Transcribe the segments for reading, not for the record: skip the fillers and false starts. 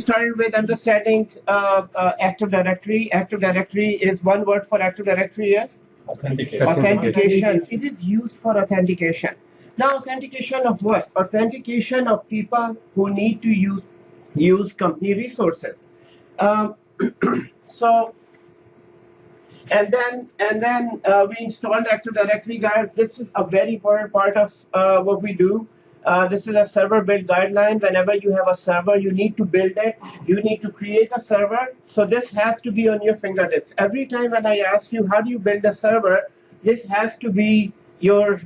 started with understanding Active Directory. Active Directory is one word for Active Directory, yes? Authentication. Authentication. It is used for authentication. Now, authentication of what? Authentication of people who need to use company resources. So, and then we installed Active Directory, guys. This is a very important part of what we do. This is a server build guideline. Whenever you have a server, you need to build it. You need to create a server. So this has to be on your fingertips. Every time when I ask you how do you build a server, this has to be your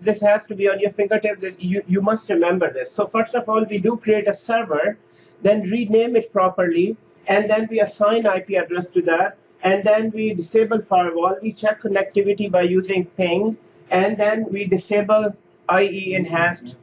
this has to be on your fingertips. You must remember this. So first of all, we do create a server, then rename it properly, and then we assign IP address to that, and then we disable firewall. We check connectivity by using ping, and then we disable IE enhanced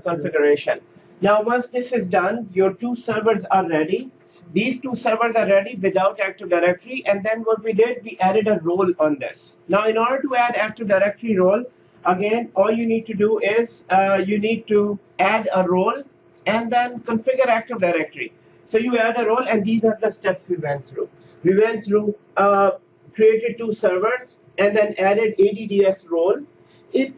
configuration. Now, once this is done, your two servers are ready. These two servers are ready without Active Directory, and then what we did, we added a role on this. Now, in order to add Active Directory role, again, all you need to do is you need to add a role and then configure Active Directory. So you add a role, and these are the steps we went through. We went through, created two servers, and then added ADDS role. It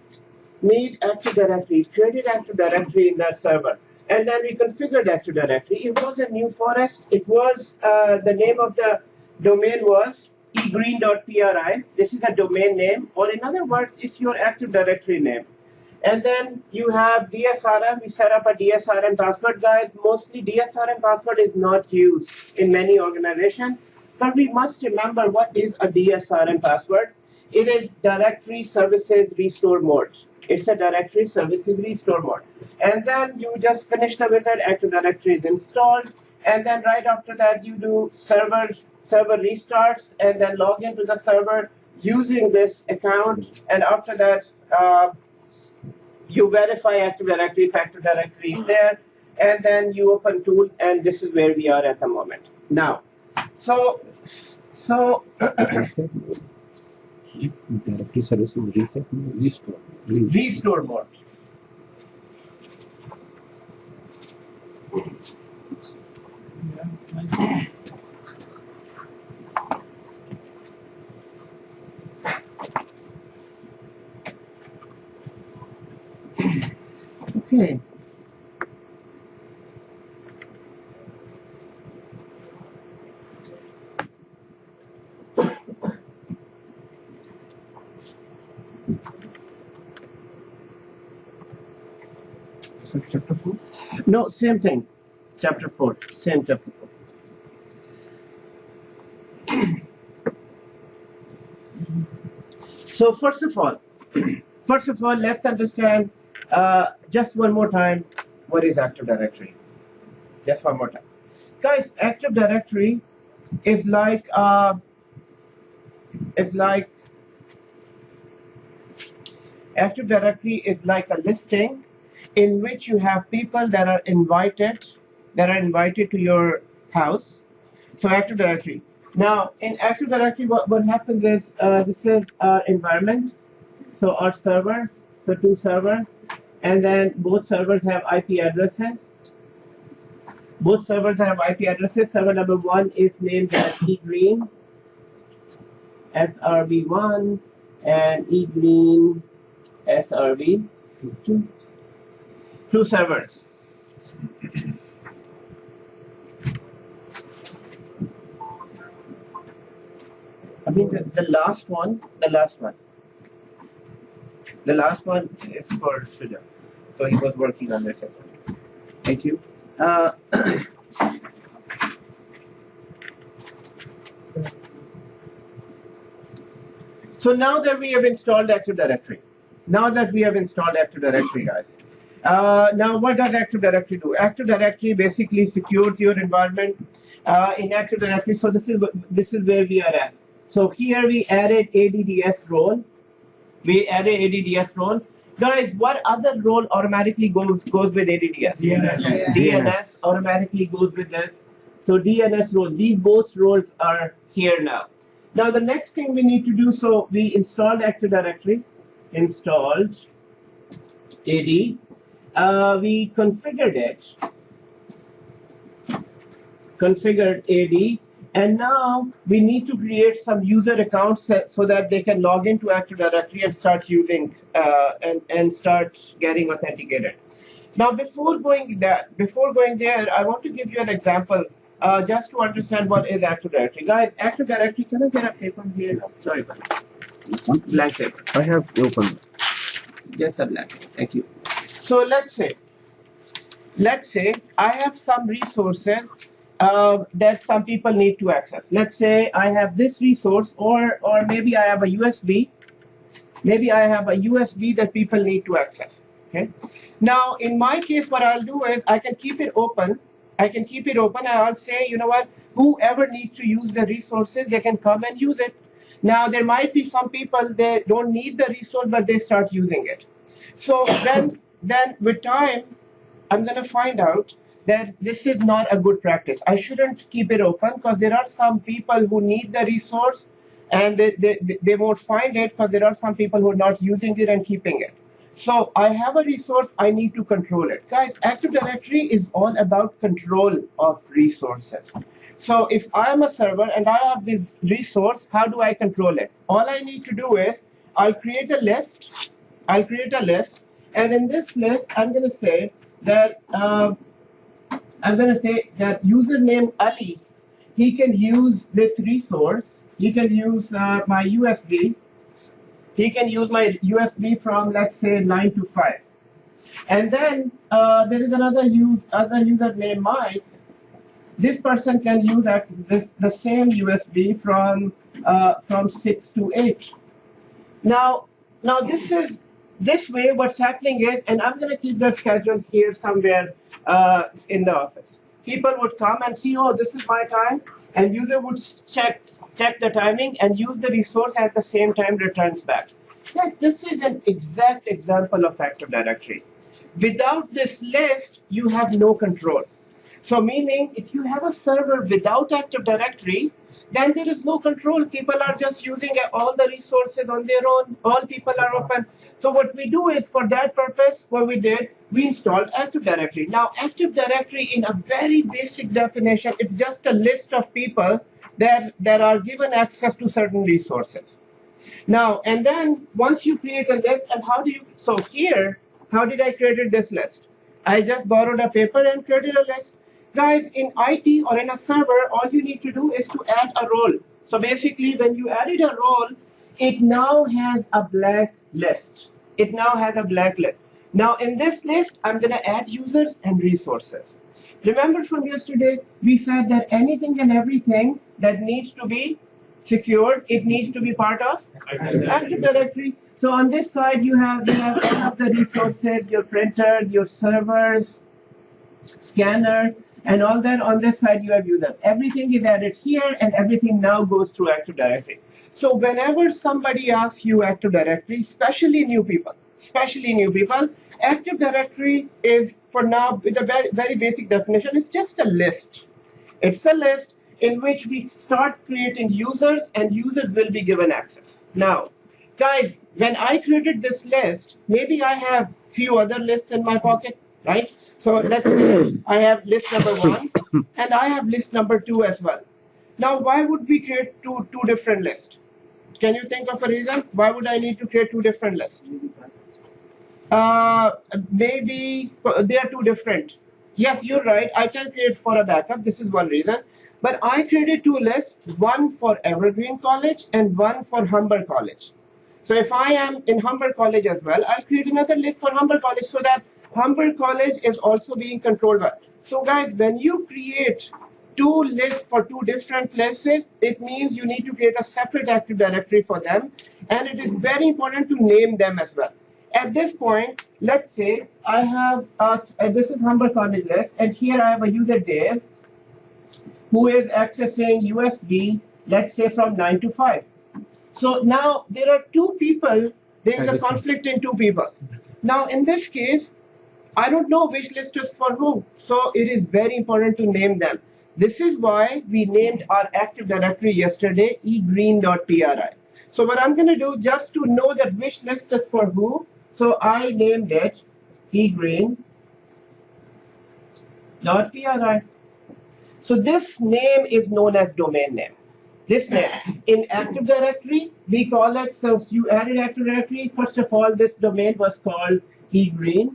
made Active Directory, it created Active Directory in that server. And then we configured Active Directory. It was a New Forest. It was, the name of the domain was egreen.pri. This is a domain name, or in other words, it's your Active Directory name. And then you have DSRM. We set up a DSRM password, guys. Mostly DSRM password is not used in many organizations, but we must remember what is a DSRM password. It is Directory Services Restore Mode. It's a Directory Services Restore Mode. And then you just finish the wizard, Active Directory is installed, and then right after that you do server restarts, and then log into the server using this account, and after that you verify Active Directory if Active Directory is there, and then you open tools, and this is where we are at the moment. Now, so Directory services reset restore mode. Okay. So chapter 4? No, same thing. Chapter 4. Same chapter 4. So first of all, let's understand just one more time what is Active Directory. Just one more time, guys. Active Directory is like Active Directory is like a listing in which you have people that are invited to your house. So Active Directory. Now in Active Directory, what happens is this is our environment. So our servers, so two servers, and then both servers have IP addresses. Both servers have IP addresses. Server number 1 is named as egreen SRV1 and egreen SRV2. Two servers. I mean the last one is for Shuja. So he was working on this as well. Thank you. So now that we have installed Active Directory, guys. Now what does Active Directory do? Active Directory basically secures your environment in Active Directory. So this is where we are at. So here we added ADDS role. Guys, what other role automatically goes with ADDS? DNS automatically goes with this. So DNS role, these both roles are here now. Now the next thing we need to do, so we installed Active Directory, installed AD, we configured it, configured AD, and now we need to create some user accounts so that they can log into Active Directory and start using and start getting authenticated. Now, before going there, I want to give you an example just to understand what is Active Directory. Guys, Active Directory, can I get a paper here? No, sorry, blank paper. I have opened. Yes, a blank. Thank you. So let's say I have some resources that some people need to access. Let's say I have this resource, or maybe I have a USB. Maybe I have a USB that people need to access. Okay. Now, in my case, what I'll do is I can keep it open. And I'll say, you know what? Whoever needs to use the resources, they can come and use it. Now, there might be some people that don't need the resource, but they start using it. So then with time, I'm going to find out that this is not a good practice. I shouldn't keep it open because there are some people who need the resource and they won't find it because there are some people who are not using it and keeping it. So I have a resource, I need to control it. Guys, Active Directory is all about control of resources. So if I'm a server and I have this resource, how do I control it? All I need to do is I'll create a list. And in this list, I'm going to say that username Ali, he can use this resource. He can use my USB. He can use my USB from, let's say, 9 to 5. And then there is another user named Mike. This person can use the same USB from 6 to 8. Now this way, what's happening is, and I'm going to keep the schedule here somewhere in the office. People would come and see, oh, this is my time, and user would check the timing and use the resource at the same time returns back. Yes, this is an exact example of Active Directory. Without this list, you have no control. So meaning, if you have a server without Active Directory, then there is no control. People are just using all the resources on their own. All people are open. So what we do is, for that purpose, what we did, we installed Active Directory. Now, Active Directory, in a very basic definition, it's just a list of people that are given access to certain resources. Now, and then once you create a list, and how did I create this list? I just borrowed a paper and created a list. Guys, in IT or in a server, all you need to do is to add a role. So basically, when you added a role, it now has a blank list. Now, in this list, I'm going to add users and resources. Remember from yesterday, we said that anything and everything that needs to be secured, it needs to be part of Active Directory. So on this side, you have all of the resources, your printer, your servers, scanner, and all that. On this side, you have users. Everything is added here, and everything now goes through Active Directory. So whenever somebody asks you Active Directory, especially new people, Active Directory is, for now, with a very basic definition, it's just a list. It's a list in which we start creating users, and users will be given access. Now, guys, when I created this list, maybe I have few other lists in my pocket, right? So let's say I have list number 1, and I have list number 2 as well. Now, why would we create two different lists? Can you think of a reason? Why would I need to create 2 different lists? Maybe they are too different. Yes, you're right. I can create for a backup. This is one reason. But I created 2 lists, one for Evergreen College and one for Humber College. So if I am in Humber College as well, I'll create another list for Humber College so that Humber College is also being controlled by. So guys, when you create 2 lists for 2 different places, it means you need to create a separate Active Directory for them. And it is very important to name them as well. At this point, let's say I have, this is Humber College list, and here I have a user Dave who is accessing USB, let's say from 9 to 5. So now there are 2 people, there is a conflict in 2 people. Now in this case, I don't know which list is for whom. So it is very important to name them. This is why we named our Active Directory yesterday egreen.pri. So what I'm going to do, just to know that which list is for who, so I named it egreen.pri. So this name is known as domain name. This name. In Active Directory, we call it, so you added Active Directory, first of all, this domain was called egreen.pri.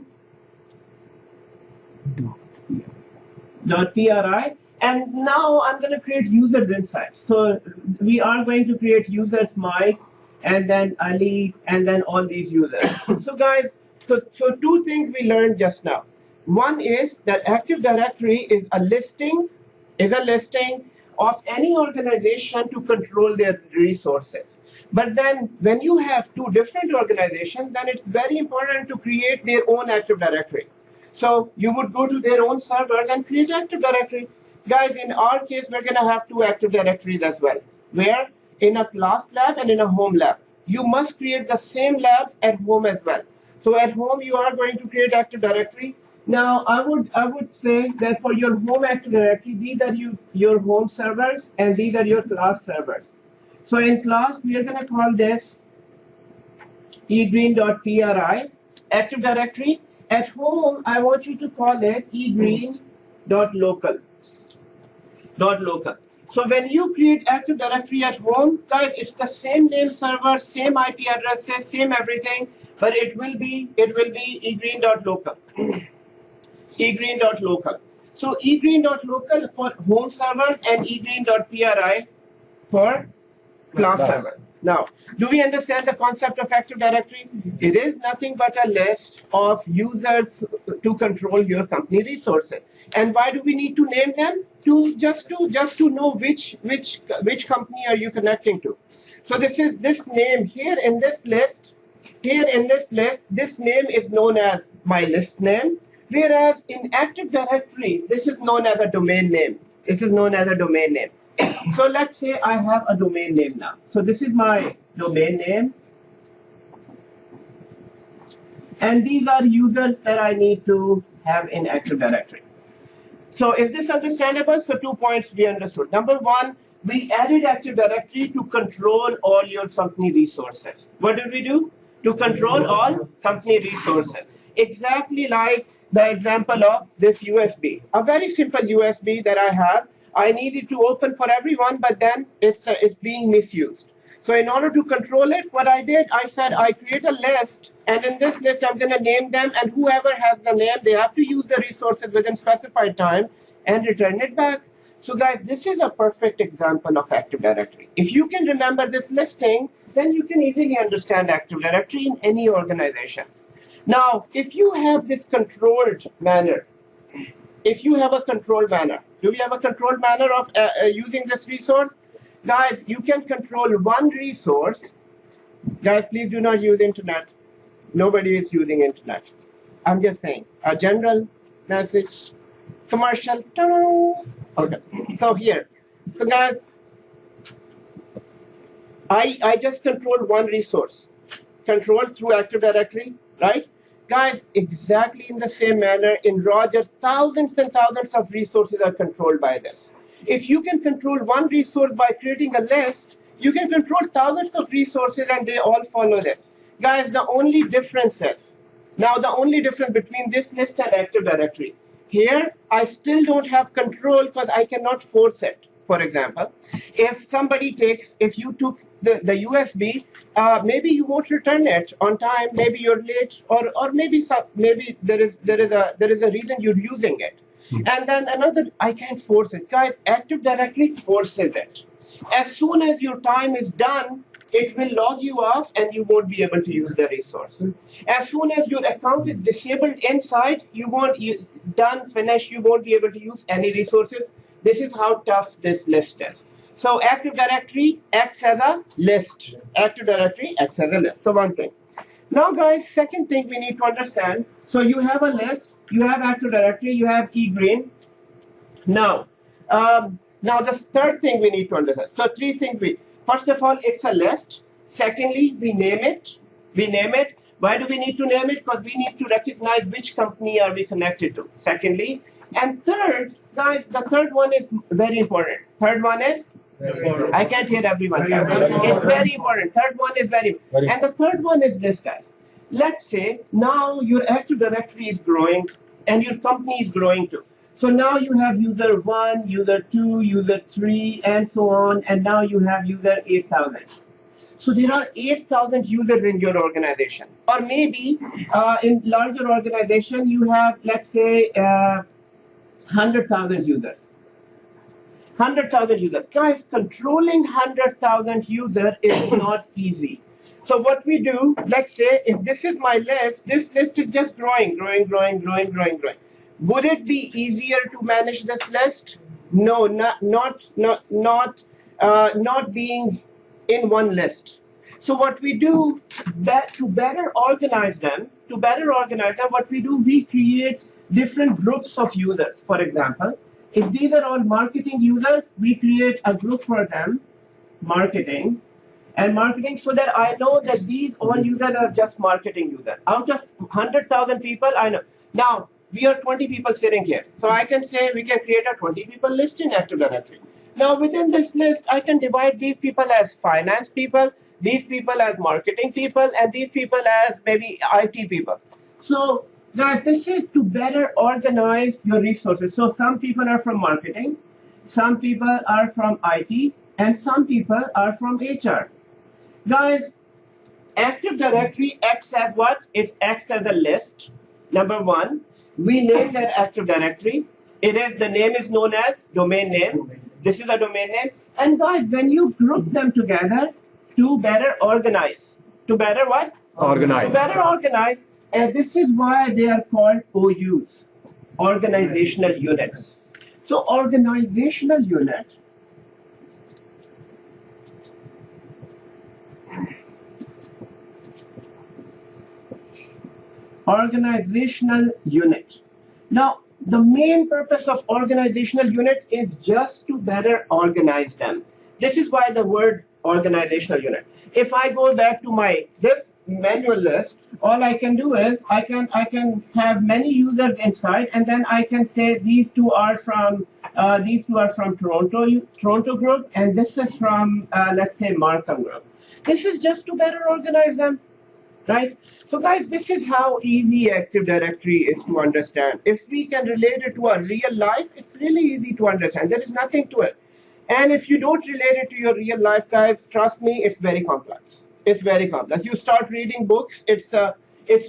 And now I'm going to create users inside. So we are going to create users Mike, and then Ali, and then all these users. So guys, so two things we learned just now. One is that Active Directory is a listing of any organization to control their resources. But then when you have two different organizations, then it's very important to create their own Active Directory. So you would go to their own servers and create Active Directory. Guys, in our case, we're going to have two Active Directories as well. Where? In a class lab and in a home lab. You must create the same labs at home as well. So at home, you are going to create Active Directory. Now, I would say that for your home Active Directory, these are your home servers, and these are your class servers. So in class, we are going to call this egreen.pri, Active Directory. At home, I want you to call it egreen.local. So when you create Active Directory at home, guys, it's the same name server, same IP addresses, same everything, but it will be egreen.local. egreen.local. So egreen.local for home server and egreen.pri for class server. Now, do we understand the concept of Active Directory? It is nothing but a list of users to control your company resources. And why do we need to name them? Just to know which company are you connecting to. So this name here in this list. This name is known as my list name. Whereas in Active Directory, this is known as a domain name. So let's say I have a domain name now. So this is my domain name. And these are users that I need to have in Active Directory. So is this understandable? So 2 points we understood. Number one, we added Active Directory to control all your company resources. What did we do? To control all company resources. Exactly like the example of this USB. A very simple USB that I have. I need it to open for everyone, but then it's being misused. So in order to control it, what I did, I said I create a list, and in this list, I'm going to name them, and whoever has the name, they have to use the resources within specified time and return it back. So guys, this is a perfect example of Active Directory. If you can remember this listing, then you can easily understand Active Directory in any organization. Now, if you have this controlled manner, do we have a controlled manner of using this resource? Guys, you can control one resource. Guys, please do not use internet. Nobody is using internet. I'm just saying, a general message, commercial. Okay, so here. So guys, I just control one resource. Controlled through Active Directory, right? Guys, exactly in the same manner, in Rogers, thousands and thousands of resources are controlled by this. If you can control one resource by creating a list, you can control thousands of resources and they all follow this. Guys, the only difference between this list and Active Directory, here, I still don't have control because I cannot force it. For example, if you took the USB, maybe you won't return it on time. Maybe you're late, or maybe there is a reason you're using it. And then I can't force it, guys. Active Directory forces it. As soon as your time is done, it will log you off, and you won't be able to use the resource. As soon as your account is disabled inside, you won't be able to use any resources. This is how tough this list is. So Active Directory acts as a list. So one thing. Now, guys, second thing we need to understand. So you have a list, you have Active Directory, you have egreen. Now the third thing we need to understand. So three things first of all, it's a list. Secondly, we name it. Why do we need to name it? Because we need to recognize which company are we connected to. Secondly, and third, guys, the third one is very important. I can't hear everyone. It's very important. Third one is very important. And the third one is this, guys. Let's say now your Active Directory is growing and your company is growing too. So now you have user 1, user 2, user 3, and so on, and now you have user 8,000. So there are 8,000 users in your organization. Or maybe in larger organization, you have, let's say, 100,000 users. 100,000 users. Guys, controlling 100,000 users is not easy. So what we do, let's say, if this is my list, this list is just growing. Would it be easier to manage this list? No, not being in one list. So what we do to better organize them, what we do, we create different groups of users. For example, if these are all marketing users, we create a group for them, marketing, so that I know that these all users are just marketing users. Out of 100,000 people, I know. Now, we are 20 people sitting here. So I can say we can create a 20 people list in Active Directory. Now, within this list, I can divide these people as finance people, these people as marketing people, and these people as maybe IT people. So, guys, this is to better organize your resources. So some people are from marketing, some people are from IT, and some people are from HR. Guys, Active Directory acts as what? It acts as a list. Number one, we name that Active Directory. The name is known as domain name. This is a domain name. And guys, when you group them together to better organize, to better what? Organize. To better organize, and this is why they are called OUs, organizational units. So organizational unit Now, the main purpose of organizational unit is just to better organize them. This is why the word organizational unit. If I go back to this manual list, all I can do is I can have many users inside, and then I can say these two are from Toronto group, and this is from let's say Markham group. This is just to better organize them. Right? So guys, this is how easy Active Directory is to understand. If we can relate it to a real life, it's really easy to understand. There is nothing to it. And if you don't relate it to your real life, guys, trust me, it's very complex. It's very complex. You start reading books, it's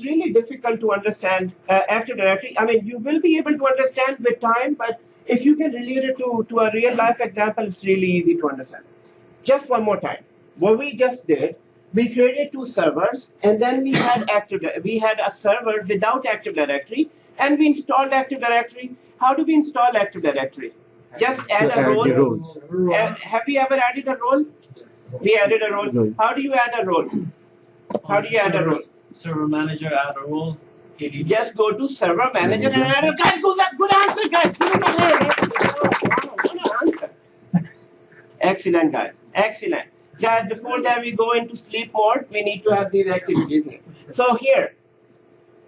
really difficult to understand Active Directory. I mean, you will be able to understand with time, but if you can relate it to a real life example, it's really easy to understand. Just one more time. What we just did, we created two servers, and then we had a server without Active Directory, and we installed Active Directory. How do we install Active Directory? Just add a role. Have we ever added a role? We added a role. How do you add a role? How do you add a role? Server manager, add a role. Just go to server manager and add a guys. Good answer, guys. Good answer. Excellent, guys. Excellent. Guys, before that we go into sleep mode, we need to have these activities here. So here,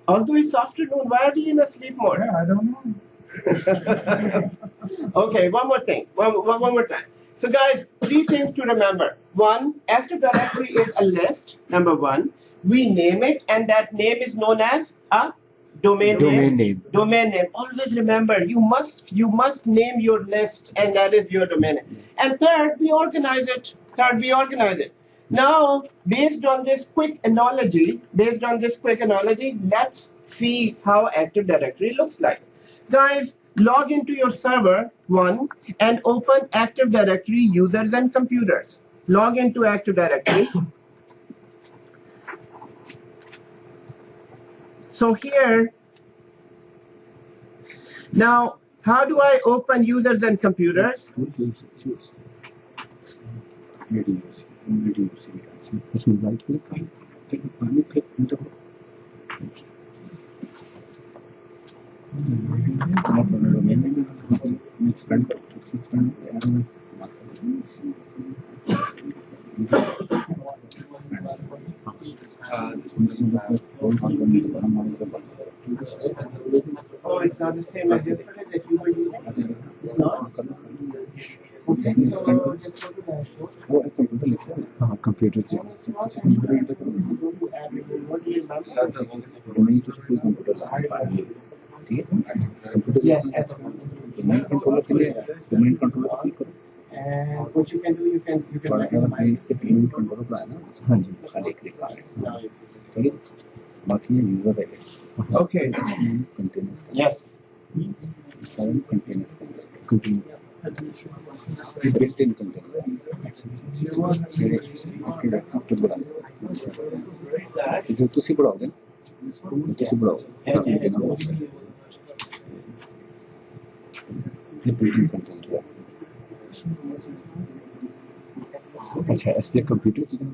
although it's afternoon, why are we in a sleep mode? Yeah, I don't know. Okay, one more thing. One more time. So guys, three things to remember. One, Active Directory is a list, number one. We name it, and that name is known as a domain name. Domain name. Always remember, you must name your list, and that is your domain name. And third, we organize it. Now, based on this quick analogy, let's see how Active Directory looks like. Guys, log into your server, one, and open Active Directory users and computers. Log into Active Directory. So here, now, how do I open users and computers? Right click, Oh, it's not the same as yesterday that you were using? It's not? Okay, so just go to dashboard. Computer. What do you remember? See it? Computer. Yes. Domain controller के लिए domain controller click करो. And what you can do, you can whatever means the domain controller पर आना. हाँ जी. खाली click आ रहा है. ठीक है. बाकी ये user है. Okay. Containers. Yes. Seven containers. Containers. Built-in container. जो तुसी बढ़ाओगे ना, तुसी बढ़ाओ. ये built-in container है. अच्छा इसलिए कंप्यूटर चीज़ें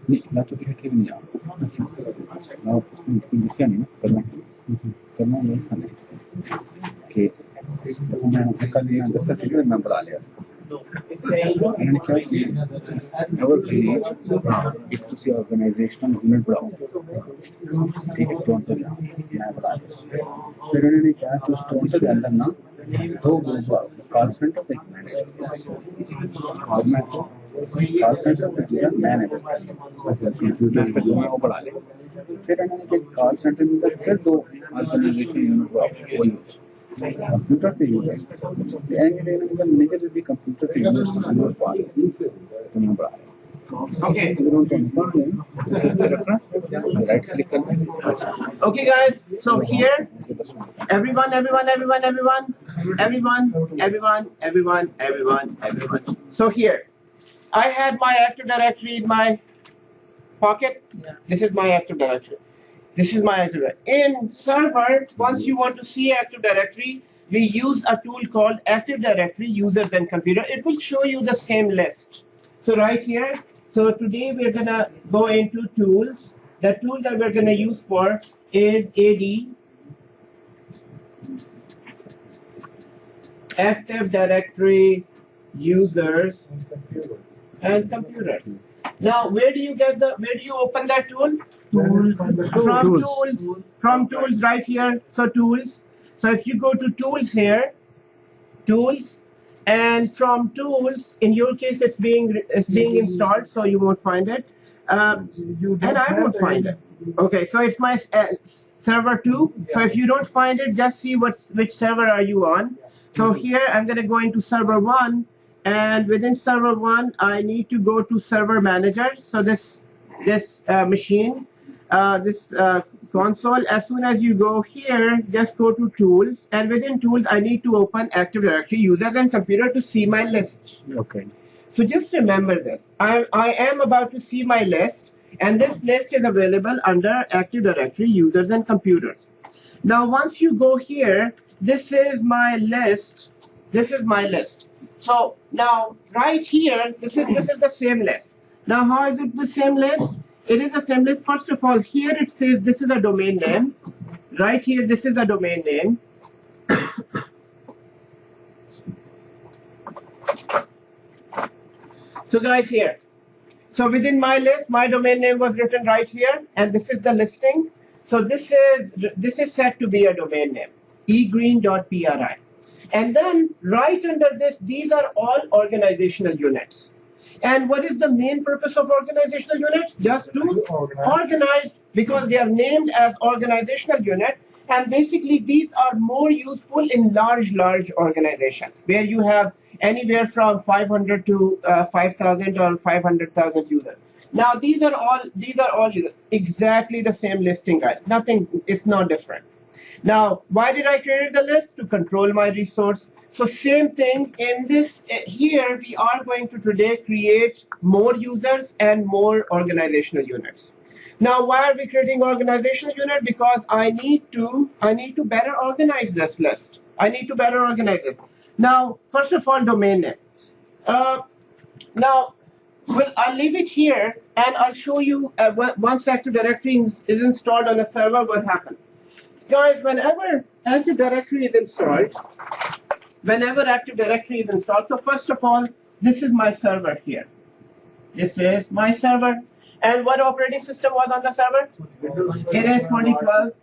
नहीं ना तो क्या नहीं आ. अच्छा ना इससे नहीं करना नहीं था कि मैं कल ये अंदर से सीधे मैं बढ़ा लिया. मैंने क्या किया our village एक दूसरी ऑर्गेनाइजेशनल यूनिट बढ़ाओ. ठीक है टोरंटो में मैं बढ़ा लिया. फिर उन्होंने क्या कि उस टोरंटो के अंदर ना दो ग्रुप कॉल सेंटर पे मैनेजर और मैं तो कॉल सेंटर पे दूसरा मैनेजर कंप्यूटर पे दोनों को बढ़ा लिया. फिर उन्होंने कि कॉल सेंटर में फिर दो ऑर्गेनाइजेशन यूनिट वो यूज कंप्यूटर पे यूज है. मतलब मैनेजर भी कंप्यूटर पे यूज दोनों बढ़ा लिया. Okay. Right click करना. Okay, guys. So here, everyone. So here, I had my Active Directory in my pocket. This is my Active Directory. This is my Active Directory. In server, once you want to see Active Directory, we use a tool called Active Directory Users and Computer. It will show you the same list. So right here, so today we're gonna go into tools. The tool that we're gonna use for is AD, Active Directory Users and Computers. Now, where do you open that tool? From tools right here. So tools. So if you go to tools here, tools, and from tools, in your case, it's being installed, so you won't find it, and I won't find it. Okay, so it's my server 2. So if you don't find it, just see which server are you on. So here I'm going to go into server 1, and within server 1, I need to go to server manager. So this machine, this console, as soon as you go here, just go to tools, and within tools I need to open Active Directory Users and Computer to see my list. Okay. So just remember this. I am about to see my list, and this list is available under Active Directory Users and Computers. Now once you go here, this is my list. This is my list. So now right here, this is the same list. Now how is it the same list? It is the same list. First of all, here it says this is a domain name. Right here, this is a domain name. So guys, here. So within my list, my domain name was written right here, and this is the listing. So this is set to be a domain name, egreen.pri. And then right under this, these are all organizational units. And what is the main purpose of organizational units? Just to organize, because they are named as organizational unit. And basically, these are more useful in large organizations where you have anywhere from 500 to 5,000 or 500,000 users. Now, these are all users. Exactly the same listing, guys. Nothing, it's not different. Now, why did I create the list? To control my resource. So same thing in this here, we are going to today create more users and more organizational units. Now, why are we creating organizational unit? Because I need to better organize this list. I need to better organize it. Now, first of all, domain name. Now, I'll leave it here, and I'll show you once Active Directory is installed on the server, what happens. Guys, whenever Active Directory is installed, so first of all, this is my server here. This is my server. And what operating system was on the server? It is 2012.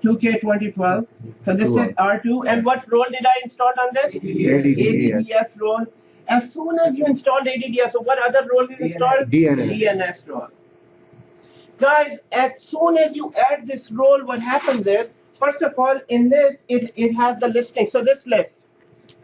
2K 2012. So this is R2. And what role did I install on this? ADDS role. As soon as you installed ADDS, so what other role is installed? DNS role. Guys, as soon as you add this role, what happens is first of all, in this, it has the listing. So this list,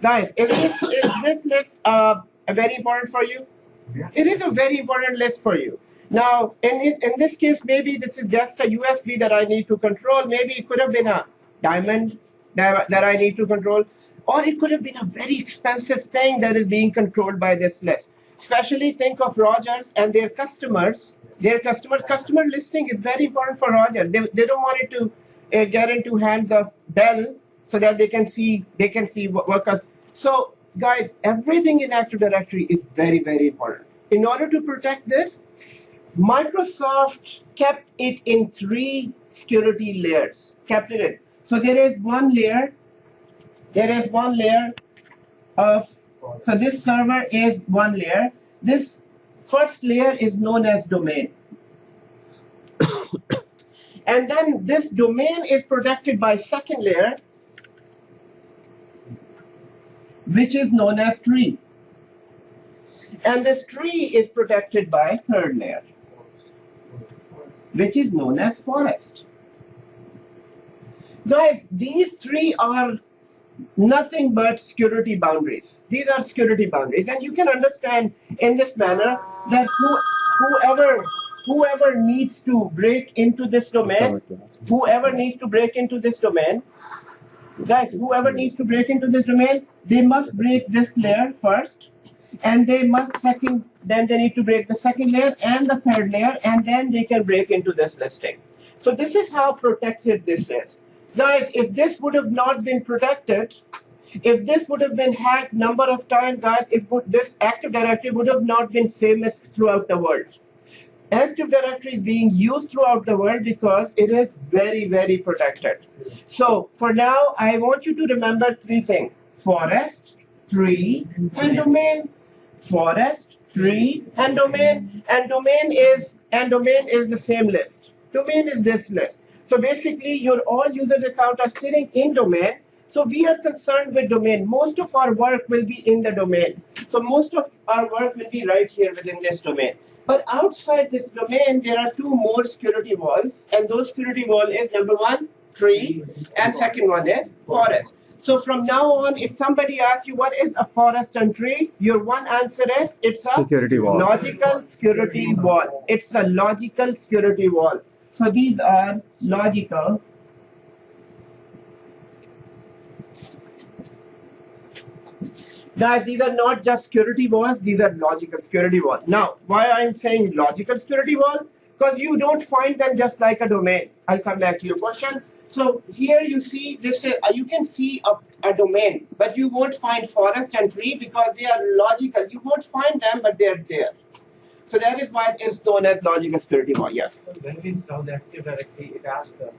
guys, is this list very important for you? Yeah. It is a very important list for you. Now, in this case, maybe this is just a USB that I need to control. Maybe it could have been a diamond that I need to control, or it could have been a very expensive thing that is being controlled by this list. Especially think of Rogers and their customers. Customer listing is very important for Rogers. They don't want it to get into hands of Bell so that they can see what. So guys, everything in Active Directory is very, very important. In order to protect this, Microsoft kept it in 3 security layers. Kept it in. So there is one layer. There is one layer of. So this server is one layer. This first layer is known as domain. And then this domain is protected by second layer, which is known as tree. And this tree is protected by third layer, which is known as forest. Guys, these 3 are nothing but security boundaries. These are security boundaries. And you can understand in this manner that whoever needs to break into this domain, guys, whoever needs to break into this domain, they must break this layer first, and then they need to break the second layer and the third layer, and then they can break into this listing. So this is how protected this is. Guys, if this would have not been protected, if this would have been hacked number of times, guys, this Active Directory would have not been famous throughout the world. Active Directory is being used throughout the world because it is very, very protected. So for now, I want you to remember 3 things: forest, tree, and domain. Forest, tree, and domain. And domain is the same list. Domain is this list. So basically, your all user accounts are sitting in domain. So we are concerned with domain. Most of our work will be in the domain. So most of our work will be right here within this domain. But outside this domain, there are 2 more security walls. And those security wall is number 1, tree, and second one is forest. So from now on, if somebody asks you what is a forest and tree, your one answer is it's a Security wall. logical security wall. It's a logical security wall. So these are logical guys, these are not just security walls, these are logical security walls. Now, why I'm saying logical security wall? Because you don't find them just like a domain. I'll come back to your question. So here you see this is, you can see a domain, but you won't find forest and tree because they are logical. You won't find them, but they're there. So that is why it is known as logical security wall. Yes. So when we install the Active Directory, it asks us,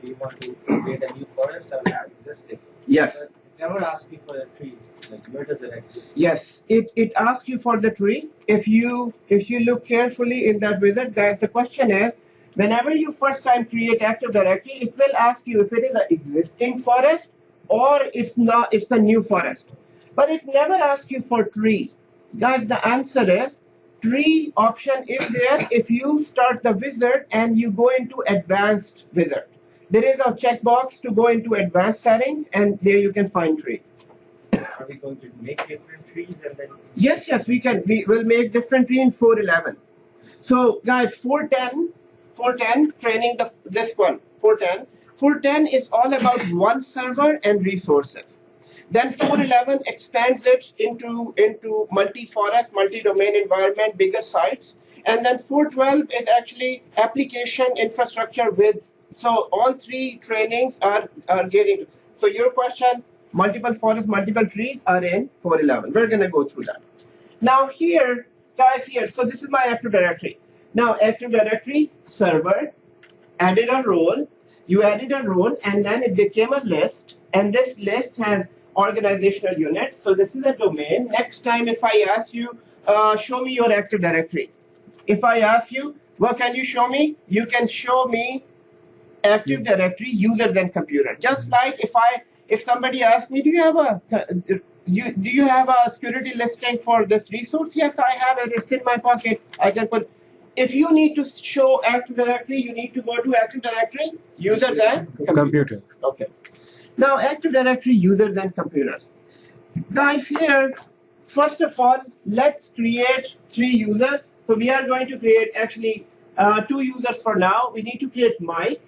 do you want to create a new forest or is it existing? Yes. But it never asks you for a tree. Like where does it exist? Yes, it asks you for the tree. If you look carefully in that wizard, guys, the question is, whenever you first time create Active Directory, it will ask you if it is an existing forest or it's a new forest. But it never asks you for tree. Guys, the answer is tree option is there if you start the wizard and you go into advanced wizard. There is a checkbox to go into advanced settings, and there you can find tree. Are we going to make different trees and then? Yes, we can. We will make different tree in 4.11. So guys, 4.10 training this one 4.10 is all about one server and resources. Then 4.11 expands it into multi-forest, multi-domain environment, bigger sites. And then 4.12 is actually application infrastructure with. So all 3 trainings are getting. So your question, multiple forests, multiple trees are in 4.11. We're going to go through that. Now here, guys, so this is my Active Directory. Now Active Directory server, added a role. You added a role, and then it became a list. And this list has organizational units. So this is a domain. Next time, if I ask you, show me your Active Directory. If I ask you, what can you show me? You can show me Active Directory users and computer. Just like if somebody asks me, do you have a security listing for this resource? Yes, I have it. It's in my pocket. I can put. if you need to show Active Directory, you need to go to Active Directory, users and Computer. Okay. Now, Active Directory, users and computers. Guys, here, first of all, let's create 3 users. So we are going to create actually 2 users for now. We need to create Mike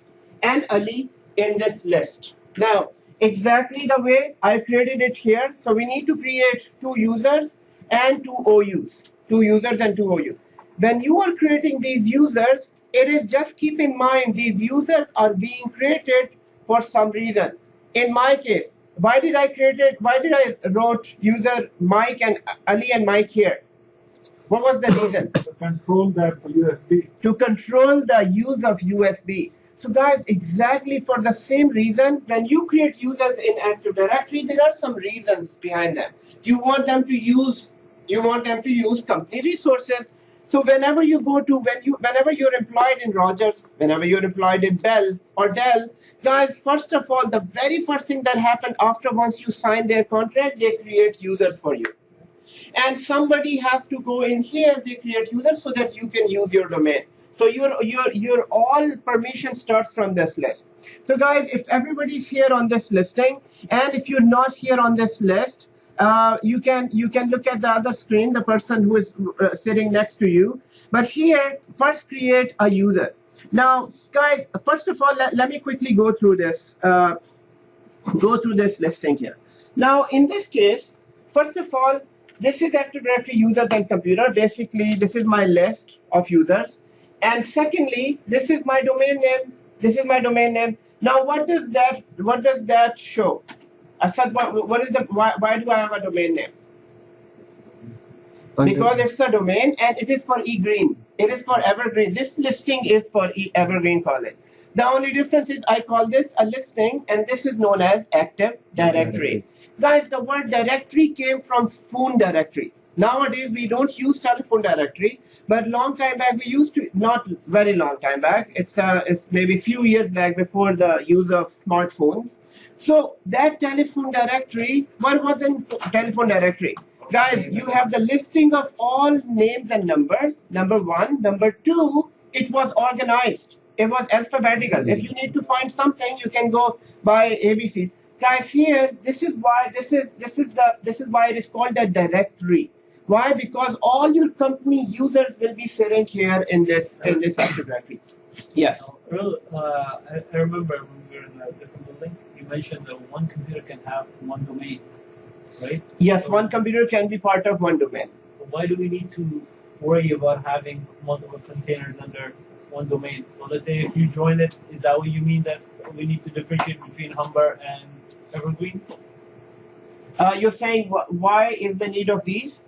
and Ali in this list. Now, exactly the way I created it here. So we need to create 2 users and 2 OUs. 2 users and 2 OUs. When you are creating these users, it is just keep in mind these users are being created for some reason. In my case, why did I create it? Why did I wrote user Mike and Ali and Mike here? What was the reason? To control that USB. To control the use of USB. So guys, exactly for the same reason, when you create users in Active Directory, there are some reasons behind them. You want them to use company resources. So whenever you go to whenever you're employed in Rogers, whenever you're employed in Bell or Dell, guys, first of all, the very first thing that happened after once you sign their contract, they create users for you. And somebody has to go in here, they create users so that you can use your domain. So your all permission starts from this list. So guys, if everybody's here on this listing, and if you're not here on this list, you can look at the other screen, the person who is sitting next to you. But here, first create a user. Now, guys, first of all, let me quickly go through this. Go through this listing here. Now, in this case, first of all, this is Active Directory users and computer. Basically, this is my list of users. And secondly, this is my domain name. This is my domain name. Now, what does that show? Asad, why do I have a domain name? Because it's a domain and it is for eGreen. It is for Evergreen. This listing is for Evergreen College. The only difference is I call this a listing and this is known as Active Directory. Guys, the word directory came from phone directory. Nowadays, we don't use telephone directory, but long time back, we used to, not very long time back, it's maybe a few years back before the use of smartphones. So that telephone directory, what was in telephone directory? Guys, you have the listing of all names and numbers, number 1. Number 2, it was organized. It was alphabetical. If you need to find something, you can go by ABC. Guys, here, this is why it is called a directory. Why? Because all your company users will be sitting here in this Active Directory. Yes. I remember when we were in a different building, you mentioned that one computer can have one domain, right? Yes, So one computer can be part of one domain. why do we need to worry about having multiple containers under one domain? So let's say if you join it, is that what you mean, that we need to differentiate between Humber and Evergreen? You're saying why is the need of these?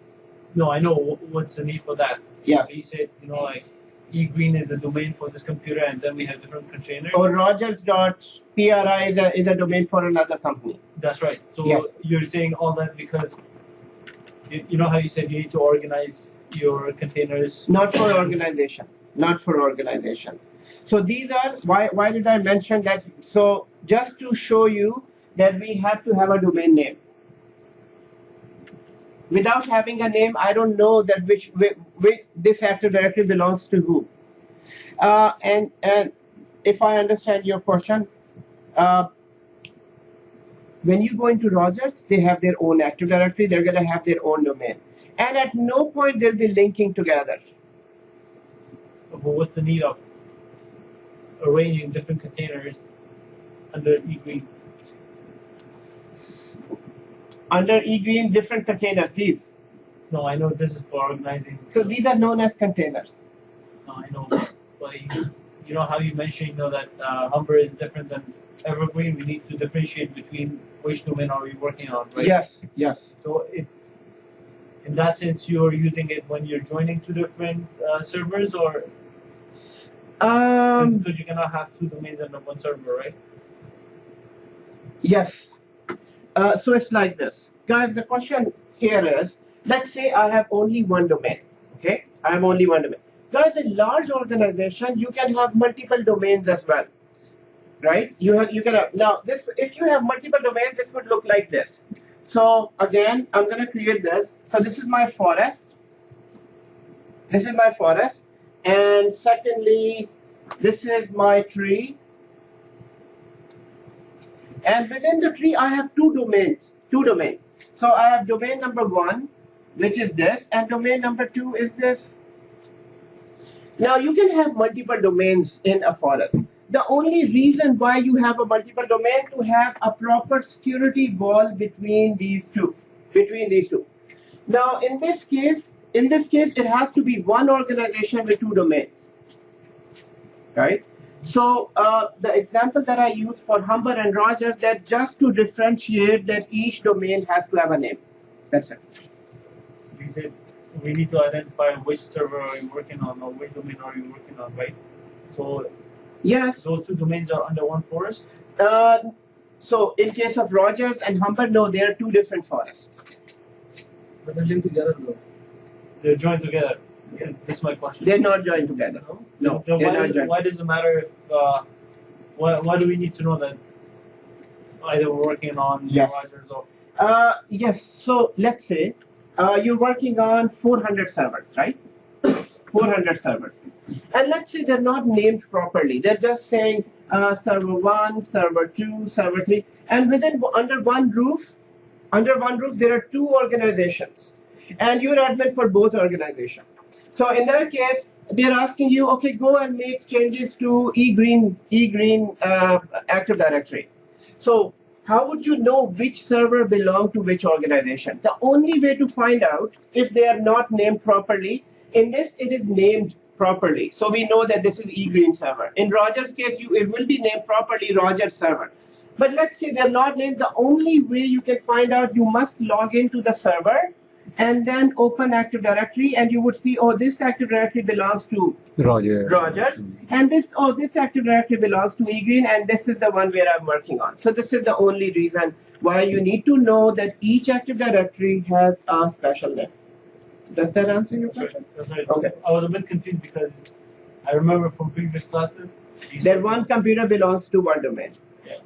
No, I know what's the need for that. Yes. You said, like eGreen is a domain for this computer, and then we have different containers. Or Rogers.pri is a domain for another company. That's right. So yes. You're saying all that because you know how you said you need to organize your containers. Not for organization. Not for organization. So these are why did I mention that? So just to show you that we have to have a domain name. Without having a name, I don't know that which this Active Directory belongs to who. And if I understand your question, when you go into Rogers, they have their own Active Directory. They're going to have their own domain, and at no point they'll be linking together. But what's the need of arranging different containers under eGreen? Under eGreen, different containers, these. No, I know this is for organizing. So these are known as containers. No, I know. But you know how you mentioned that Humber is different than Evergreen? We need to differentiate between which domain are we working on, right? Yes, yes. So in that sense, you're using it when you're joining two different servers, or because you cannot have two domains under one server, right? Yes. So it's like this. Guys, the question here is, let's say I have only one domain. Okay? I have only one domain. Guys, in large organization, you can have multiple domains as well. Right? You can have, now this, if you have multiple domains, this would look like this. So again, I'm gonna create this. So this is my forest. This is my forest. And secondly, this is my tree. And within the tree, I have two domains. So I have domain number 1, which is this, and domain number 2 is this. Now you can have multiple domains in a forest. The only reason why you have a multiple domain to have a proper security wall between these two. Now in this case, it has to be one organization with two domains, right? So the example that I use for Humber and Roger, that just to differentiate that each domain has to have a name. That's it. You said we need to identify which server are you working on or which domain are you working on, right? So yes, those two domains are under one forest? So in case of Rogers and Humber, no, they are two different forests. But they're linked together though. They're joined together. Is this my question? They're not joined together. No, Then they're not joined. why does it matter if why do we need to know that either we're working on Yes. Rogers or Yes, so let's say you're working on 400 servers, right? 400 servers. And let's say they're not named properly. They're just saying server 1, server 2, server 3. And under one roof, there are two organizations. And you're admin for both organizations. So in that case, they're asking you, okay, go and make changes to eGreen Active Directory. So how would you know which server belongs to which organization? The only way to find out if they are not named properly, in this it is named properly. So we know that this is eGreen server. In Rogers' case, it will be named properly Rogers server. But let's say they're not named. The only way you can find out, you must log into the server and then open Active Directory, and you would see, oh, this Active Directory belongs to Rogers, and this Active Directory belongs to eGreen, and this is the one where I'm working on. So this is the only reason why you need to know that each Active Directory has a special name. Does that answer your question? That's right. Okay. I was a bit confused because I remember from previous classes That one computer belongs to one domain.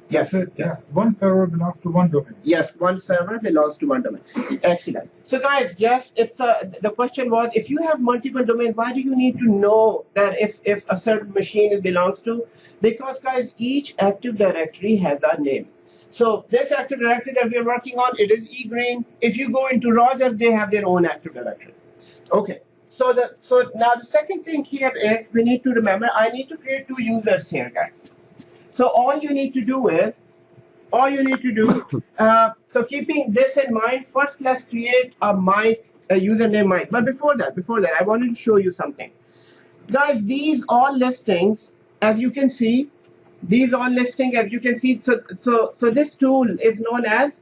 Yeah. Yes. One server belongs to one domain. Yes, one server belongs to one domain. Excellent. So guys, yes, it's the question was, if you have multiple domains, why do you need to know that if a certain machine belongs to? Because guys, each Active Directory has a name. So this Active Directory that we are working on, it is eGreen. If you go into Rogers, they have their own Active Directory. Okay. So now the second thing here is we need to remember, I need to create two users here, guys. So all you need to do, so keeping this in mind, first let's create a username mic. But before that, I wanted to show you something. Guys, these all listings, as you can see, so this tool is known as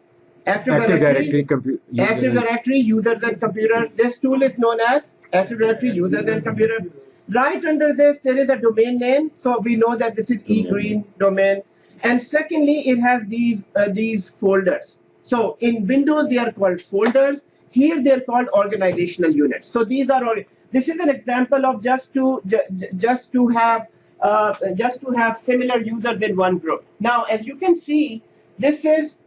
Active Directory users and computer. This tool is known as Active Directory users and computer. Right under this, there is a domain name, so we know that this is eGreen domain. And secondly, it has these folders. So in Windows, they are called folders. Here, they're called organizational units. So these are all. This is an example of just to have similar users in one group. Now, as you can see, this is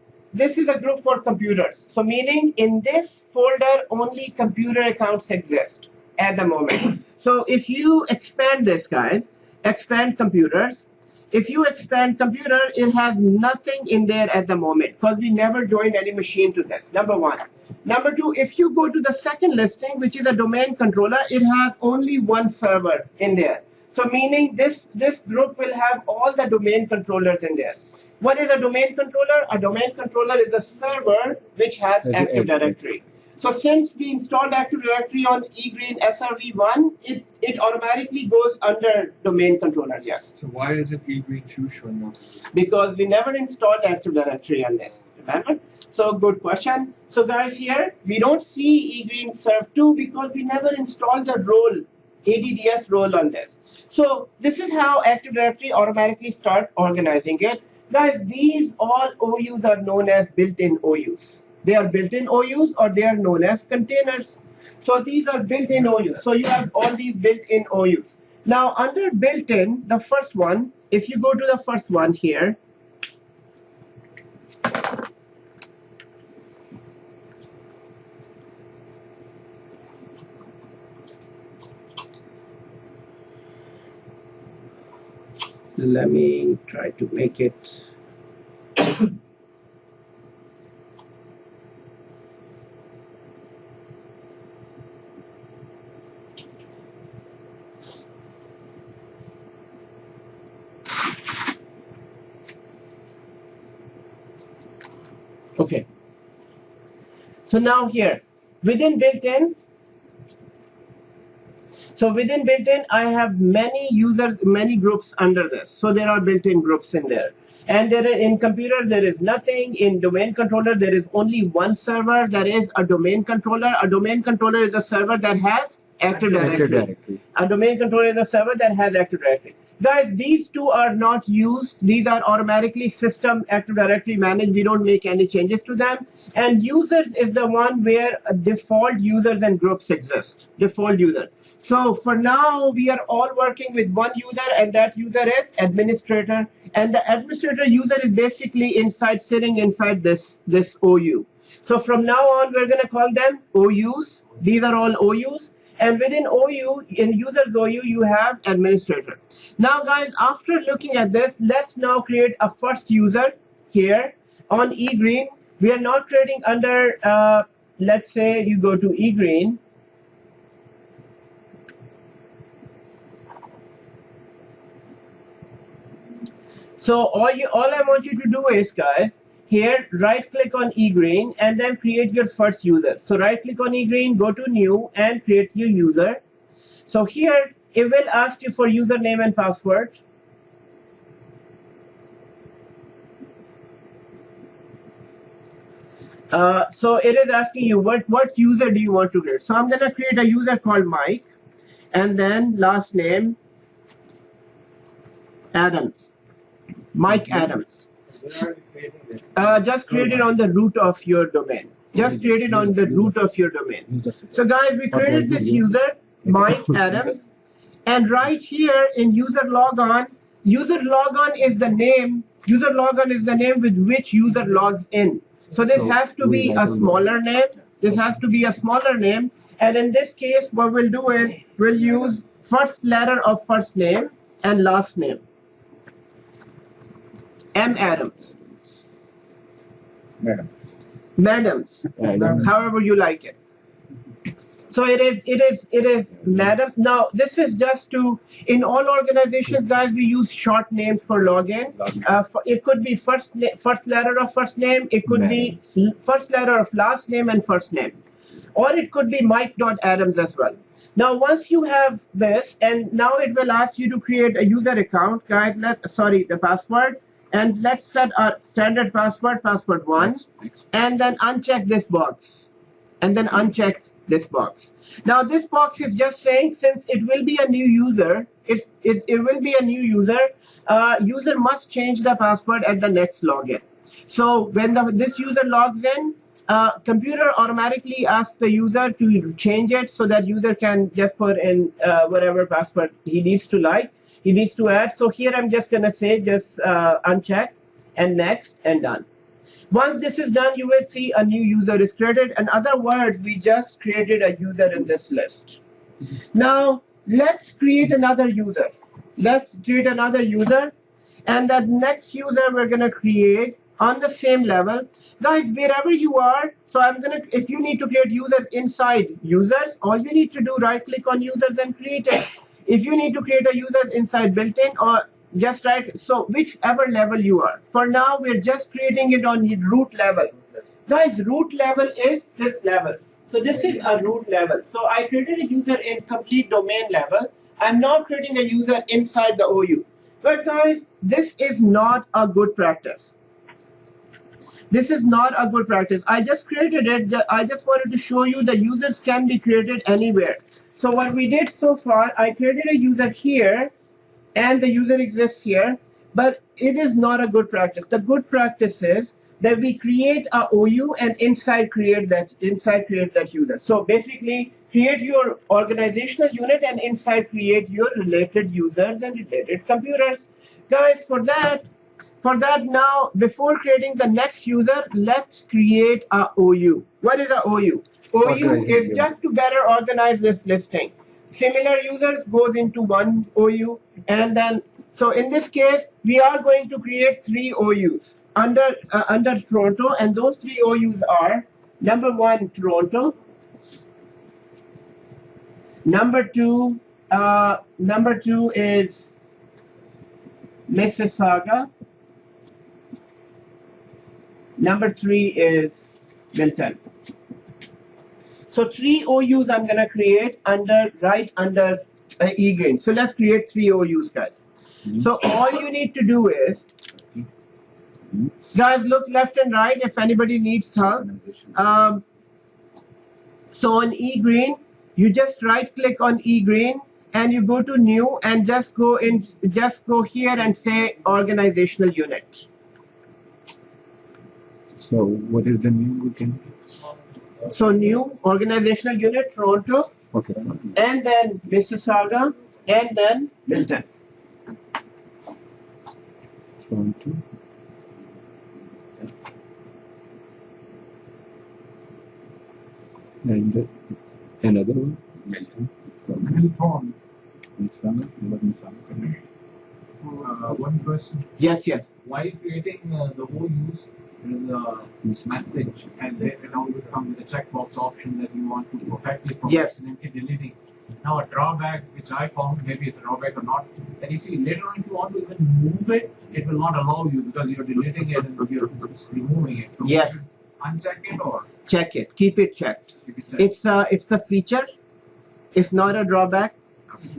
a group for computers. So meaning in this folder, only computer accounts exist at the moment. So if you expand this, guys, expand computers. If you expand computer, it has nothing in there at the moment because we never joined any machine to this, number one. Number two, if you go to the second listing, which is a domain controller, it has only one server in there. So meaning this group will have all the domain controllers in there. What is a domain controller? A domain controller is a server which has Active Directory. So since we installed Active Directory on eGreen SRV1, it automatically goes under domain controller, yes. So why isn't eGreen 2 showing up? Because we never installed Active Directory on this, remember? So good question. So guys, here we don't see eGreen Serve 2 because we never installed the role, ADDS role on this. So this is how Active Directory automatically start organizing it. Guys, these all OUs are known as built-in OUs. They are built-in OUs or they are known as containers. So these are built-in OUs. So you have all these built-in OUs. Now under built-in, the first one, if you go to the first one here, Let me try to make it. Okay. So now here, within built-in, I have many users, many groups under this. So there are built-in groups in there. And there in computer, there is nothing. In domain controller, there is only one server. That is a domain controller. A domain controller is a server that has Active Directory. A domain controller is a server that has Active Directory. Guys, these two are not used. These are automatically system Active Directory managed. We don't make any changes to them. And users is the one where default users and groups exist. Default user. So for now, we are all working with one user, and that user is administrator. And the administrator user is basically sitting inside this OU. So from now on, we're going to call them OUs. These are all OUs. And within OU, in users OU, you have administrator. Now, guys, after looking at this, let's now create a first user here on eGreen. We are not creating under, let's say you go to eGreen. So all I want you to do is, guys, here right click on eGreen and then create your first user. So right click on eGreen, go to new and create your user. So here it will ask you for username and password. So it is asking you what user do you want to create. So I'm going to create a user called Mike and then last name Adams. Mike Adams. Just create it on the root of your domain. Just create it on the root of your domain. So guys, we created this user, Mike Adams, and right here in user logon is the name. User logon is the name with which user logs in. So this has to be a smaller name. This has to be a smaller name. And in this case, what we'll do is we'll use first letter of first name and last name. M. Adams. Madams. However you like it. So it is madam. Now this is just to, in all organizations, guys, we use short names for login. It could be first letter of first name. It could be first letter of last name and first name, or it could be Mike.Adams as well. Now once you have this, and now it will ask you to create a user account, guys. The password. And let's set our standard password, password 1, and then uncheck this box, and then uncheck this box. Now this box is just saying, since it will be a new user, it will be a new user. User must change the password at the next login. So when this user logs in, computer automatically asks the user to change it so that user can just put in whatever password he needs to add. So here I'm just going to say just uncheck and next and done. Once this is done, you will see a new user is created. In other words, we just created a user in this list. Now let's create another user. Let's create another user, and that next user we're going to create on the same level. Guys, wherever you are, so if you need to create users inside users, all you need to do, right click on users and create it. If you need to create a user inside built-in, or just right, so whichever level you are. For now, we're just creating it on the root level. Guys, root level is this level. So this is a root level. So I created a user in complete domain level. I'm now creating a user inside the OU. But guys, this is not a good practice. This is not a good practice. I just created it. I just wanted to show you the users can be created anywhere. So what we did so far, I created a user here, and the user exists here, but it is not a good practice. The good practice is that we create a OU and inside create that user. So basically, create your organizational unit and inside create your related users and related computers. Guys, for that now, before creating the next user, let's create a OU. What is a OU? OU is just to better organize this listing. Similar users goes into one OU, and then So in this case, we are going to create 3 OUs under Toronto, and those 3 OUs are number 1 Toronto, number 2 is Mississauga, number 3 is Milton. So 3 OUs I'm gonna create right under E-Green. So let's create 3 OUs, guys. So all you need to do is, guys, look left and right if anybody needs help. So on E-Green, you just right click on E-Green and you go to new and just go here and say organizational unit. So what is the new we can? So new organizational unit Toronto, Okay. and then Mississauga, and then Milton. Toronto. And another one. Milton. Milton. Mississauga. One question. Yes, yes. While creating the OUs, there is a message, and there can always come with a checkbox option that you want to protect it from Yes. accidentally deleting. Now, a drawback which I found, maybe it's a drawback or not, that if you later on if you want to even move it, it will not allow you because you're deleting it and you're removing it. So Yes. you should uncheck it or Check it. Keep it checked. keep it checked. It's a feature. It's not a drawback.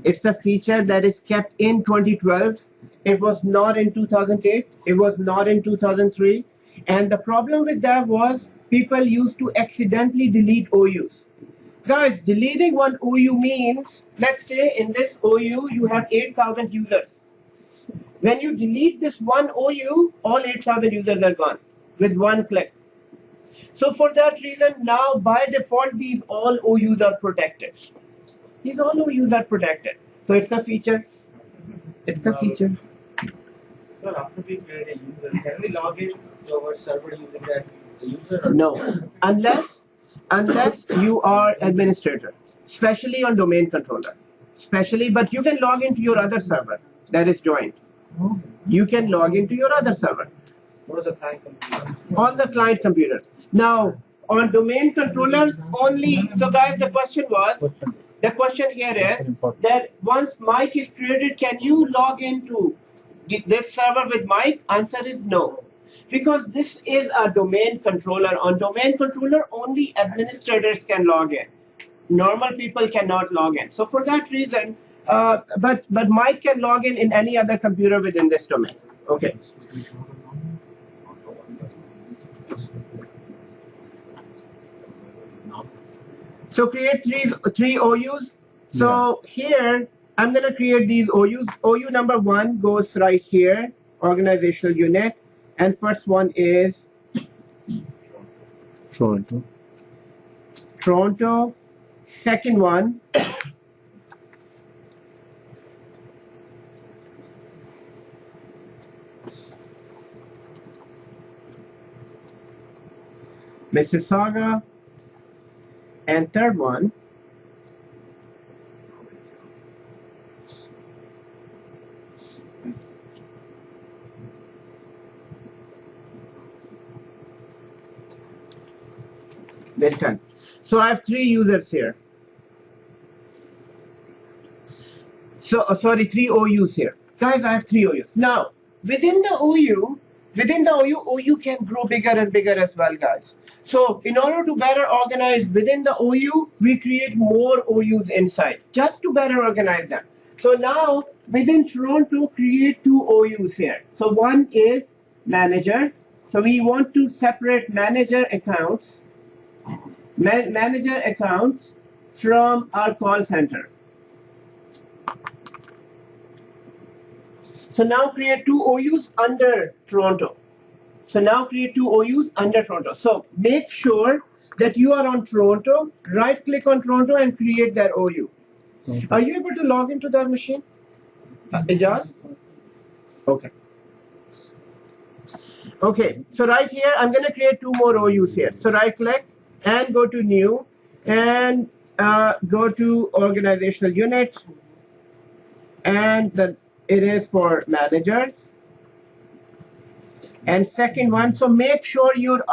It's a feature that is kept in 2012. It was not in 2008. It was not in 2003. And the problem with that was people used to accidentally delete OUs. Guys, deleting one OU means, let's say in this OU you have 8,000 users. When you delete this one OU, all 8,000 users are gone with one click. So for that reason, now by default, these all OUs are protected. These all OUs are protected. So it's a feature. It's a feature. So after we create a user, can we log in to our server using that user? Or No, unless you are administrator, especially on domain controller, but you can log into your other server that is joined. You can log into your other server what are the client computers? on the client computers. Now, on domain controllers only, so guys, the question here is that once Mike is created, can you log into this server with Mike? Answer is no. Because this is a domain controller. On domain controller, only administrators can log in. Normal people cannot log in. So for that reason, but Mike can log in any other computer within this domain. Okay. So create three OUs. So here I'm gonna create these OUs. OU number 1 goes right here, organizational unit, and first one is Toronto. Second one Mississauga, and third one Milton. So I have 3 users here. So sorry, 3 OUs here. Guys, I have 3 OUs. Now, within the OU, OU can grow bigger and bigger as well, guys. So in order to better organize within the OU, we create more OUs inside, just to better organize them. So now, within Toronto, create 2 OUs here. So one is managers. So we want to separate manager accounts from our call center. So now create 2 OUs under Toronto. So make sure that you are on Toronto, right click on Toronto and create that OU. Okay. Are you able to log into that machine? Ijaz? Okay. Okay, so right here, I'm gonna create 2 more OUs here. So right click and go to new and go to organizational unit, and the it is for managers. And second one, so make sure you're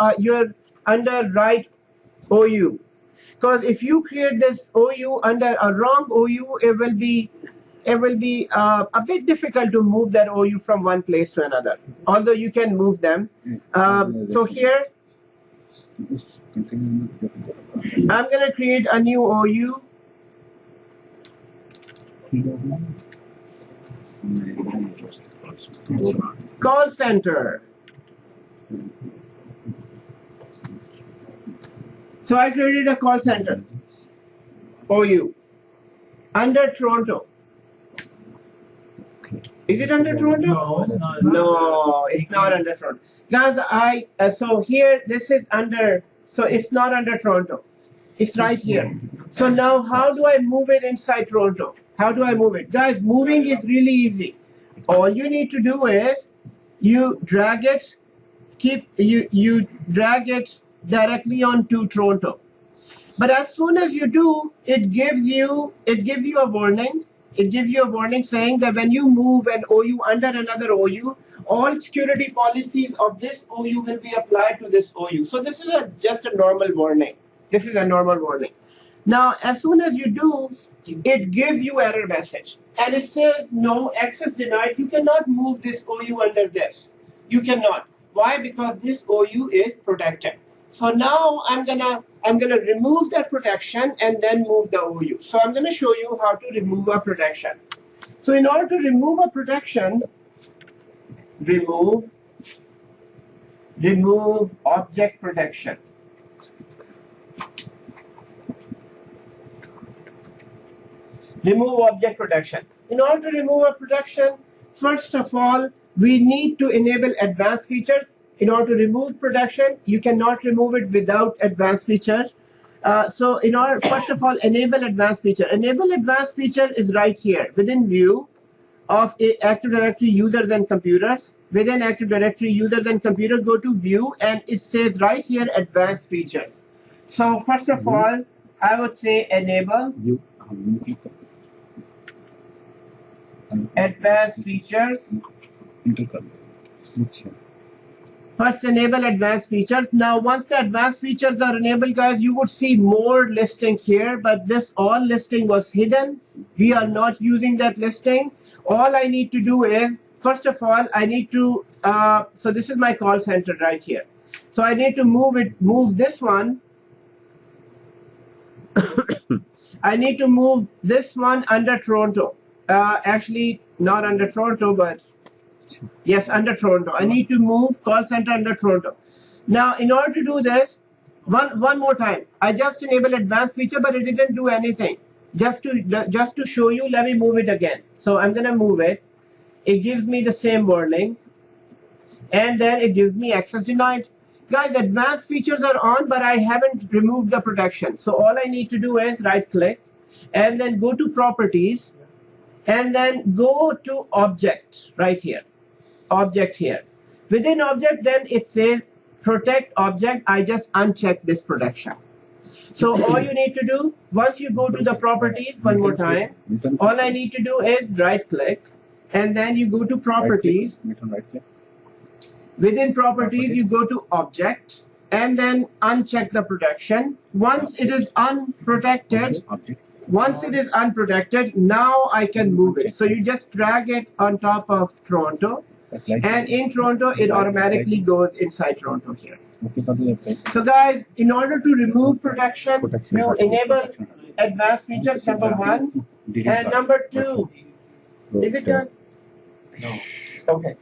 under right OU, because if you create this OU under a wrong OU, it will be a bit difficult to move that OU from one place to another, although you can move them. So here, I'm going to create a new OU. Call center. So I created a call center, OU, under Toronto. Is it under Toronto? No, it's not. No, it's not under Toronto. Guys, so here, this is under, so it's not under Toronto. It's right here. So now how do I move it inside Toronto? How do I move it? Guys, moving is really easy. All you need to do is you drag it, you drag it directly onto Toronto. But as soon as you do, it gives you a warning. It gives you a warning saying that when you move an OU under another OU, all security policies of this OU will be applied to this OU. So this is just a normal warning. This is a normal warning. Now, as soon as you do, it gives you error message. And it says, no, access denied. You cannot move this OU under this. You cannot. Why? Because this OU is protected. So now I'm gonna remove that protection and then move the OU. So I'm gonna show you how to remove a protection. So in order to remove a protection, remove object protection. Remove object protection. In order to remove a protection, first of all, we need to enable advanced features. In order to remove protection, you cannot remove it without advanced features. So in order, first of all, enable advanced feature. Enable advanced feature is right here within view of Active Directory users and computers. Within Active Directory users and computer, go to view and it says right here advanced features. So first of all, I would say enable advanced features. First, enable advanced features. Now, once the advanced features are enabled, guys, you would see more listing here, but this all listing was hidden. We are not using that listing. All I need to do is, first of all, I need to, so this is my call center right here. So I need to move this one. I need to move this one under Toronto. Actually, not under Toronto, but yes, under Toronto. I need to move call center under Toronto. Now, in order to do this, one more time, I just enabled advanced feature, but it didn't do anything. Just to show you, let me move it again. So I'm gonna move it. It gives me the same warning, and then it gives me access denied. Guys, advanced features are on, but I haven't removed the protection. So all I need to do is right click, and then go to properties, and then go to object right here. Object here. Within object, then it says protect object. I just uncheck this protection. So all you need to do, once you go to the properties one more time, all I need to do is right click, and then you go to properties. Within properties, you go to object, and then uncheck the protection. Once it is unprotected, now I can move it. So you just drag it on top of Toronto, and in Toronto, it automatically goes inside Toronto here. So guys, in order to remove protection, you enable advanced features, number one, and number two. Is it done? No. Okay.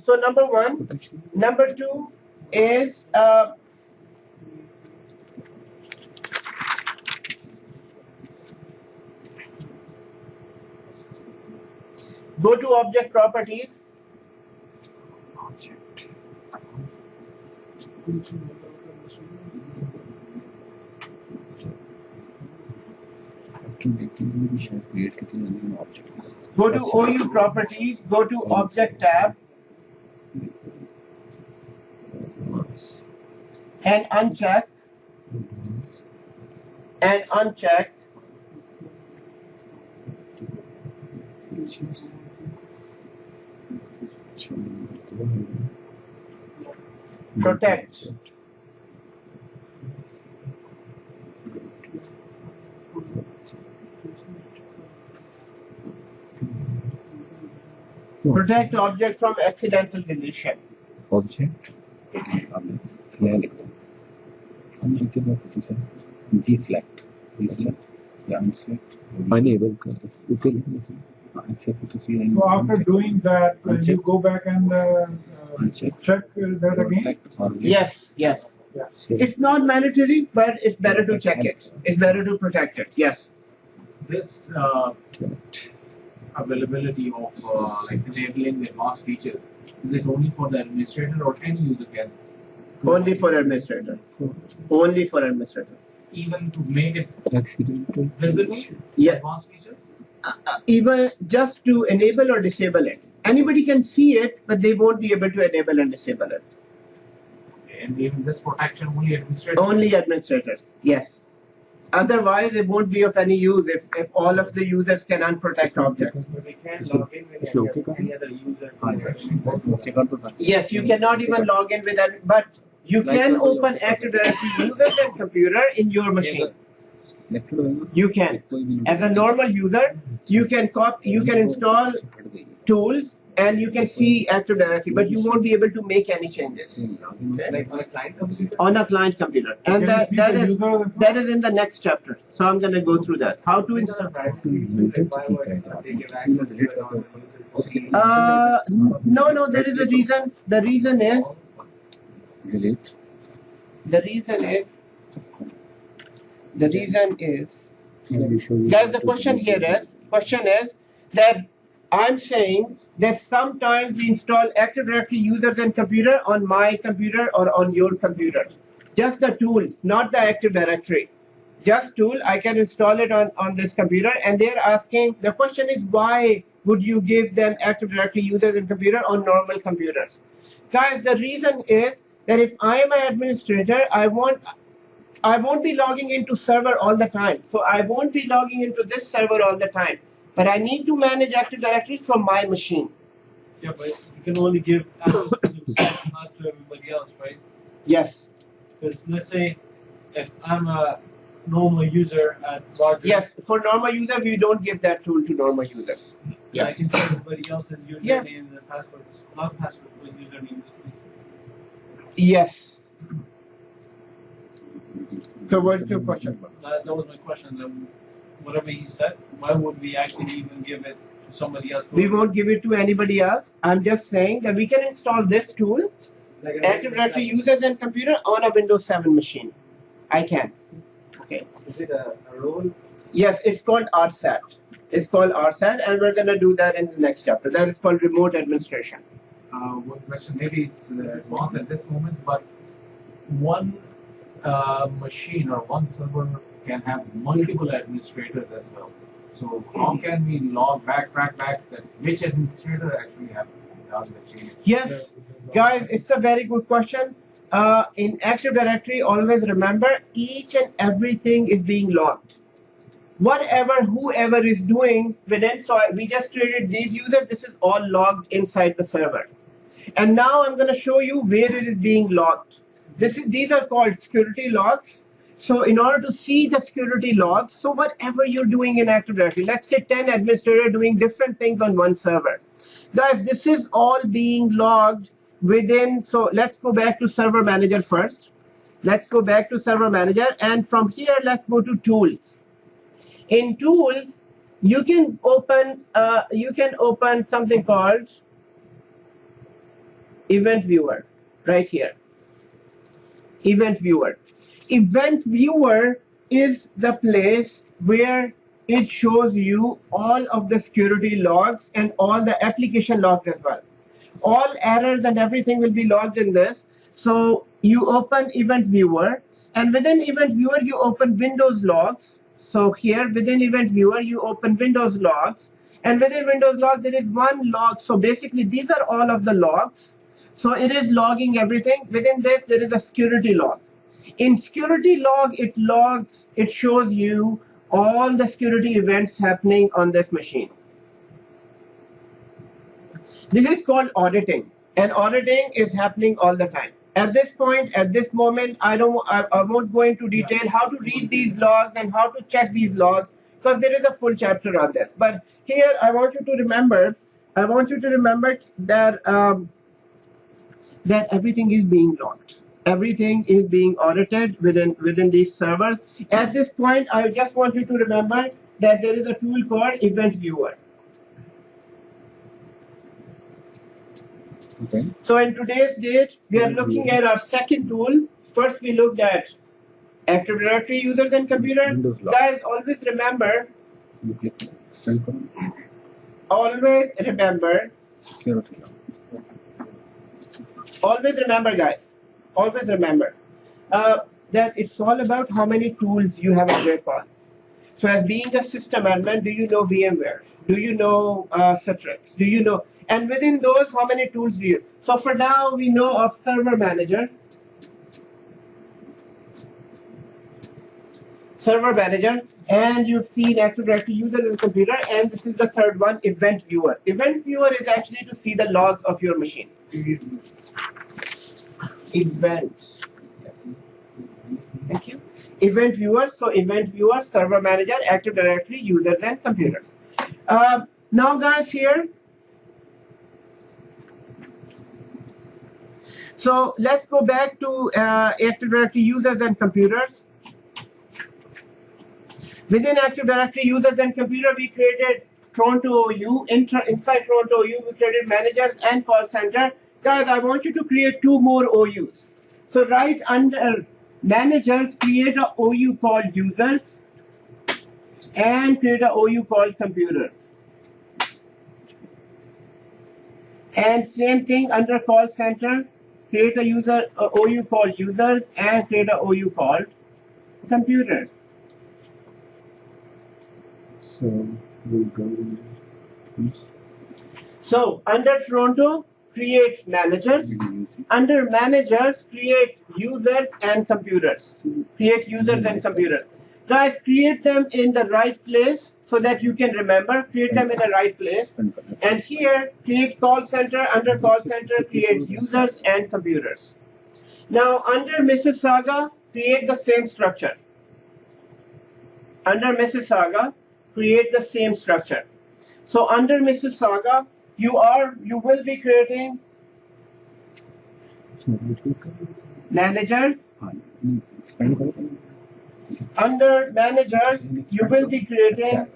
So number one, number two is go to object properties. Go to OU properties, go to object tab, and uncheck, Protect. Protect object from accidental deletion. Object. Select. Deselect. Deselect. Yeah, unselect. Enable. So after doing that, you go back and check that again? Yes, yes. Yeah. It's not mandatory, but it's better to check it. It's better to protect it. Yes. This availability of like enabling the advanced features, is it only for the administrator or any user can? Only for administrator. Only for administrator. Even to make it Accidental. visible, Yeah. advanced features? Even just to enable or disable it. Anybody can see it, but they won't be able to enable and disable it. And even this protection only administrators? Only administrators. Yes. Otherwise, it won't be of any use if all of the users can unprotect objects. We can't log in with any other user. Yes, you cannot even log in with that, but you can open Active Directory users and computer in your machine. You can. As a normal user, you can install tools and you can see Active Directory, but you won't be able to make any changes. Like on a client computer? On a client computer. And Can you see that the is user? that is in the next chapter. So I'm gonna go through that. How to These are install. privacy issues, like why would they give access to it on the user? No, there is a reason. The reason is Delete. the reason is Guys, guys, the question is that I'm saying that sometimes we install Active Directory users and computer on my computer or on your computer. Just the tools, not the Active Directory. Just tool, I can install it on this computer, and they're asking, the question is, why would you give them Active Directory users and computer on normal computers? Guys, the reason is that if I am an administrator, I won't be logging into server all the time. So I won't be logging into this server all the time. But I need to manage Active Directory from my machine. Yeah, but you can only give access to themselves, not to everybody else, right? Yes. Because let's say if I'm a normal user at Rogers, Yes. For normal user, we don't give that tool to normal users. I can see everybody else's username Yes. and passwords, not password, but username. Yes. So what's your question? That was my question. Whatever he said, why would we actually even give it to somebody else? We won't give it to anybody else. I'm just saying that we can install this tool, Like Active Directory users and computer, on a Windows 7 machine. I can. Okay. Is it a role? Yes, it's called RSAT. It's called RSAT, and we're gonna do that in the next chapter. That is called remote administration. One question, maybe it's advanced at this moment, but one machine or one server can have multiple administrators as well. So how can we track back that which administrator actually have done the change? Yes, guys, it's a very good question. In Active Directory, always remember each and everything is being logged. Whoever is doing within, so we just created these users, this is all logged inside the server. And now I'm going to show you where it is being logged. These are called security logs. So in order to see the security logs, so whatever you're doing in Active Directory, let's say 10 administrators doing different things on one server. Guys, this is all being logged within, so let's go back to Server Manager first. Let's go back to Server Manager, and from here, let's go to Tools. In Tools, you can open something called Event Viewer right here. Event Viewer. Event Viewer is the place where it shows you all of the security logs and all the application logs as well. All errors and everything will be logged in this. So you open Event Viewer, and within Event Viewer you open Windows logs. So here within Event Viewer you open Windows logs, and within Windows logs there is one log. So basically these are all of the logs. So it is logging everything. Within this there is a security log. In security log, it shows you all the security events happening on this machine. This is called auditing. and auditing is happening all the time. At this point, at this moment, I won't go into detail how to read these logs and how to check these logs, because there is a full chapter on this. But here, I want you to remember that that everything is being logged. Everything is being audited within these servers. At this point, I just want you to remember that there is a tool called Event Viewer. Okay. So in today's date, we are looking at our second tool. First, we looked at Active Directory users and computer. Guys, always remember. You click spell column. Always remember. Security logs. Always remember, guys. Always remember that it's all about how many tools you have a grip on. So, as being a system admin, do you know VMware? Do you know Citrix? Do you know? And within those, how many tools do you? So, for now, we know of Server Manager. Server Manager, and you've seen Active Directory user in the computer, and this is the third one, Event Viewer. Event Viewer is actually to see the logs of your machine. Event. Yes. Thank you. Event Viewer. So Event Viewer, Server Manager, Active Directory, users, and computers. Now, guys, here. So let's go back to Active Directory users and computers. Within Active Directory users and computer, we created Toronto OU. Inside Toronto OU, we created managers and call center. Guys, I want you to create 2 more OUs. So right under managers, create a OU called users and create a OU called computers. And same thing under call center, create a OU called users and create a OU called computers. So we'll go. So under Toronto, create managers. Under managers, create users and computers. Create users and computers. Guys, create them in the right place so that you can remember. Create them in the right place. And here, create call center. Under call center, create users and computers. Now, under Mississauga, create the same structure. Under Mississauga, create the same structure. So under Mississauga, you will be creating managers. Under managers, you will be creating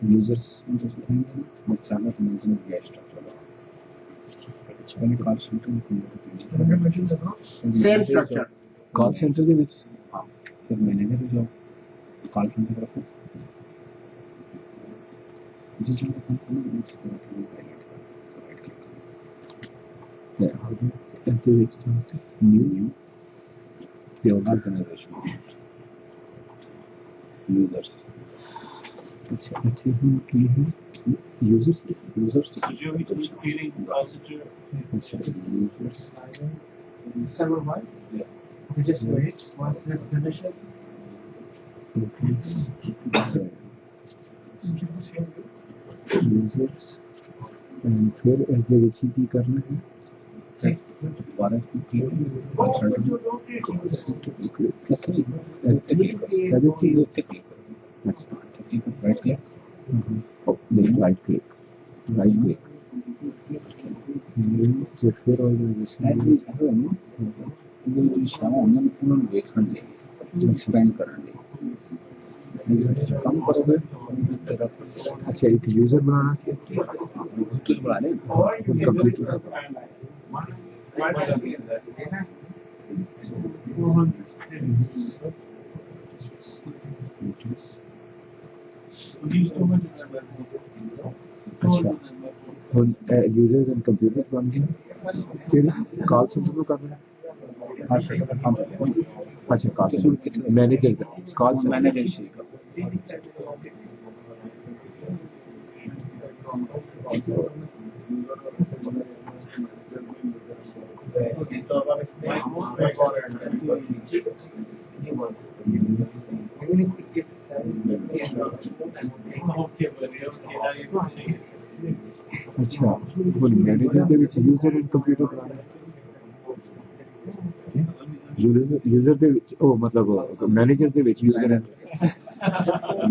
users. same structure. Call center ਦੇ ਵਿੱਚ ਫਿਰ manager ਜੋ call centre ਰੱਖੋ ਜਿਸ ਨੂੰ ਕੰਮ ਕਰਨਾ ਹੈ how do as the new organization users let's see who clear users So you have to creating call center. users Server one? Yeah. You just wait once this finishes. users and फिर ऐसे विचि की करना है दोबारा click right click right click so फिर organization expand करने कम करोगे अच्छा एक यूजर बनाना चाहिए टूल बना लें कंप्यूटर अच्छा यूजर्स एंड कंप्यूटर बन गए फिर कॉल सेंटर में करना है अच्छा call centre manager call manager Okay, but you अच्छा वो मैनेजर ਦੇ ਵਿੱਚ ਯੂਜ਼ਰ ਐਂਡ ਕੰਪਿਊਟਰ ਬਣਾਉਣਾ ਯੂਜ਼ਰ ਦੇ ਵਿੱਚ ਉਹ ਮਤਲਬ ਮੈਨੇਜਰ ਦੇ ਵਿੱਚ ਯੂਜ਼ਰ ਐਂਡ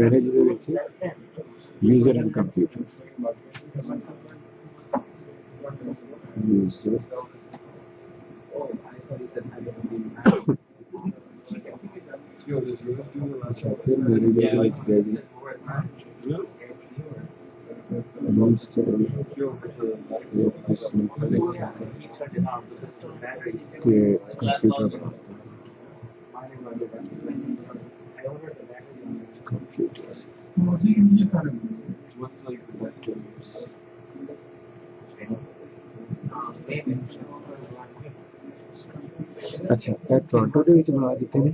ਮੈਨੇਜਰ ਦੇ ਵਿੱਚ ਯੂਜ਼ਰ ਐਂਡ ਕੰਪਿਊਟਰ ਯੂਜ਼ਰ अच्छा फिर मैनेजर के ਵਿੱਚ ਗਏ ਜੀ amongst the computers. What's like the best to use? अच्छा ਇਹ ਟੋਰਾਂਟੋ ਦੇ ਵਿੱਚ ਬਣਾ ਦਿੱਤੇ ਨੇ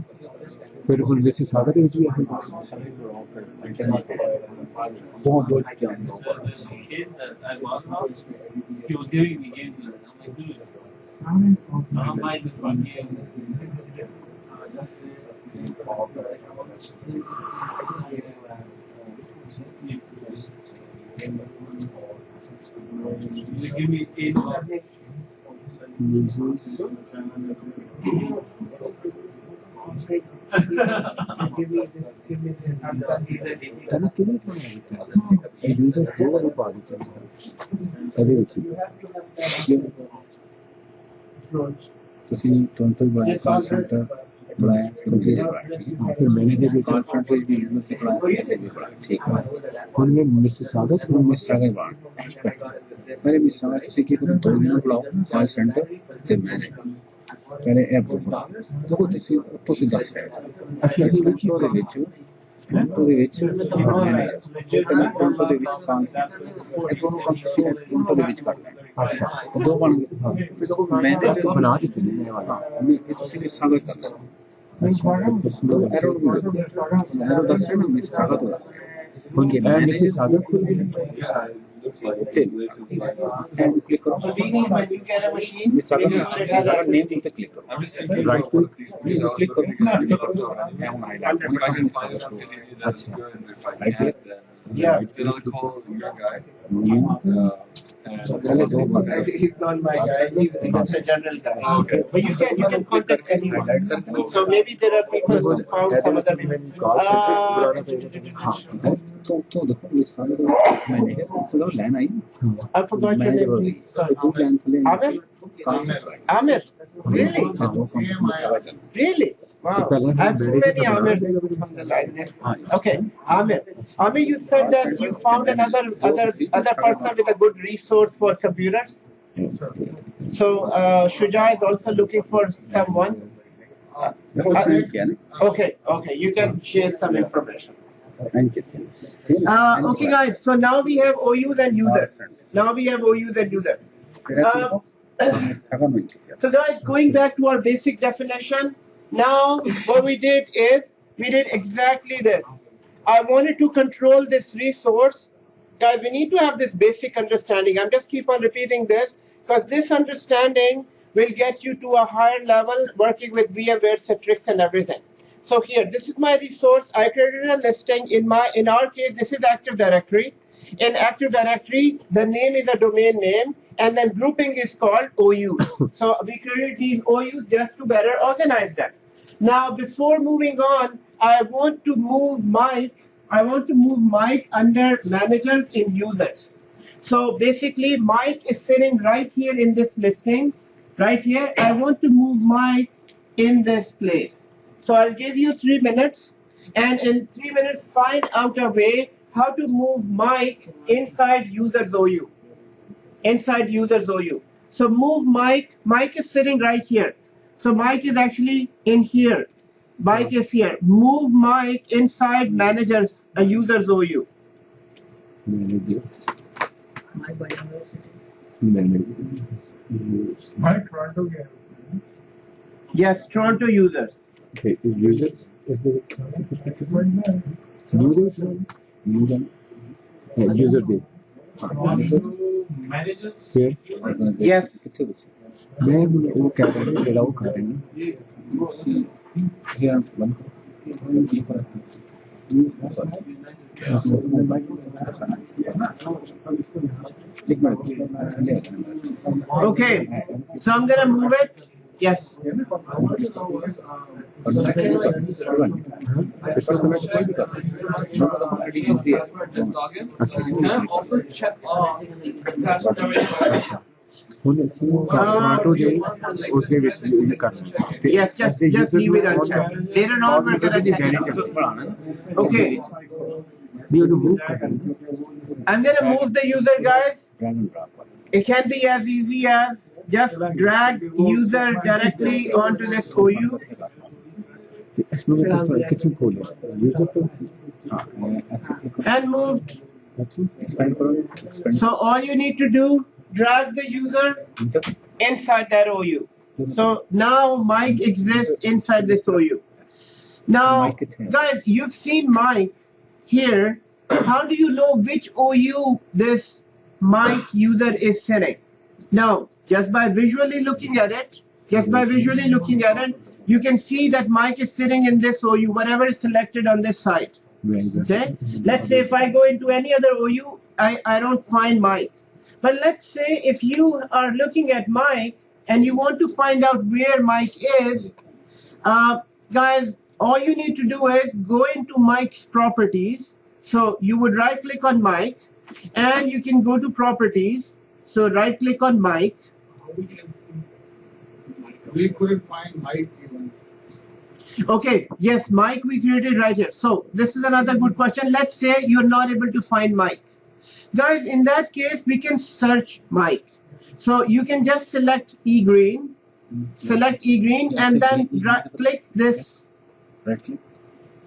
ਫਿਰ ਹੁਣ ਵੈਸੇ ਸਾਗਰ ਦੇ ਵਿੱਚ ਵੀ ਹੈ ਬਹੁਤ ਬਹੁਤ The kid that I bought now, he was giving me games. I'm like, dude, I'm buying this one game. You give me $8. users ਕਹਿੰਦਾ ਕਿਹਨੇ ਬਣਾਇਆ ਇਹ ਯੂਜ਼ਰ ਦੋ ਵਾਰੀ ਪਾ ਦਿੱਤੇ ਇਹਦੇ ਵਿੱਚ ਤੁਸੀਂ ਟੋਟਲ ਬਣਾਇਆ ਕਾਲ ਸੈਂਟਰ ਬਣਾਇਆ ਫਿਰ ਮੈਨੇਜਰ ਵਿੱਚ ਕਾਲ ਸੈਂਟਰ ਵੀ ਯੂਜ਼ਰ ਤੇ ਬਣਾਇਆ ਠੀਕ ਹੈ ਹੁਣ ਮੈਂ ਮਿਸ ਸਾਗਤ ਨੂੰ ਮਿਸ ਸਾਗਤ ਬਣਾ मैंने मिसाल किसी की कोई दो दिन बुलाओ कॉल सेंटर ते मैनेजर पहले ऐप तो बुला तो ਤੁਸੀਂ ਦੱਸ ਅੱਛਾ ਇਹਦੇ ਵਿੱਚ ਉਹਦੇ ਵਿੱਚ ਉਹਦੇ ਵਿੱਚ ਉਹਦੇ ਵਿੱਚ ਪਾਂਚ ਇਹ ਦੋਨੋਂ ਕੰਮ ਸੀ ਉਹਦੇ ਵਿੱਚ ਕਰਨਾ ਅੱਛਾ ਦੋ ਬਣ ਗਏ ਹਾਂ ਫਿਰ ਉਹ ਮੈਨੇਜਰ ਬਣਾ ਦਿੱਤੇ ਨੇ ਵਾਲਾ ਇਹ ਤੁਸੀਂ ਮਿਸਾਲ ਕਰਨਾ ਅੱਛਾ ਐਰਰ ਦੱਸੋ ਨਾ ਮਿਸਾਲ ਤੋਂ ਹੁਣ ਇਹ ਮਿਸਾਲ ਖੁਦ Looks like Till. this is like and click on When you get a machine, Miss Sagar, make sure it has Sagar name access. to click on. I'm just thinking Right about click, these you results. click on Looking at click the on laptop, and if highlight. I can find a facility that's good, and if I Right can't, click. then Yeah. then I'll call your guy. New And He's not my guy. He's just a general guy. Okay. But you can contact anyone. So maybe there are people who found some other. तो देखो ये सारे मैंने तो line I I forgot your name. Please. दो line थे Amir? Amir? Really? हाँ वो कंपनी सारा कर Really? Wow. I have so many Amirs on the line. Okay, Amir. Amir, you said that you found another person with a good resource for computers. So Shuja is also looking for someone. Okay, you can share some information. Okay, guys. So now we have OUs and users. So guys, going back to our basic definition. Now what we did is we did exactly this. I wanted to control this resource. Guys, we need to have this basic understanding. I'm just keep on repeating this because this understanding will get you to a higher level working with VMware, Citrix and everything. So here, this is my resource. I created a listing. In our case, this is Active Directory. In Active Directory, the name is a domain name, and then grouping is called OUs. So we created these OUs just to better organize them. Now, before moving on, I want to move Mike under managers in users. So basically, Mike is sitting right here in this listing, right here. I want to move Mike in this place. So I'll give you 3 minutes, and in 3 minutes, find out a way how to move Mike inside users OU. So move Mike. Mike is sitting right here. So Mike is actually in here. Mike is here. Move Mike inside managers, users OU. managers My Toronto game. Yes, Toronto users. okay users is the user day managers. here Yes. मैं वो क्या कर रहे हैं allow कर रहे हैं see here one Okay, so I'm gonna move it. Yes. Can I also check the password directory? उसके ਵਿੱਚ यूज करना Yes, just leave it unchecked. Later on, we're gonna check it out. Okay. नहीं उन्हें move करना I'm gonna move the user, guys. Drag and drop It can be as easy as just drag user directly onto this OU. इसमें कितने खोले user तो हां And moved. Expand करो expand So all you need to do, drag the user inside that OU. So now Mike exists inside this OU. Now, guys, you've seen Mike here. How do you know which OU this Mike user is sitting? Now, just by visually looking at it, you can see that Mike is sitting in this OU, whatever is selected on this side. Okay, let's say if I go into any other OU, I don't find Mike. But let's say if you are looking at Mike and you want to find out where Mike is, guys, all you need to do is go into Mike's properties. So you would right click on Mike and you can go to properties. So right click on Mike. We couldn't find Mike even. Okay, yes, Mike we created right here. So this is another good question. Let's say you're not able to find Mike. Guys, in that case, we can search Mike. So you can just select E green, and then click this right click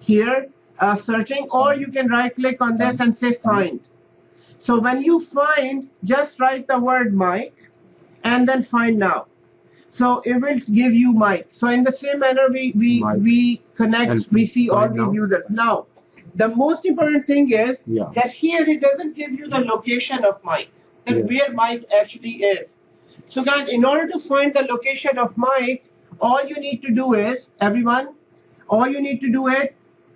here, searching, or you can right click on this and say find. So when you find, just write the word Mike and then find now. So it will give you Mike. So in the same manner, we connect, we see all these users. Now, the most important thing is that here it doesn't give you the location of Mike, where Mike actually is. So guys, in order to find the location of Mike, all you need to do is, everyone, all you need to do is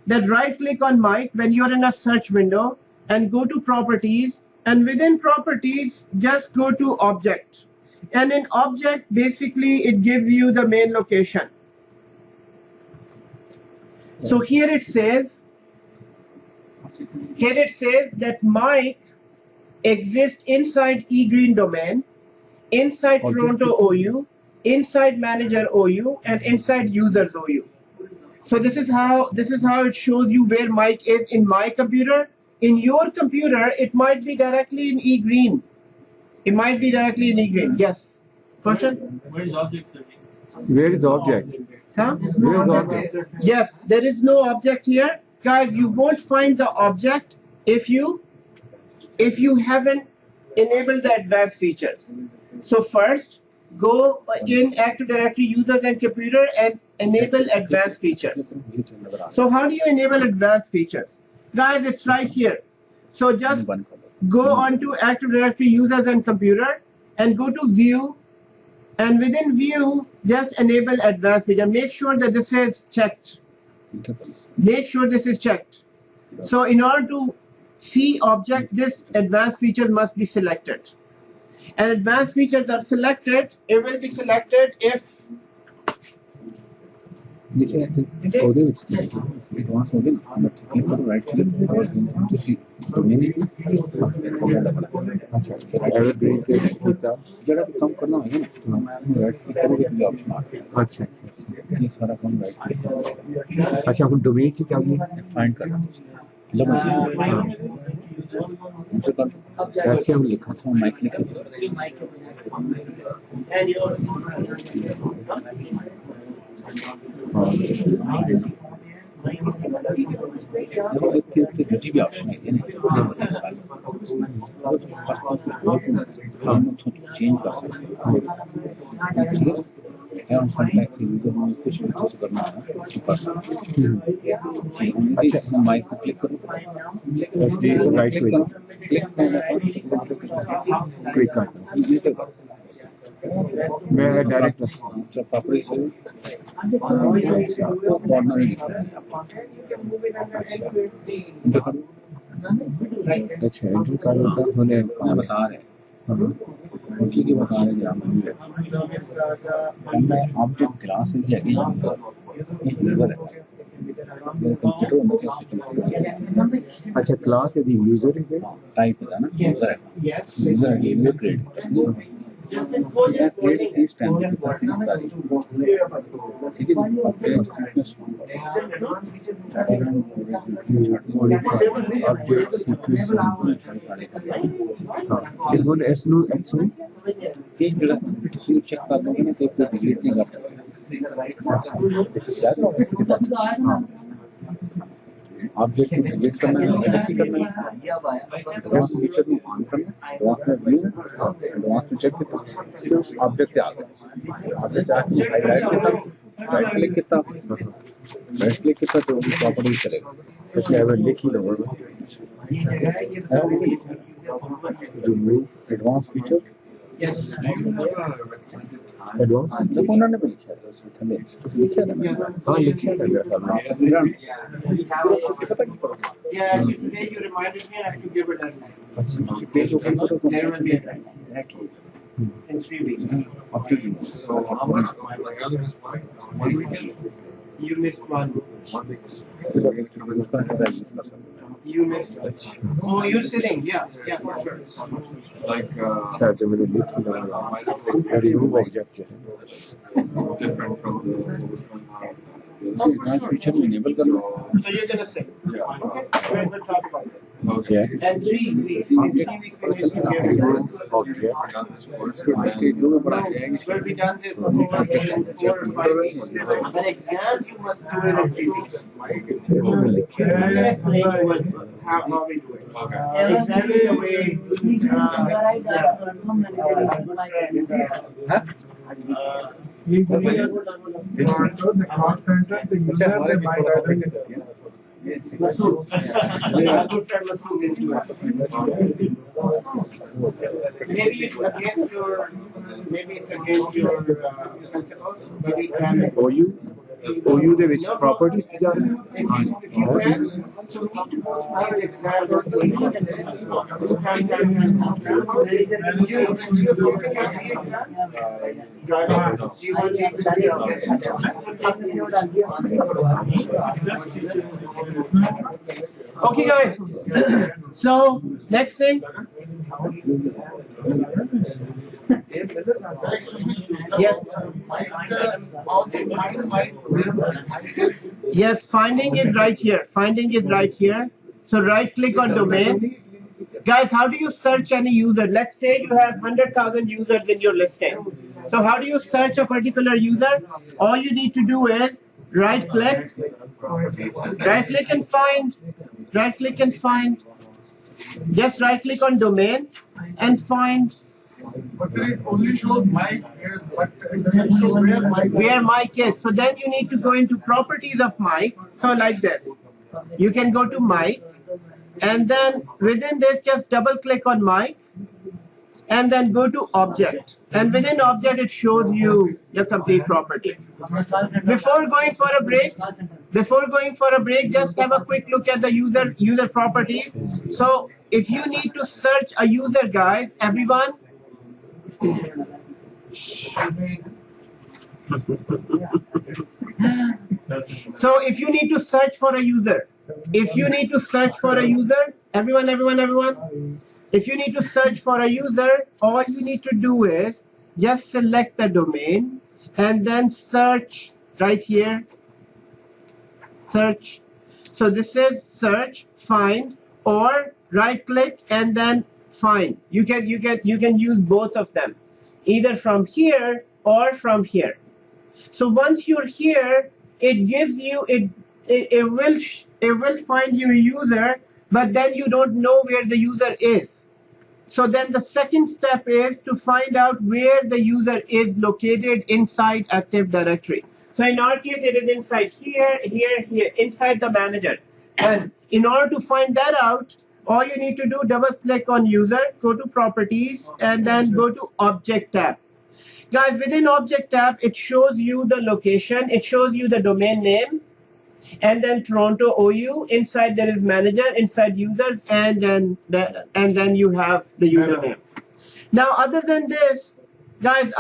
that right click on Mike when you're in a search window and go to properties, and within properties, just go to object. And in object, basically, it gives you the main location. So here it says that Mike exists inside eGreen domain, inside Toronto OU, inside manager OU, and inside users OU. So this is how it shows you where Mike is in my computer. In your computer, it might be directly in eGreen. Yes. Question? Where is object searching? where is object Huh? where is object Yes, there is no object here. Guys, you won't find the object if you haven't enabled the advanced features. So first, go in Active Directory users and computer and enable advanced features. So how do you enable advanced features? Guys, it's right here. So just go on to Active Directory users and computer and go to view, and within view just enable advanced feature. Make sure that this is checked. So in order to see object, this advanced feature must be selected, and advanced features are selected. It will be selected if ਉਹਦੇ ਵਿੱਚ advance ਹੋ ਗਿਆ but click ਕਰੋ right click ਔਰ ਤੁਸੀਂ domain ਅੱਛਾ ever break ਕੀਤਾ ਜਿਹੜਾ ਵੀ ਕੰਮ ਕਰਨਾ ਹੋਵੇ ਨਾ ਰਾਈਟ ਕਲਿੱਕ ਕਰੋਗੇ ਤਾਂ ਆਪਸ਼ਨ ਆ ਗਿਆ ਅੱਛਾ ਇਹ ਸਾਰਾ ਕੰਮ ਰਾਈਟ ਕਲਿੱਕ ਕਰੋ ਅੱਛਾ ਹੁਣ ਡੋਮੇਨ ਚ ਜਾ ਕੇ ਫਾਈਂਡ ਕਰਨਾ ਲਓ ਇੰਟਰ ਕਰ ਅੱਛਾ ਹੁਣ ਲਿਖਾ ਤਾਂ ਮਾਈਕ ਲਿਖ ਦੂਜੀ ਵੀ ਆਪਸ਼ਨ ਹੈਗੀ ਨੇ ਚੇਂਜ ਕਰ ਸਕਦੇ ਹੋ है on complex यूजर में कुछ चीज करना है अच्छा हम माइक को क्लिक करो बस ये राइट पे क्लिक करना है क्लिक करना मैं डायरेक्ट जब प्रॉपर्टी से कॉर्नर में अच्छा अच्छा एंट्री कार्ड का होने बता रहे हैं उनकी की बता रहे हैं यहाँ मेन्यू है मैं ऑब्जेक्ट क्लास है या यूजर है कंप्यूटर में अच्छा क्लास है यूजर है टाइप है ना यूजर है यूजर है user create create C standard ठीक है ऑब्जेक्ट सीक्वेंस फिर बोले एस नो एक्स में एक जगह किसी चेक कर दोगे ना तो एक डिलीट नहीं कर सकते ऑब्जेक्ट को डिलीट करना है एडिट करना है एडवांस फीचर में ऑन करना है एडवांस में व्यू एडवांस में चेक किया फिर उस ऑब्जेक्ट से आ गए ऑब्जेक्ट से आके राइट क्लिक किया तो प्रॉपर्टी चलेगा इसलिए आई विल लिख ही दो एडवांस फीचर एडवांस फीचर को उन्होंने भी लिखा था उसमें थले लिखा था हाँ लिखा था मेरा Yeah, actually today you reminded me I have to give a deadline. Page open करो तो There will be a deadline in 3 weeks. So how much, like other is like 1 weekend? You missed one. 1 weekend. You missed. Oh, you're sitting. Yeah, for sure. Like, अच्छा जो मैंने लिखी था remove object different from the advance feature में enable कर लो So you're gonna sit. Okay. We'll talk about it. Okay And 3 weeks. In 3 weeks we need to give it. जो भी पढ़ाया जाएगा Well, we done this in 4 or 5 weeks. But exam you must do it in 3 weeks. I'm gonna explain to you how we do it. Okay. Exactly the way. the cost center, the user, they might identify. Masood. Our good friend Masood is doing it. Maybe it's against your principles, but we can. OU ਦੇ ਵਿੱਚ properties ਤੇ ਜਾ ਰਹੇ If you pass, so we need to go for the exam. You driving. Do you want Okay, guys. So next thing. Yes. Yes, finding is right here. Finding is right here. So right click on domain. Guys, how do you search any user? Let's say you have 100,000 users in your listing. So how do you search a particular user? All you need to do is right click and find, just right click on domain and find But then it only shows mic, but it doesn't show where mic is. So then you need to go into properties of mic. So like this, you can go to mic and then within this just double click on mic and then go to object, and within object it shows you your complete properties. Before going for a break, just have a quick look at the user properties. So if you need to search a user, guys, everyone, so if you need to search for a user, everyone, if you need to search for a user, all you need to do is just select the domain and then search right here, search. So this is search, find, or right click and then find. You can use both of them, either from here or from here. So once you're here, it gives you it will find you a user, but then you don't know where the user is. So then the second step is to find out where the user is located inside Active Directory. So in our case, it is inside here, inside the manager. And in order to find that out, all you need to do, double click on user, go to properties, and then go to object tab. Guys, within object tab, it shows you the location, it shows you the domain name, and then Toronto OU. Inside there is manager, inside users, and then you have the username. Now, other than this, guys,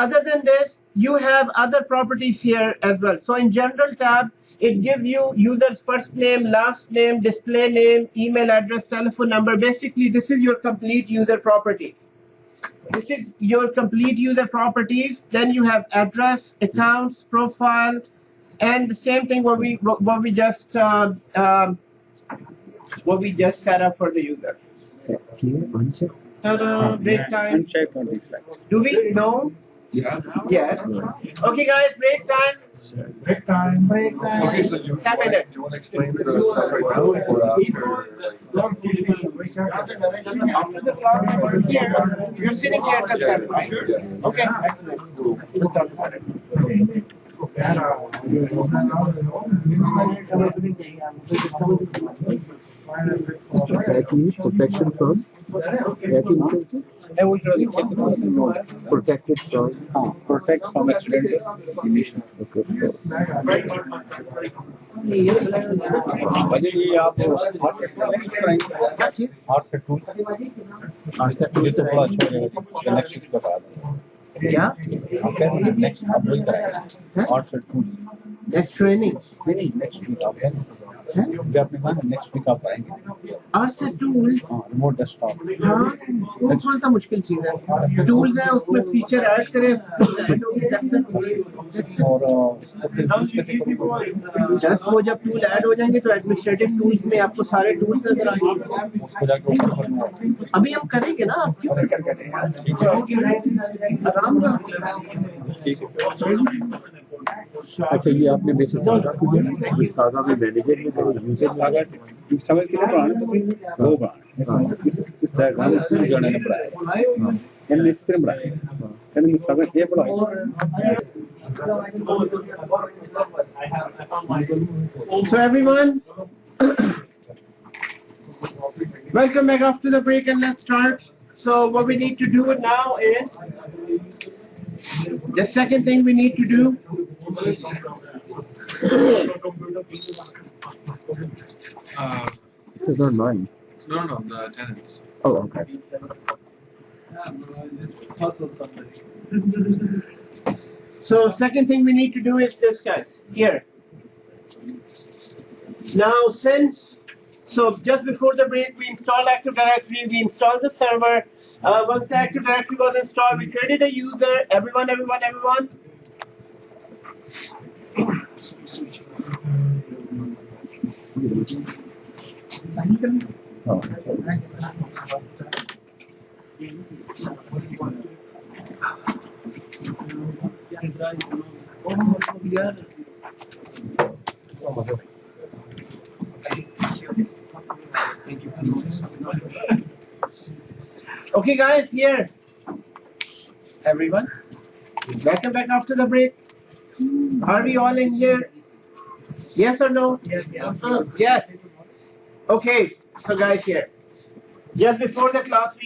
you have other properties here as well. So in general tab, it gives you user's first name, last name, display name, email address, telephone number. Basically, this is your complete user properties. This is your complete user properties. Then you have address, accounts, profile, and the same thing what we just set up for the user. Uncheck. Break time. Uncheck on this slide. Do we know? Yes. Okay, guys, break time. Break time. Okay, so you 10 minutes. want to explain the stuff right now or After the class, we're here. You're sitting here at the 7, right? Yes. Okay, excellent. Cool. We'll talk about it. Protection from protected from protect from accidental emission. Ajay ये आप next कराएंगे क्या चीज आरसेट tool ये तो बड़ा अच्छा हो जाएगा नेक्स्ट चीज बता दें क्या आप कह रहे हैं नेक्स्ट आप वही कराएंगे आरसेट टूल नेक्स्ट ट्रेनिंग नहीं नेक्स्ट वीक आप कह रहे हैं जो आपने कहा नेक्स्ट वीक आप आएंगे आरसेट टूल्स रिमोट डेस्कटॉप हाँ वो कौन सा मुश्किल चीज है टूल्स है उसमें फीचर ऐड करें और जस्ट वो जब टूल ऐड हो जाएंगे तो एडमिनिस्ट्रेटिव टूल्स में आपको सारे टूल्स नजर आएंगे उसको जाके ओपन करना अभी हम करेंगे ना आप क्यों फिक्र कर रहे हैं आराम ठीक है अच्छा ये आपने बेसिस सागा की सागा में मैनेजर में तो यूजर सागा समझ के पुराना तो फिर दो बार इस डायग्राम से जाने ने पढ़ाया मैंने इस तरह पढ़ाया मैंने सागा ये पढ़ाया So everyone, welcome back after the break and let's start. So what we need to do now is, the second thing we need to do, this is not mine. No, the tenants. Oh, okay. so second thing we need to do is this, guys, here. Now so just before the break, we installed Active Directory, we installed the server. Once the Active Directory was installed, we created a user. Everyone. Oh. Okay, guys, here. Everyone, welcome back after the break. Are we all in here? Yes or no? Yes. Yes. Okay, so guys, here. Just before the class,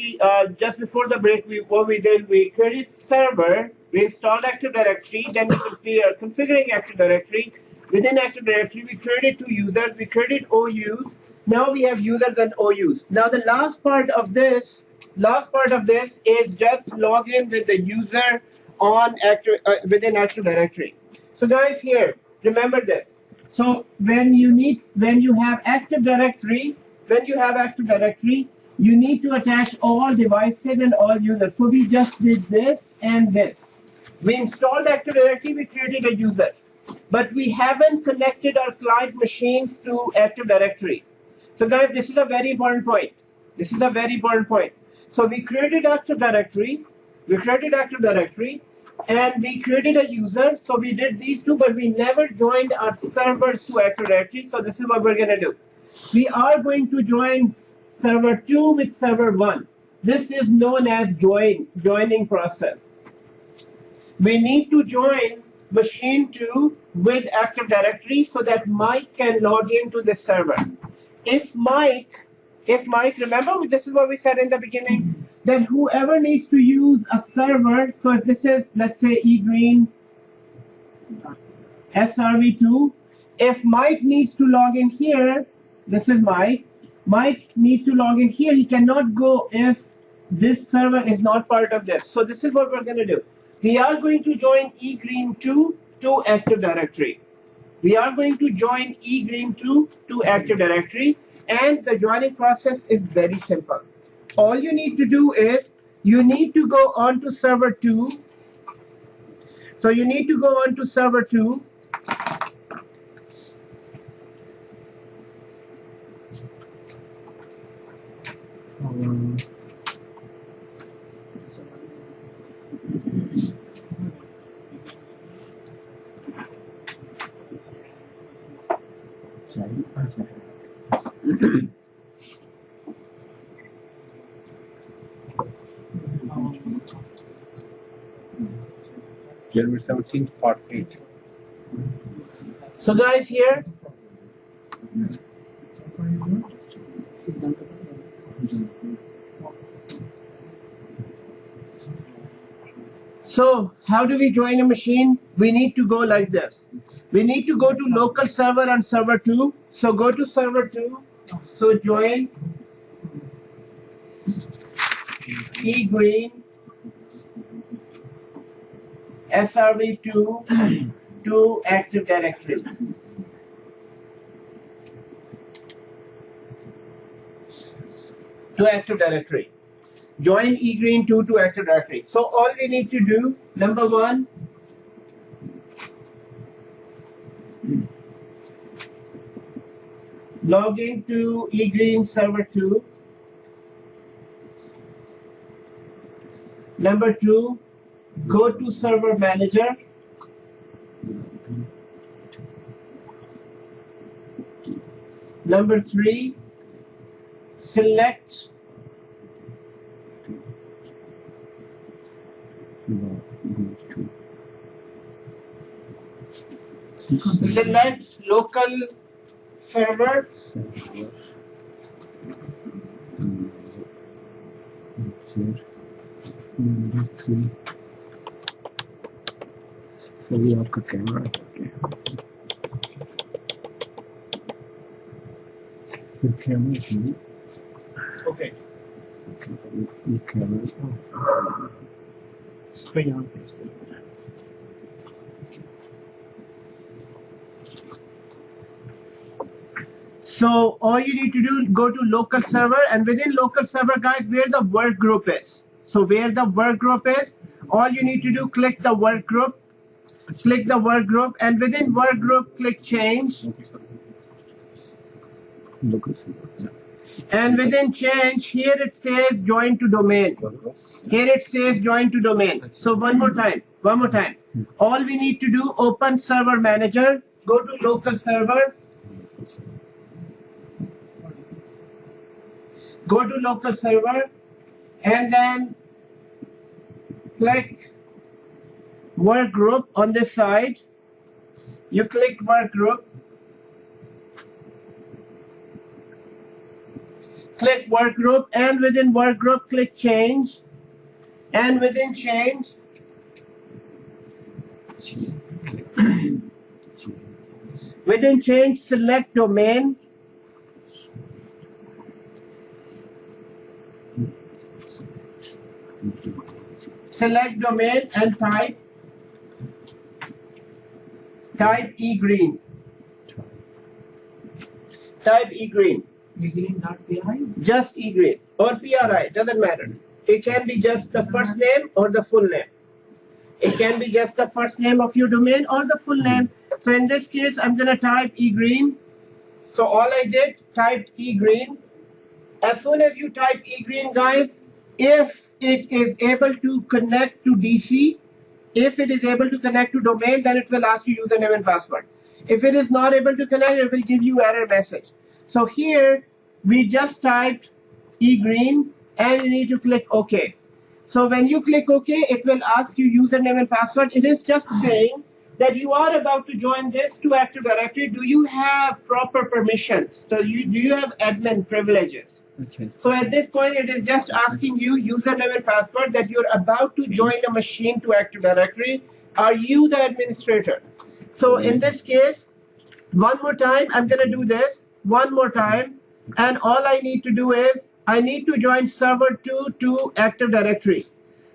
just before the break, what we did, we created server, we installed Active Directory, then we are configuring Active Directory. Within Active Directory, we created 2 users, we created OUs. Now we have users and OUs. Now the last part of this is just log in with the user on within Active Directory. So guys, here, remember this. So when you have Active Directory, you need to attach all devices and all users. So we just did this and this. We installed Active Directory, we created a user, but we haven't connected our client machines to Active Directory. So guys, this is a very important point. So we created Active Directory, and we created a user. So we did these two, but we never joined our servers to Active Directory. So this is what we're going to do. We are going to join server 2 with server 1. This is known as joining process. We need to join machine 2 with Active Directory so that Mike can log into the server. If Mike, remember this is what we said in the beginning, then whoever needs to use a server, so if this is, let's say, eGreen SRV2, If Mike needs to log in here, this is Mike. Mike needs to log in here. He cannot go if this server is not part of this. So this is what we're going to do. We are going to join egreen2 to Active Directory. We are going to join egreen2 to Active Directory, and the joining process is very simple. All you need to do is you need to go on to server 2. So you need to go on to server 2. January 17th, part 8. So guys, here so how do we join a machine? We need to go like this. We need to go to local server on server 2. So go to server 2. So join egreen SRV2 to Active Directory. To Active Directory. Join egreen2 to Active Directory. So all we need to do, number 1, log into egreen server 2. Number 2, go to server manager. Number 3, select local server. So ये आपका camera है फिर camera की Okay. ये camera So यहाँ पे इसलिए So all you need to do, go to local server, and within local server, guys, where the work group is. So where the work group is, all you need to do, click the work group, and within work group, click change. local server. Yeah. And within change, here it says join to domain. Here it says join to domain. So one more time. All we need to do, open server manager, go to local server, go to local server, and then click work group on this side. You click work group. Click work group, and within work group, click change. And within change, select domain. Select domain and type egreen. Type egreen. Just egreen or PRI, doesn't matter. It can be just the first name or the full name. It can be just the first name of your domain or the full name. So in this case, I'm going to type egreen. So all I did, typed egreen. As soon as you type egreen, guys, if it is able to connect to DC, if it is able to connect to domain, then it will ask you username and password. If it is not able to connect, it will give you error message. So here we just typed egreen, and you need to click OK. So when you click OK, it will ask you username and password. It is just saying that you are about to join this to Active Directory. Do you have proper permissions? So do you have admin privileges? Okay. So at this point, it is just asking you username and password that you're about to join a machine to Active Directory. Are you the administrator? So in this case, One more time, I'm gonna do this one more time, and all I need to do is I need to join server 2 to Active Directory.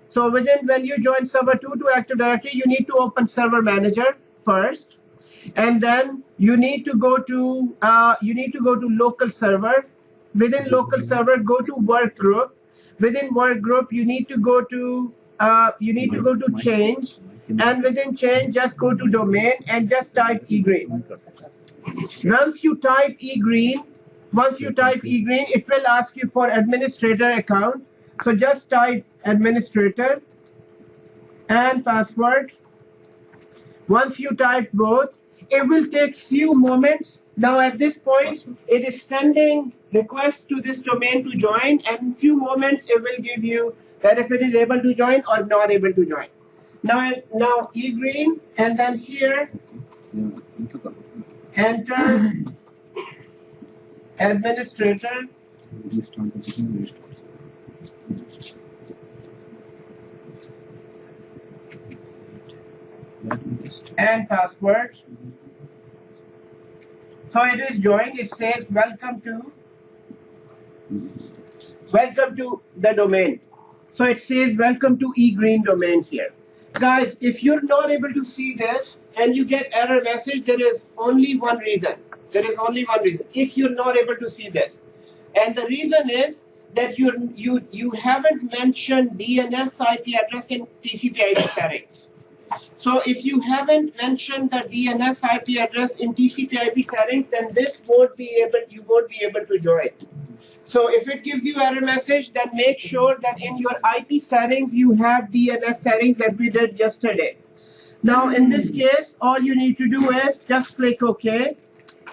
So when you join server 2 to Active Directory, you need to open Server Manager first, and then you need to go to local server. Within local server, go to work group. Within work group, you need to go to change, and within change, just go to domain and just type egreen. Once you type egreen, it will ask you for administrator account. So just type administrator and password. Once you type both, it will take few moments. Now at this point, it is sending requests to this domain to join, and in few moments it will give you that if it is able to join or not able to join. Now egreen, and then here enter administrator and password. So it is joined. It says welcome to the domain. So it says welcome to egreen domain here. Guys, if you're not able to see this and you get error message, there is only one reason. If you're not able to see this, and the reason is that you haven't mentioned DNS IP address in TCP/IP settings. So if you haven't mentioned the DNS IP address in TCP/IP settings, then you won't be able to join. So if it gives you error message, then make sure that in your IP settings you have DNS settings that we did yesterday. Now in this case, all you need to do is just click OK,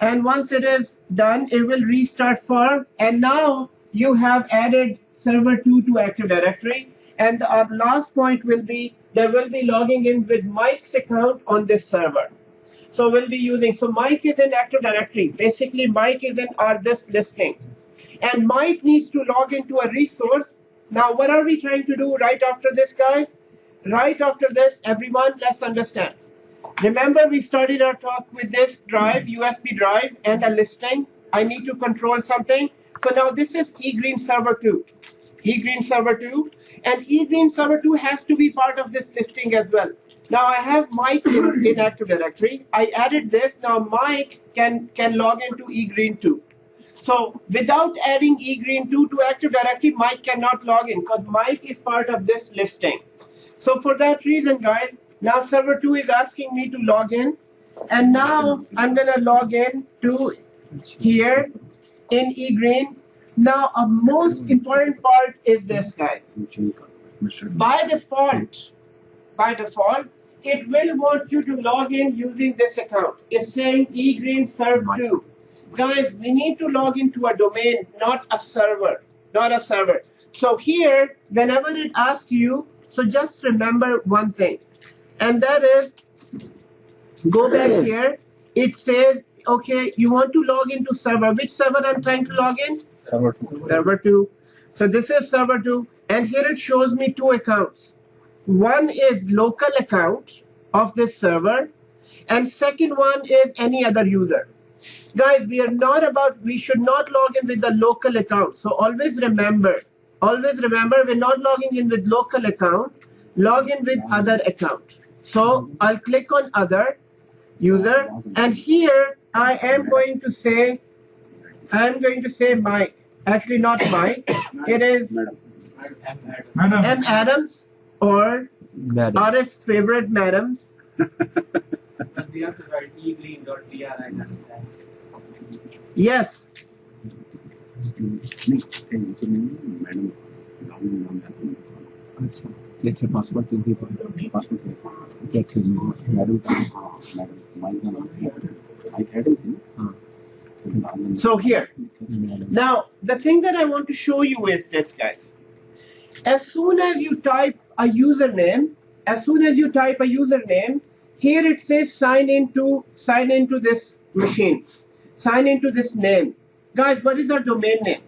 and once it is done, it will restart for. And now you have added server 2 to Active Directory. And our last point will be there will be logging in with Mike's account on this server. So we'll be using, so Mike is in Active Directory. Basically, Mike is in this listing. And Mike needs to log into a resource. Now, what are we trying to do right after this, guys? Right after this, everyone, let's understand. Remember, we started our talk with this drive, USB drive, and a listing. I need to control something. So now this is egreen server 2. Egreen server 2, and egreen server 2 has to be part of this listing as well. Now I have Mike in Active Directory. I added this. Now Mike can log into egreen 2. So without adding egreen 2 to Active Directory, Mike cannot log in because Mike is part of this listing. So for that reason, guys, now server 2 is asking me to log in, and now I'm gonna log in to here in egreen. Now, a most important part is this, guys. By default, it will want you to log in using this account. It's saying egreen serve 2. Guys, we need to log into a domain, not a server. So here, whenever it asks you, so just remember one thing, and that is, go back here. It says, okay, you want to log into server. Which server I'm trying to log in? Server 2. So this is server 2, and here it shows me 2 accounts. One is local account of this server, and second one is any other user. Guys, we should not log in with the local account. So always remember, we're not logging in with local account, log in with other account. So I'll click on other user, and here I am going to say Mike. Actually, not Mike. It is M. Adams or Arif's favorite madams. But we have to write egreen.dri. Yes. Get your password to people. Password. Get his madam. So here, now the thing that I want to show you is this, guys. As soon as you type a username, here it says sign into this machine, sign into this name. Guys, what is our domain name?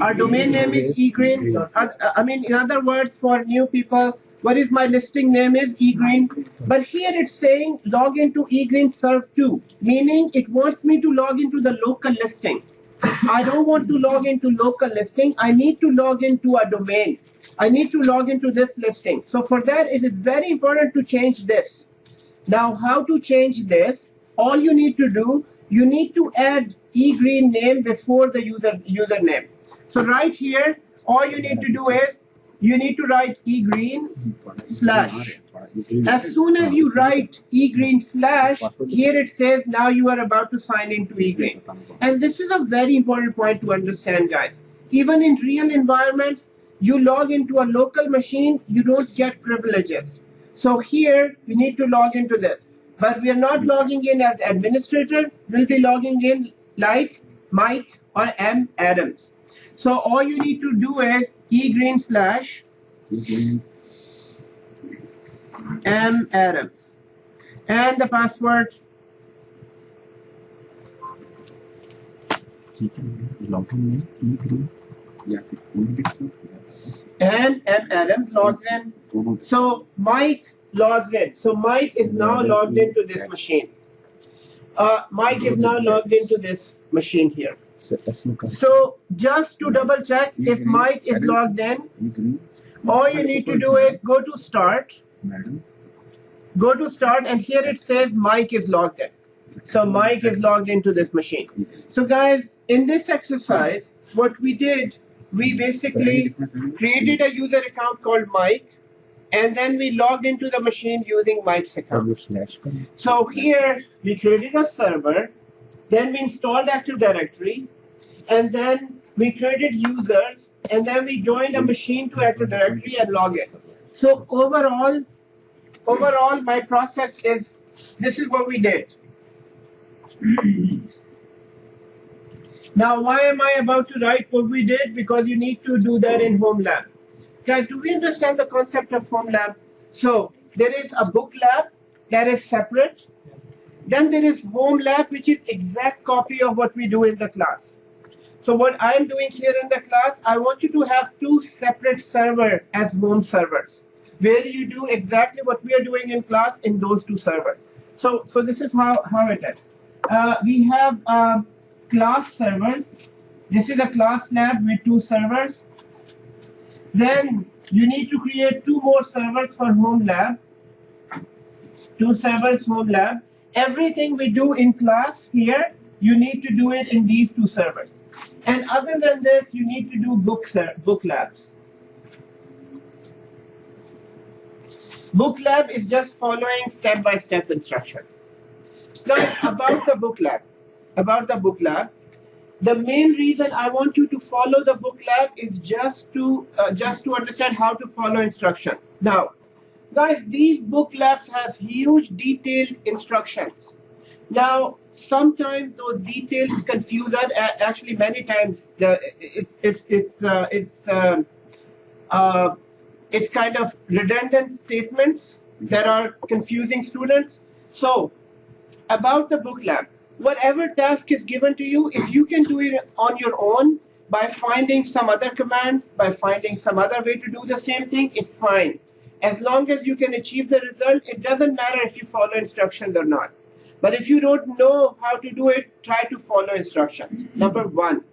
Our domain name is egreen. I mean, in other words, for new people, what is my listing name is eGreen, but here it's saying log into eGreen serve 2, meaning it wants me to log into the local listing. I don't want to log into local listing. I need to log into a domain. I need to log into this listing. So for that, it is very important to change this. Now, how to change this? All you need to do, you need to add eGreen name before the username. So right here, all you need to do is you need to write eGreen slash. As soon as you write eGreen slash, here it says now you are about to sign into eGreen. And this is a very important point to understand, guys. Even in real environments, you log into a local machine, you don't get privileges. So here we need to log into this, but we are not logging in as administrator. We'll be logging in like Mike or M Adams. So all you need to do is eGreen slash M Adams and the password. And M Adams logs in. So Mike logs in. So Mike is now logged into this machine. Mike is now logged into this machine here. So just to double check if Mike is logged in, all you need to do is go to start. Go to start, and here it says Mike is logged in. So Mike is logged into this machine. So guys, in this exercise, what we did, we basically created a user account called Mike, and then we logged into the machine using Mike's account. So here we created a server, then we installed Active Directory, and then we created users, and then we joined a machine to Active Directory and log in. So overall my process is, this is what we did. Now, why am I about to write what we did? Because you need to do that in Home Lab. Guys, do we understand the concept of Home Lab? So there is a book lab that is separate. Then there is Home Lab, which is exact copy of what we do in the class. So what I'm doing here in the class, I want you to have two separate servers as home servers, where you do exactly what we are doing in class in those two servers. So this is how it is. We have class servers. This is a class lab with two servers. Then you need to create two more servers for home lab. Two servers home lab. Everything we do in class here, you need to do it in these two servers. And other than this, you need to do book labs. Book lab is just following step-by-step instructions. Now, about the book lab, the main reason I want you to follow the book lab is just to understand how to follow instructions. Now, guys, these book labs has huge detailed instructions. Now, sometimes those details confuse us. Actually, many times it's kind of redundant statements that are confusing students. So, about the book lab, whatever task is given to you, if you can do it on your own by finding some other commands, by finding some other way to do the same thing, it's fine. As long as you can achieve the result, it doesn't matter if you follow instructions or not. But if you don't know how to do it, try to follow instructions. Number one.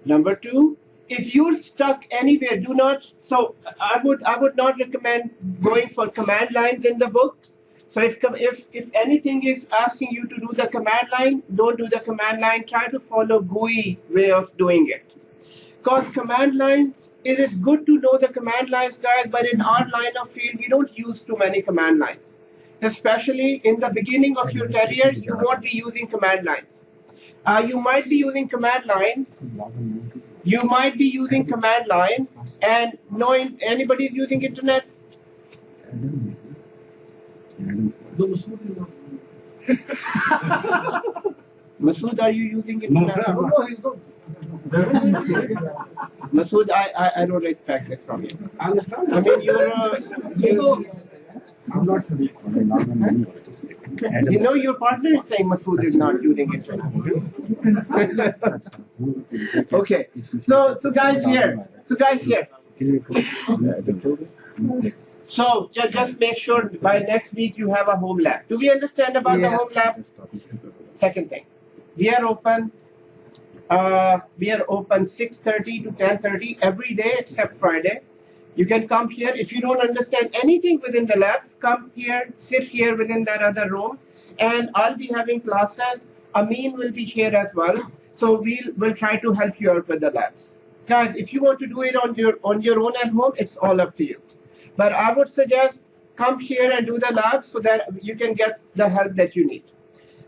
Number two, if you're stuck anywhere, do not. So I would not recommend going for command lines in the book. So if anything is asking you to do the command line, don't do the command line. Try to follow GUI way of doing it. Because command lines, it is good to know the command lines, guys, but in our line of field, we don't use too many command lines. Especially in the beginning of your career, you won't be using command lines. You might be using command line. You might be using command line, and knowing anybody is using internet. Masood, are you using internet? No, he's not. Masood, I don't expect this from you. I mean, I'm not you know, your partner is saying Masood is not using internet. Okay, so guys here. So just make sure by next week you have a home lab. Do we understand about the home lab? Second thing, we are open. We are open 6:30 to 10:30 every day except Friday. You can come here. If you don't understand anything within the labs, come here, sit here within that other room, and I'll be having classes. Amin will be here as well. So we'll try to help you out with the labs. Guys, if you want to do it on your own at home, it's all up to you. But I would suggest come here and do the labs so that you can get the help that you need.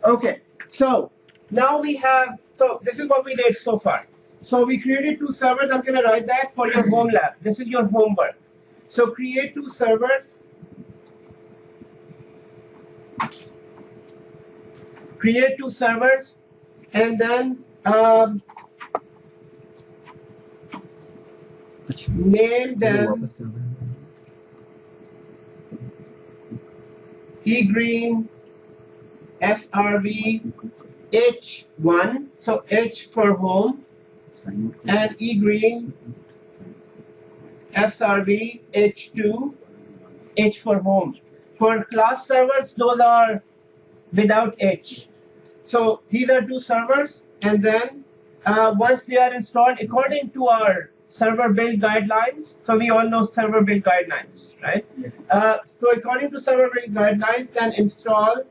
Okay, so now we have, so this is what we did so far. So we created 2 servers. I'm going to write that for your home lab. This is your homework. So create 2 servers. Create 2 servers and then name them eGreen SRV H1, so H for home, and eGreen SRV H2, H for home. For class servers, those are without H. So these are 2 servers, and then once they are installed, according to our server build guidelines, so we all know server build guidelines, right? So according to server build guidelines, then install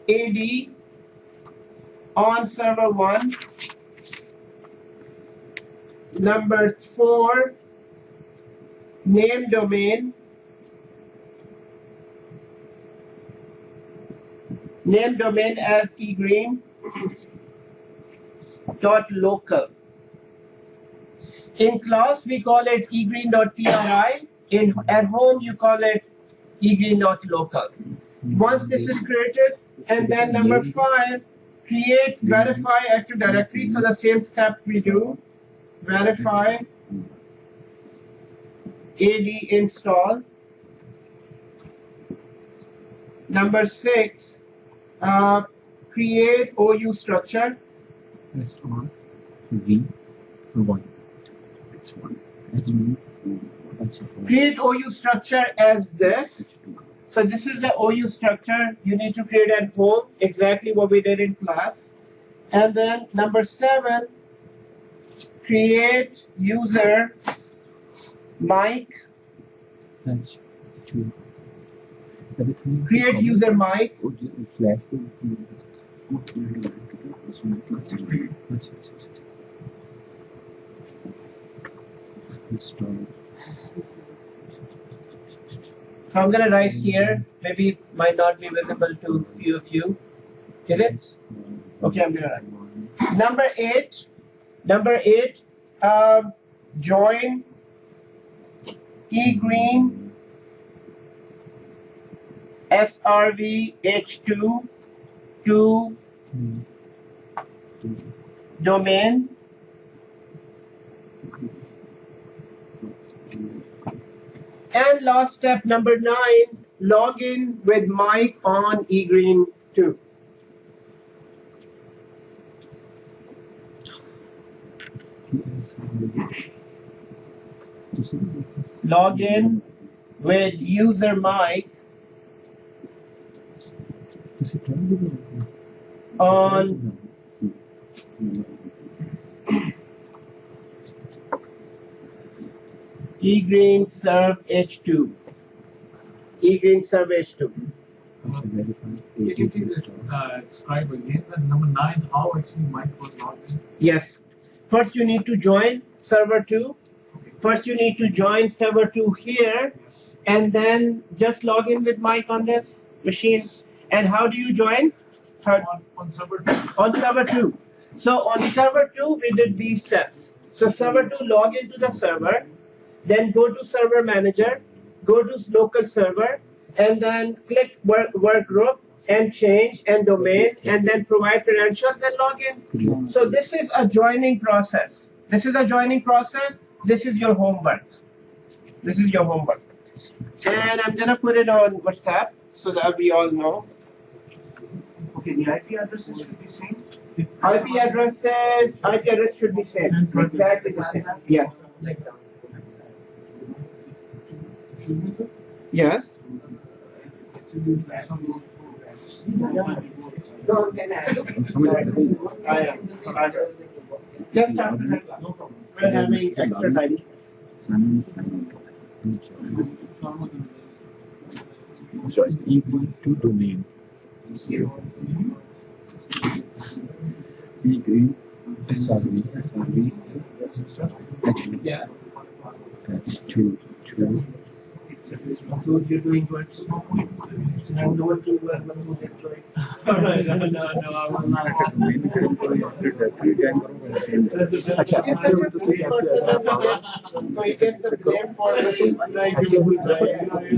AD on server 1. Number 4, name domain. Name domain as egreen.local. In class, we call it egreen.pri. At home, you call it egreen.local. Once this is created, and then number 5, create verify Active Directory. So the same step we do, verify AD install. Number 6, create OU structure. SRV for 1. Create OU structure as this. So this is the OU structure you need to create at home, exactly what we did in class. And then number 7, create user mic. Create user mic. So I'm going to write here, maybe it might not be visible to few of you. Is it? Okay, I'm going to write. Number 8, join eGreen SRV H2 to domain. And last step, number 9, log in with mic on eGreen 2. Log in with user mic on eGreen serve H2. eGreen serve H2. Can you please describe again number 9, how actually Mike was logged in? Yes. First you need to join server 2. First you need to join server 2 here, and then just log in with Mike on this machine. And how do you join? On server 2. On server 2. So on server 2 we did these steps. So server 2, log into the server, then go to server manager, go to local server, and then click work group and change and domain, and then provide credentials, then log in. So this is a joining process. This is a joining process. This is your homework. This is your homework. And I'm gonna put it on WhatsApp so that we all know. Okay, the IP addresses should be same. IP address should be same. Exactly the same. Yes. Yes. I am. Just after that class. We're having extra time. So it's equal to domain. P green, SRV, actually, Yes. that's two. So you're doing what? I'm the one to learn what to deploy. No, I will not. अच्छा He's such a sweet person and so he gets the blame for everything.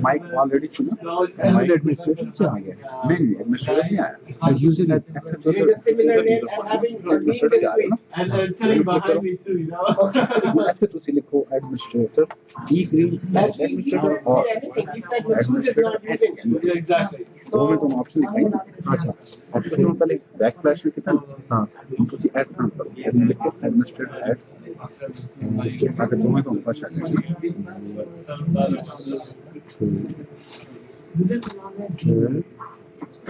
Mike already सुना admin administrator से आ गया नहीं administrator नहीं आया as using as It is a similar name and having being this week. And sitting behind me too, you know. अच्छा तो लिखो administrator E green Like he administrator didn't और say anything. He said machine is not using it. Yeah, exactly. दो में तुम option दिखाएंगे अच्छा option में पहले बैक स्लैश लिखे थे हाँ तुम तो ऐड करना पड़ता है एडमिनिस्ट्रेटर ऐड अगर दो में तो ऊपर चल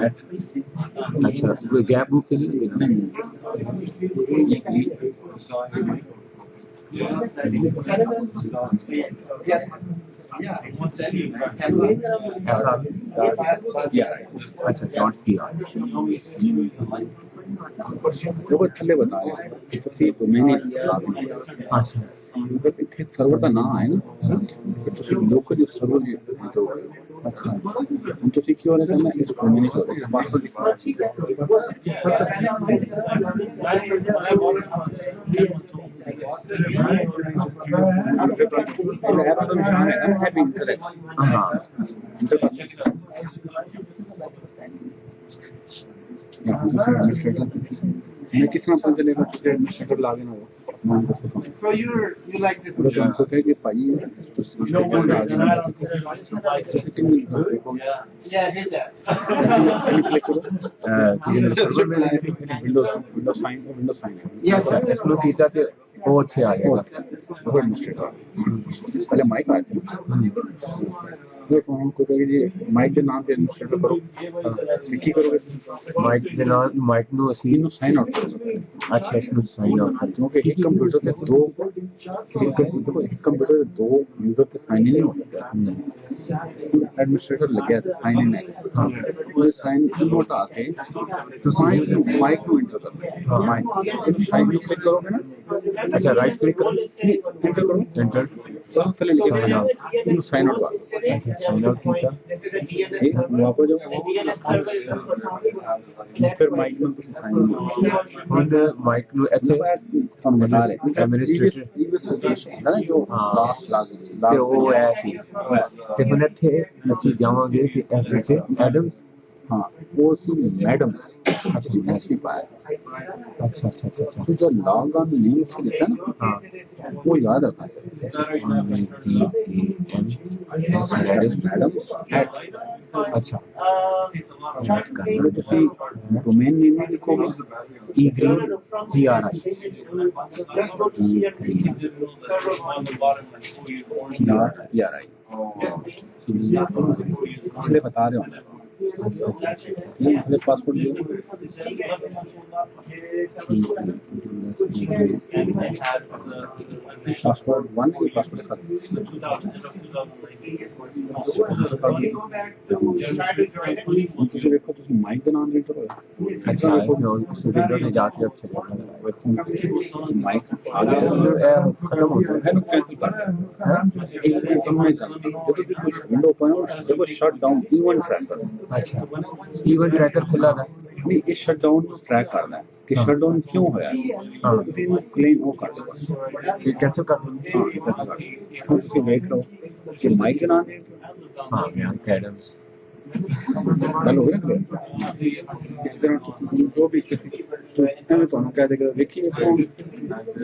अच्छा कोई गैप बुक से नहीं Yes. अच्छा डॉट पी आर वो थल्ले बता रहे हैं तो सी डोमेन अच्छा इतने सर्वर का नाम है ना तो सी लोकल जो सर्वर तो अच्छा हम तो सी क्यों करना इस डोमेन को पासवर्ड मैं कितना पता चलेगा तुझे एडमिनिस्ट्रेटर लागे ना वो मान के सकता हूं So you like this? तो हमको कहे कि भाई तो सिस्टम डाल देना Yeah, I hate that. Click करो सर्वर में विंडोज साइन Yes. इसमें कीता ते वो अच्छे आ जाएगा वो एडमिनिस्ट्रेटर पहले माइक आ जाए तो हमको कहे कि माइक के नाम पे एडमिनिस्ट्रेटर करो लिखी करोगे माइक के नाम माइक नो असली नो साइन आउट अच्छा इसमें साइन आउट क्योंकि एक कंप्यूटर पे दो यूजर पे साइन इन नहीं होता एडमिनिस्ट्रेटर लगे साइन इन है वो साइन इन नोट आके तो माइक को इंटर कर माइक साइन इन क्लिक करोगे ना अच्छा राइट क्लिक करो एंटर करो एंटर चले लिखे sign out sign out sign out किया वहां पर जाओ फिर माइक में कुछ साइन इन माइक नो अच्छे हम बता रहे एडमिनिस्ट्रेटर ना जो लास्ट ते वो ऐसी ते हुन थे ਅਸੀਂ ਜਾਵਾਂਗੇ ਕਿ ਐਸ ਦੇ ਐਡਮ हाँ वो सी मैडम अच्छा मैसेज पाया अच्छा तो जो लॉग ऑन नहीं लिखा देता ना हाँ वो याद आता है मैडम अच्छा तो डोमेन नेम में लिखोगे ई ग्रीन पी आर आई बता रहे हो ये पासपोर्ट पासपोर्ट वन की पासपोर्ट देखो तुम माइक का नाम नहीं करो अच्छा विंडो में जाके अच्छे माइक आगे खत्म होता है कैंसिल कर विंडो ओपन हो देखो शट डाउन इवन ट्रैकर अच्छा इवन ट्रैकर खुला था नहीं ये शट डाउन ट्रैक करना है कि शट डाउन क्यों होया हां फिर क्लेम वो कर दो ये कैंसिल कर दो तो ਤੁਸੀਂ देख लो कि माइक के नाम हां एडम्स हेलो हो गया इस तरह जो भी इच्छा थी तो मैं तो कह देगा विकी इसको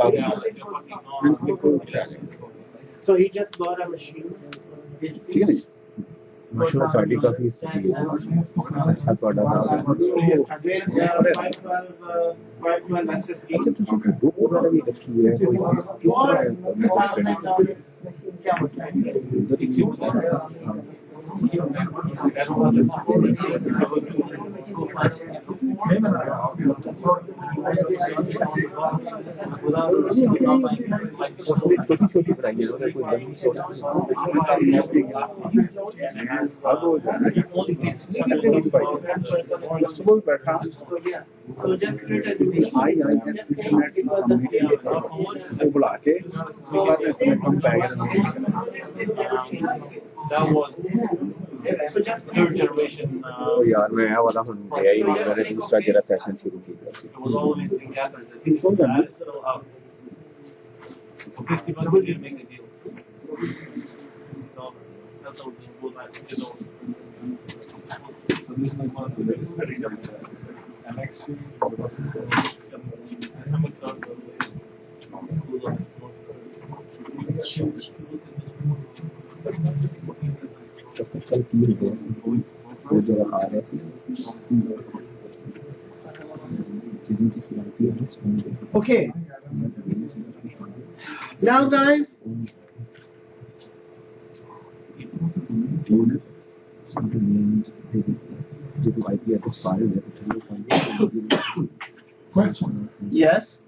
लागू So he just bought a machine. ठीक है ना मशहूर ताड़ी का भी अच्छा थोड़ा था 512 SSD. अच्छा तो बुक वगैरह भी रखी है कोई किस तरह छोटी छोटी बनाइए कोई लंबी अब हो जाना सुबह बैठा आई वो बुला के कम bag That was third generation. यार मैं वाला हूँ गया ही नहीं मैंने दूसरा जरा सेशन शुरू किया It was always in Qatar. I think it's still up. So 50 bucks didn't make a deal. $50. That's all we go back to $50. So this is like one of the latest studies of the MX series. How much are कल की वो जो रहा है Okay. Now, guys, Question. yes,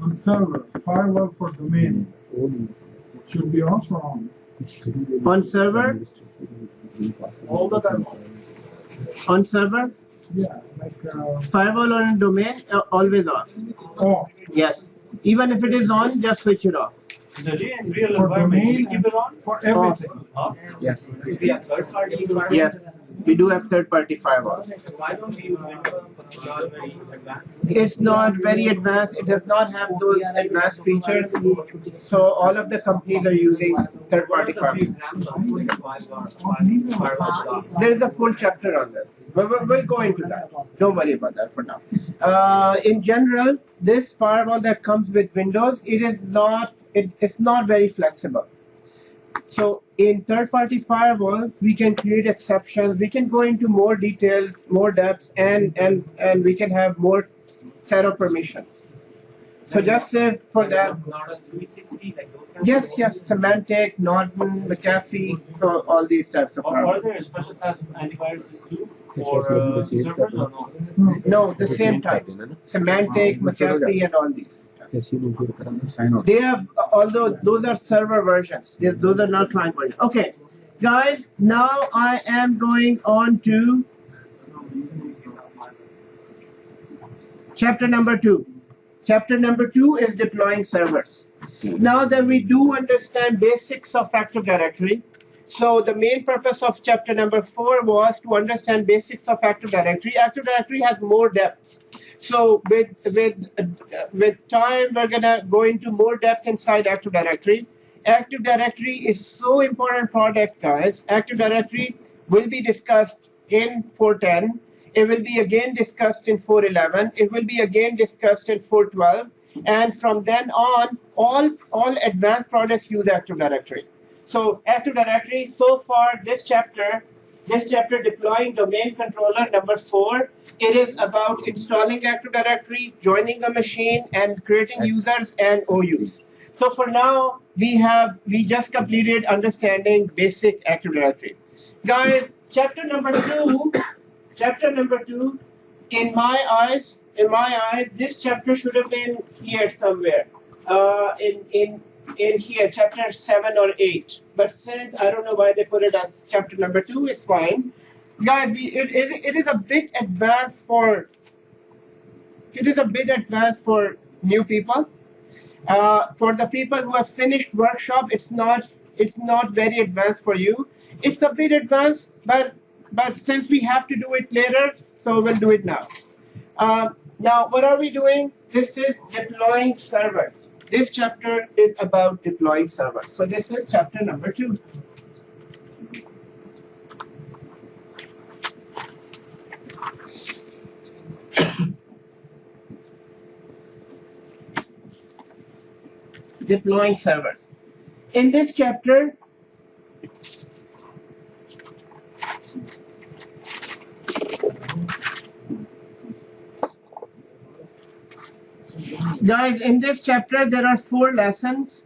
On server, firewall for domain should be off or on? on server, all the time? on server, Yeah, like, firewall on domain, always off. off. Yes. Even if it is on, just switch it off. In real For environment, domain you keep it on? For everything. Off? Yes. If we have third party firewall, Yes. We do have third-party firewalls. why don't we use Windows? It's not very advanced. It's not very advanced. It does not have those advanced features. So all of the companies are using third-party What are the few firewalls. examples of firewall? There is a full chapter on this. We'll go into that. Don't worry about that for now. In general, this firewall that comes with Windows, it's not very flexible. So in third-party firewalls, we can create exceptions. We can go into more details, more depths, and we can have more set of permissions. So just say for that. Not a 360 like those kinds Yes, of yes, Semantic, Norton, McAfee, so all these types of Are firewalls. there special types of antiviruses too for servers or no? No, the same type. Semantic, McAfee, and all these. They have, although those are server versions, those are not client versions. Okay, guys, now I am going on to chapter number 2. Chapter number 2 is deploying servers. Now that we do understand basics of Active Directory, so the main purpose of chapter number 4 was to understand basics of Active Directory. Active Directory has more depth. So with time, we're gonna go into more depth inside Active Directory. Active Directory is so important product, guys. Active Directory will be discussed in 410. It will be again discussed in 411. It will be again discussed in 412. And from then on, all advanced products use Active Directory. So Active Directory, so far this chapter deploying domain controller number 4, it is about installing Active Directory, joining a machine, and creating users and OUs. So for now, we just completed understanding basic Active Directory. Guys, chapter number 2, in my eyes, this chapter should have been here somewhere. In here, chapter 7 or 8. But since I don't know why they put it as chapter number 2, it's fine. Guys, it is a bit advanced for new people. For the people who have finished workshop, it's not very advanced for you. It's a bit advanced, but since we have to do it later, so we'll do it now. Now, what are we doing? This is deploying servers. This chapter is about deploying servers. So this is chapter number 2. Deploying servers. In this chapter, guys, in this chapter there are 4 lessons.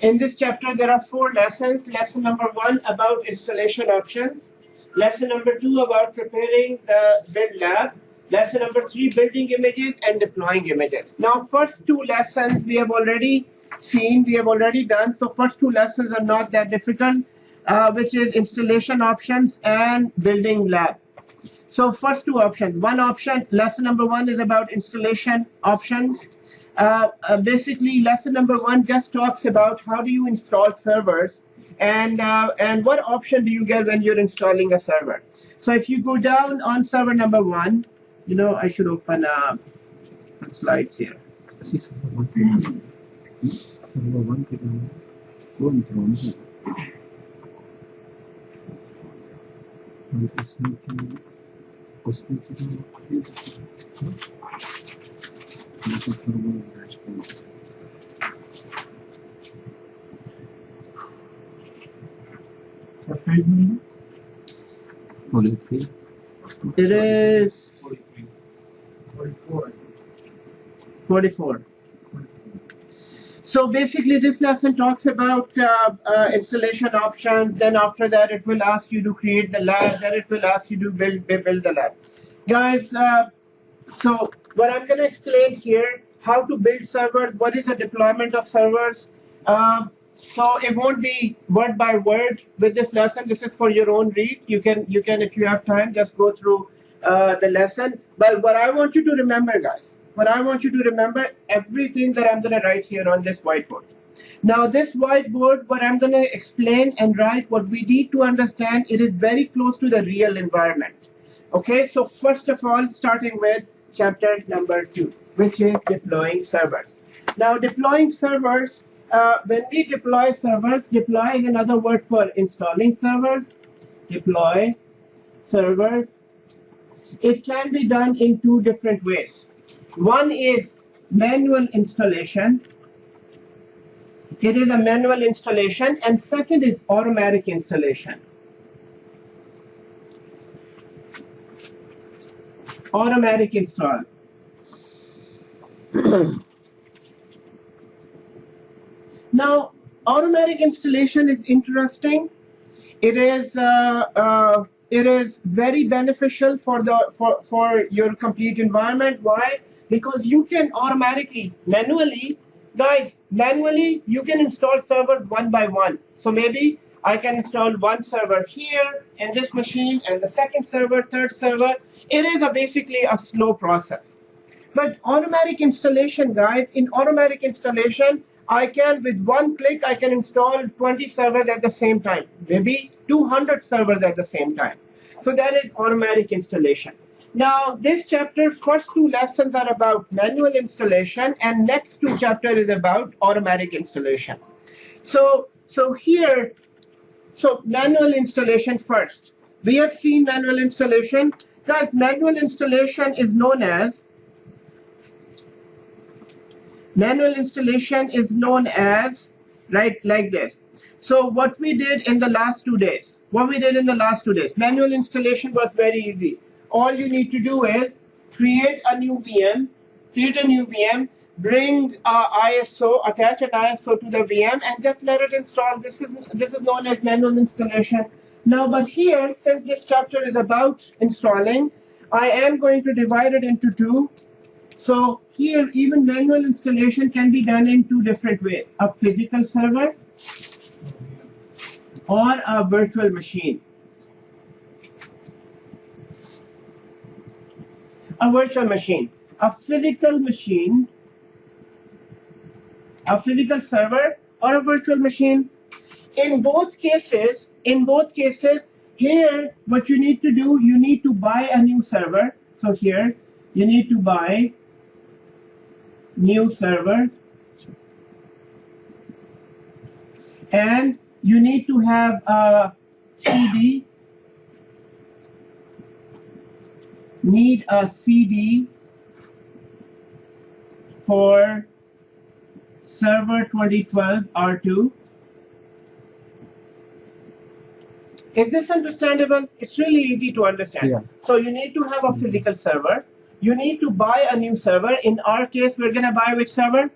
In this chapter, there are 4 lessons. Lesson number 1 about installation options. Lesson number 2 about preparing the build lab. Lesson number 3, building images and deploying images. Now, first 2 lessons we have already seen, we have already done. So first 2 lessons are not that difficult, which is installation options and building lab. So first 2 options. One option, lesson number 1 is about installation options. Basically, lesson number 1 just talks about how do you install servers and what option do you get when you're installing a server. So if you go down on server number 1, you know, I should open slides here. What page number? It is 44. 44. So basically, this lesson talks about installation options. Then after that, it will ask you to create the lab. Then it will ask you to build the lab. Guys, so what I'm going to explain here, how to build servers, what is the deployment of servers. So it won't be word by word with this lesson. This is for your own read. You can, if you have time, just go through the lesson. But what I want you to remember, guys, what I want you to remember, everything that I'm going to write here on this whiteboard. Now, this whiteboard, what I'm going to explain and write, what we need to understand, it is very close to the real environment. Okay, so first of all, starting with chapter number 2, which is deploying servers. Now, deploying servers, when we deploy servers, deploy is another word for installing servers. Deploy servers. It can be done in 2 different ways. One is manual installation. It is a manual installation, and second is automatic installation. Automatic install. Now, automatic installation is interesting. It is very beneficial for your complete environment. Why? Because you can automatically, manually, guys, manually you can install servers one by one. So maybe I can install one server here in this machine, and the second server, third server. It is basically a slow process. But automatic installation, guys, in automatic installation, I can, with one click, I can install 20 servers at the same time, maybe 200 servers at the same time. So that is automatic installation. Now, this chapter, first 2 lessons are about manual installation, and next 2 chapters is about automatic installation. So here, so manual installation first. We have seen manual installation. Guys, manual installation is known as right, like this. So what we did in the last 2 days, manual installation was very easy. All you need to do is create a new VM, bring ISO, attach an ISO to the VM, and just let it install. This is known as manual installation. Now, but here, since this chapter is about installing, I am going to divide it into 2. So here, even manual installation can be done in 2 different ways: a physical server or a virtual machine. A virtual machine, a physical machine, a physical server, or a virtual machine. In both cases, here, what you need to do, you need to buy a new server. So here, you need to buy new server, and you need to have a CD, for server 2012 R2. Is this understandable? It's really easy to understand. Yeah. So you need to have a physical server. You need to buy a new server. In our case, we're going to buy which server?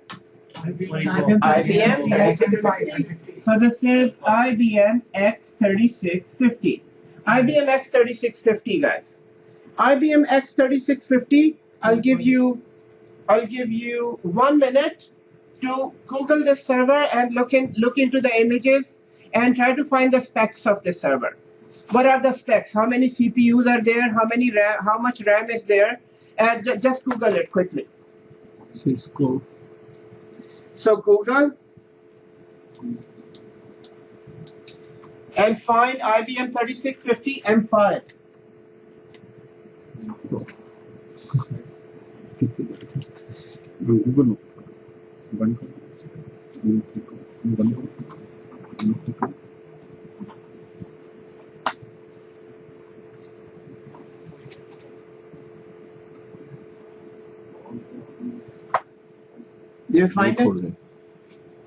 IBM 3650. So this is IBM X3650. IBM X3650, guys. IBM X3650. I'll give you 1 minute to Google this server and look into the images and try to find the specs of this server. What are the specs? How many CPUs are there? How much RAM is there? And just Google it quickly. Cisco. So Google and find IBM 3650 M5. Google. Do you find it?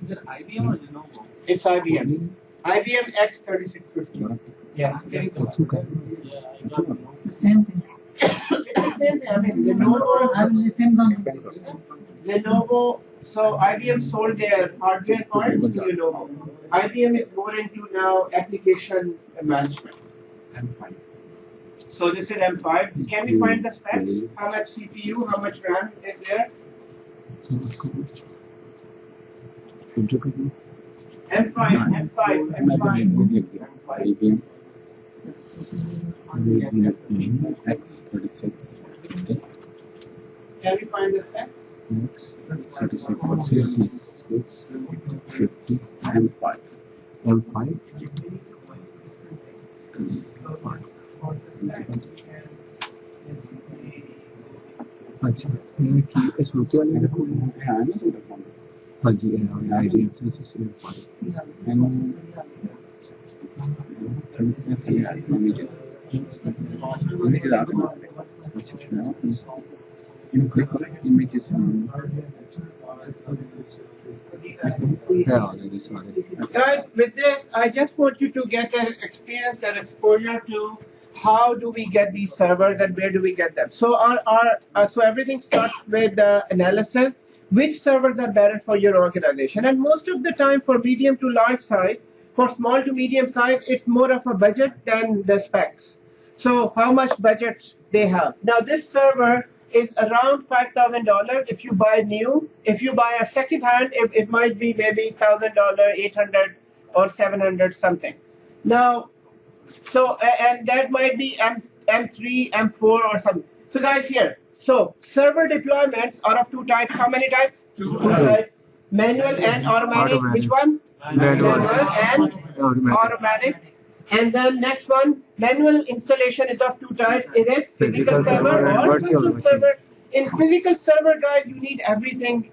Is it IBM or Lenovo? It's IBM. IBM X3650. Yes. Yeah, I got it. It's the same thing. It's the same thing. I mean, Lenovo. I'm the same company. Lenovo. So IBM sold their hardware part to Lenovo. IBM is more into now application management. M5. So this is M5. Can we find the specs? How much CPU? How much RAM is there? M5. IBM X36. Can we find the specs? X36 50 M5. M5. अच्छा कि इसमें क्या नहीं रखो है ना हाँ जी IBM 365 Guys, with this, I just want you to get an experience, that exposure to how do we get these servers and where do we get them. So so everything starts with analysis. Which servers are better for your organization? And most of the time for medium to large size, for small to medium size, it's more of a budget than the specs. So how much budget they have. Now this server is around $5,000 if you buy new. If you buy a second hand, it might be maybe $1,000, $800 or $700 something. Now, so and that might be M3, M4 or something. So guys, here. So server deployments are of two types. How many types? Two types. Manual and automatic. Which one? Manual and automatic. And then next one, manual installation is of two types. It is physical server or virtual server. In physical server, guys, you need everything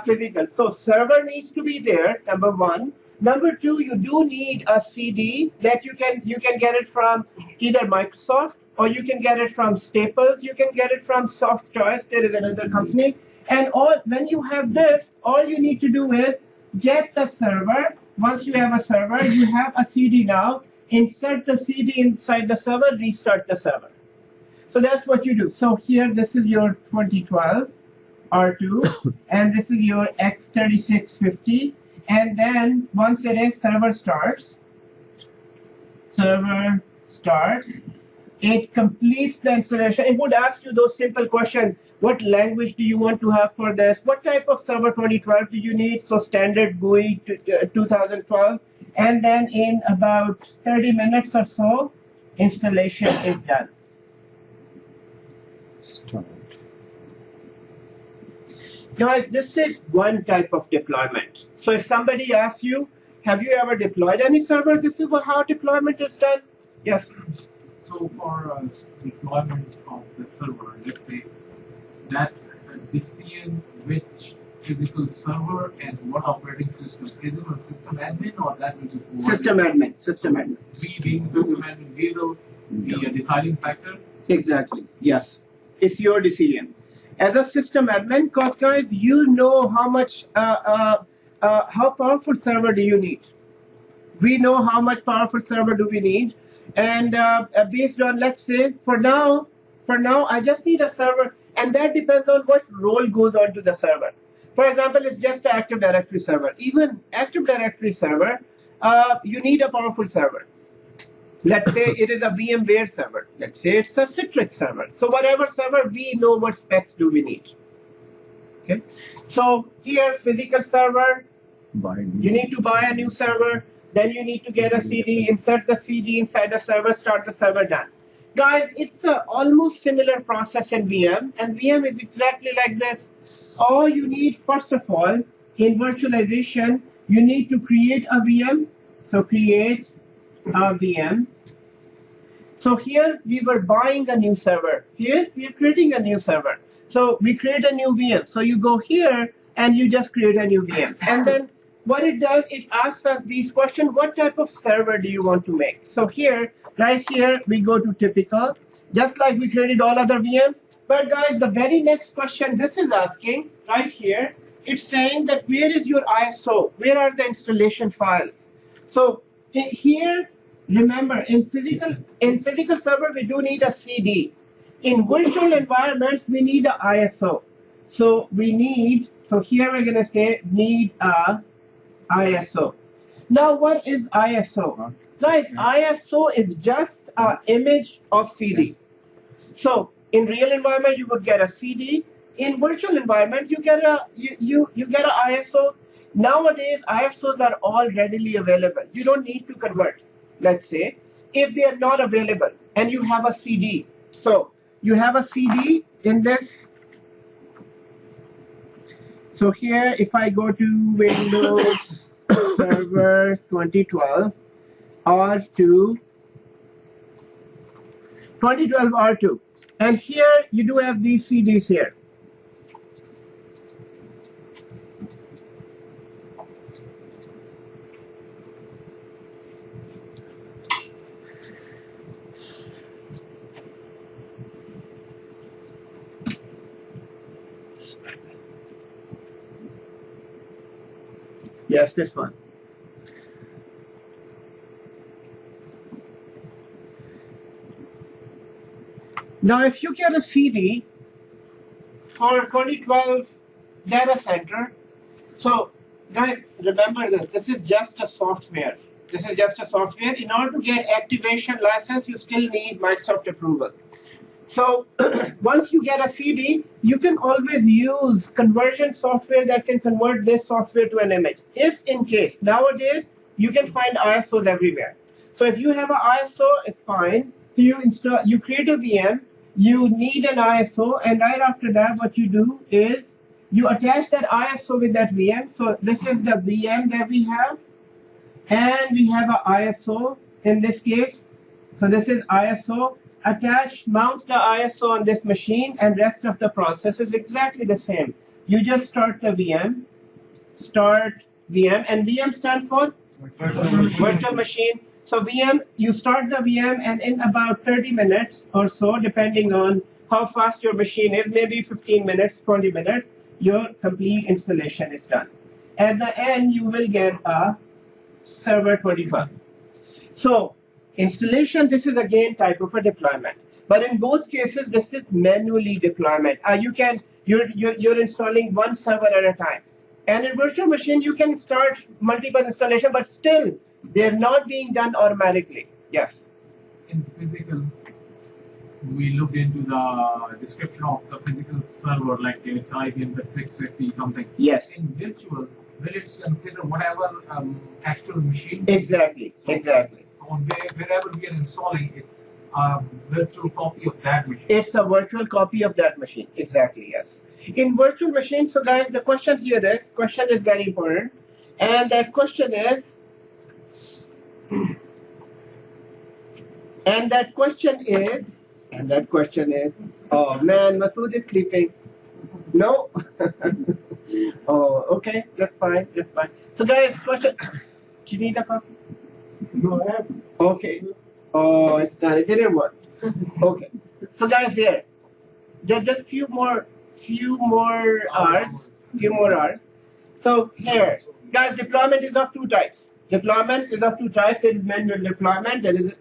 physical. So server needs to be there, number one. Number two, you do need a CD that you can get it from either Microsoft or you can get it from Staples. You can get it from Soft Choice. There is another company. And when you have this, all you need to do is get the server. Once you have a server, you have a CD now. Insert the CD inside the server, restart the server. So that's what you do. So here, this is your 2012 R2, and this is your X3650. And then once it is server starts, it completes the installation. It would ask you those simple questions. What language do you want to have for this? What type of server 2012 do you need? So standard GUI 2012. And then in about 30 minutes or so, installation is done. Start. Guys, this is one type of deployment. So if somebody asks you, have you ever deployed any server? This is how deployment is done. Yes. So for deployment of the server, let's say that decision which physical server and what operating system, is it on system admin or that will be System admin. We being system admin, they will be a deciding factor. Exactly. Yes. It's your decision. As a system admin, because guys, you know how much, how powerful server do you need. We know how much powerful server do we need, and based on, let's say, for now, I just need a server, and that depends on what role goes onto the server. For example, it's just an Active Directory server. Even Active Directory server, you need a powerful server. Let's say it is a VMware server. Let's say it's a Citrix server. So whatever server, we know what specs do we need. Okay. So here, physical server, you need to buy a new server. Then you need to get a CD, insert the CD inside the server, start the server, done. Guys, it's a almost similar process in VM, and VM is exactly like this. All you need, first of all, in virtualization, you need to create a VM. So create a VM. So here we were buying a new server. Here we are creating a new server. So we create a new VM. So you go here and you just create a new VM. And then what it does, it asks us these questions: what type of server do you want to make? So here, right here, we go to typical, just like we created all other VMs. But guys, the very next question this is asking, right here, it's saying that where is your ISO? Where are the installation files? So here, remember, in physical server, we do need a CD. In virtual environments, we need a ISO. So we need, so here we're gonna say need a ISO. Now, what is ISO? Guys, ISO is just an image of CD. So in real environment, you would get a CD. In virtual environment, you get a you get a ISO. Nowadays, ISOs are all readily available. You don't need to convert. Let's say if they are not available and you have a CD. So you have a CD in this. So here, if I go to Windows Server 2012 R2, 2012 R2, and here you do have these CDs here. Yes, this one. Now, if you get a CD for 2012 data center, so guys, remember this. This is just a software. This is just a software. In order to get activation license, you still need Microsoft approval. So once you get a CD, you can always use conversion software that can convert this software to an image. If in case, nowadays, you can find ISOs everywhere. So if you have an ISO, it's fine. So you install, you create a VM, you need an ISO, and right after that, what you do is you attach that ISO with that VM. So this is the VM that we have, and we have an ISO in this case. So this is ISO. Attach, mount the ISO on this machine, and rest of the process is exactly the same. You just start the VM, and VM stands for virtual machine. So VM, you start the VM, and in about 30 minutes or so, depending on how fast your machine is, maybe 15 minutes, 20 minutes, your complete installation is done. At the end, you will get a server 25. So installation, this is again type of a deployment, but in both cases, this is manually deployment. You're installing one server at a time, and in virtual machine you can start multiple installation, but still they're not being done automatically. Yes. In physical, we looked into the description of the physical server, like it's IBM 650 something. Yes. In virtual, will it consider whatever actual machine? Exactly. So, exactly. Wherever we are installing, it's a virtual copy of that machine. It's a virtual copy of that machine. Exactly, yes. In virtual machine, so guys, the question here is, question is very important. And that question is, oh man, Masood is sleeping. No? Oh, okay, that's fine, that's fine. So guys, question, do you need a coffee? Go ahead. Okay. Oh, it's done. It didn't work. Okay. So guys, here, just few more hours. So here, guys, deployment is of two types. Deployments is of two types. There is manual deployment, there is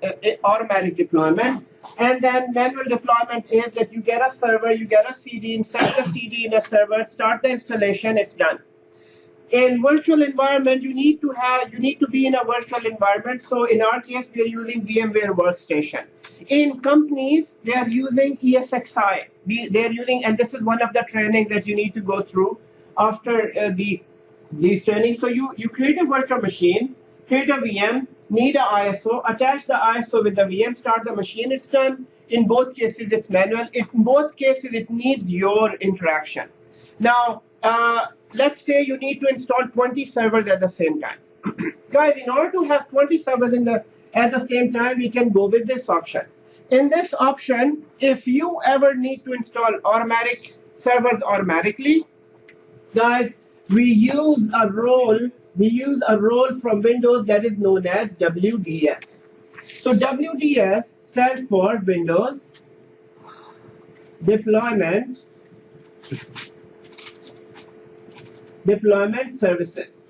automatic deployment. And then manual deployment is that you get a server, you get a CD, insert the CD in a server, start the installation, it's done. In virtual environment, you need to be in a virtual environment. So in our case, we are using VMware Workstation. In companies, they are using ESXi. They are using, and this is one of the training that you need to go through after these trainings. So you create a virtual machine, create a VM, need a ISO, attach the ISO with the VM, start the machine, it's done. In both cases, it's manual. In both cases, it needs your interaction. Now, let's say you need to install 20 servers at the same time. Guys, in order to have 20 servers at the same time, we can go with this option. In this option, if you ever need to install automatic servers automatically, guys, we use a role from Windows that is known as WDS. So WDS stands for Windows Deployment Services.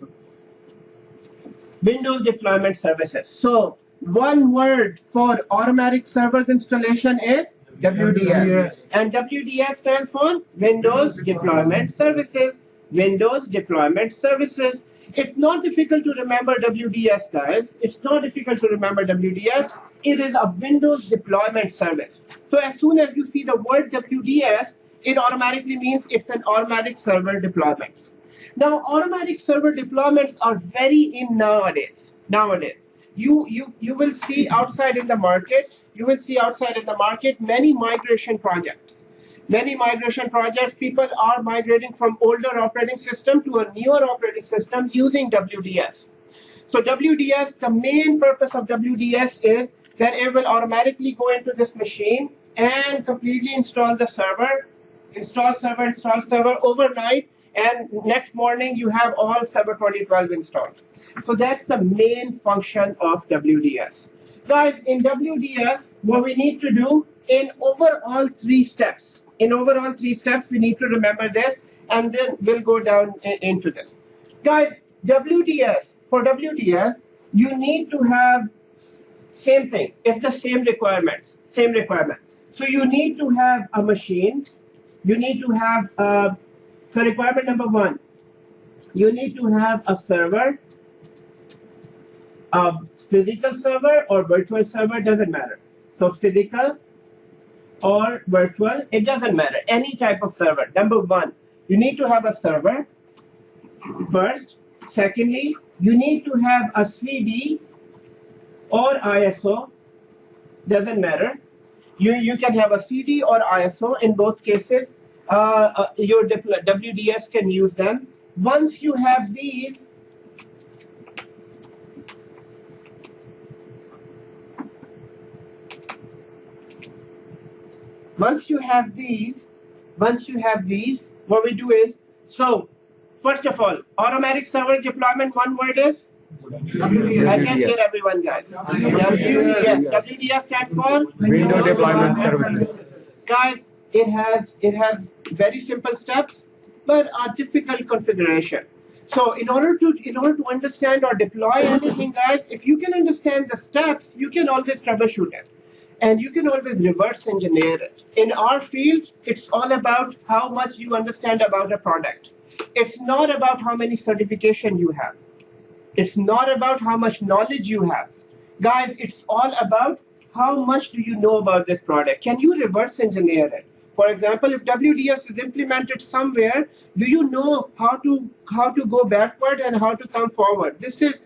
Windows Deployment Services. So one word for automatic servers installation is WDS. And WDS stands for Windows Deployment Services. Windows Deployment Services. It's not difficult to remember WDS, guys. It's not difficult to remember WDS. It is a Windows Deployment Service. So as soon as you see the word WDS, it automatically means it's an automatic server deployment. Now, automatic server deployments are very in nowadays. You will see outside in the market. Many migration projects. People are migrating from older operating system to a newer operating system using WDS. So WDS, the main purpose of WDS is that it will automatically go into this machine and completely install the server, install server overnight, and next morning you have all Server 2012 installed. So that's the main function of WDS. Guys, in WDS, what we need to do in overall 3 steps. We need to remember this, and then we'll go down into this. Guys, for WDS, you need to have same thing. It's the same requirements. So you need to have a machine. You need to have, so requirement number 1, you need to have a server, a physical server or virtual server, doesn't matter. So physical or virtual, it doesn't matter. Any type of server. Number 1, you need to have a server first. Secondly, you need to have a CD or ISO, doesn't matter. You can have a CD or ISO. In both cases, your WDS can use them. Once you have these, what we do is, so first of all, automatic server deployment, one word is WDS. I can't hear everyone, guys. WDS. WDS stands for Windows Deployment Services. Guys, it has very simple steps, but a difficult configuration. So in order to understand or deploy anything, guys, if you can understand the steps, you can always troubleshoot it, and you can always reverse engineer it. In our field, it's all about how much you understand about a product. It's not about how many certification you have. It's not about how much knowledge you have. Guys, it's all about how much do you know about this product. Can you reverse engineer it? For example, if WDS is implemented somewhere, do you know how to go backward and how to come forward? This is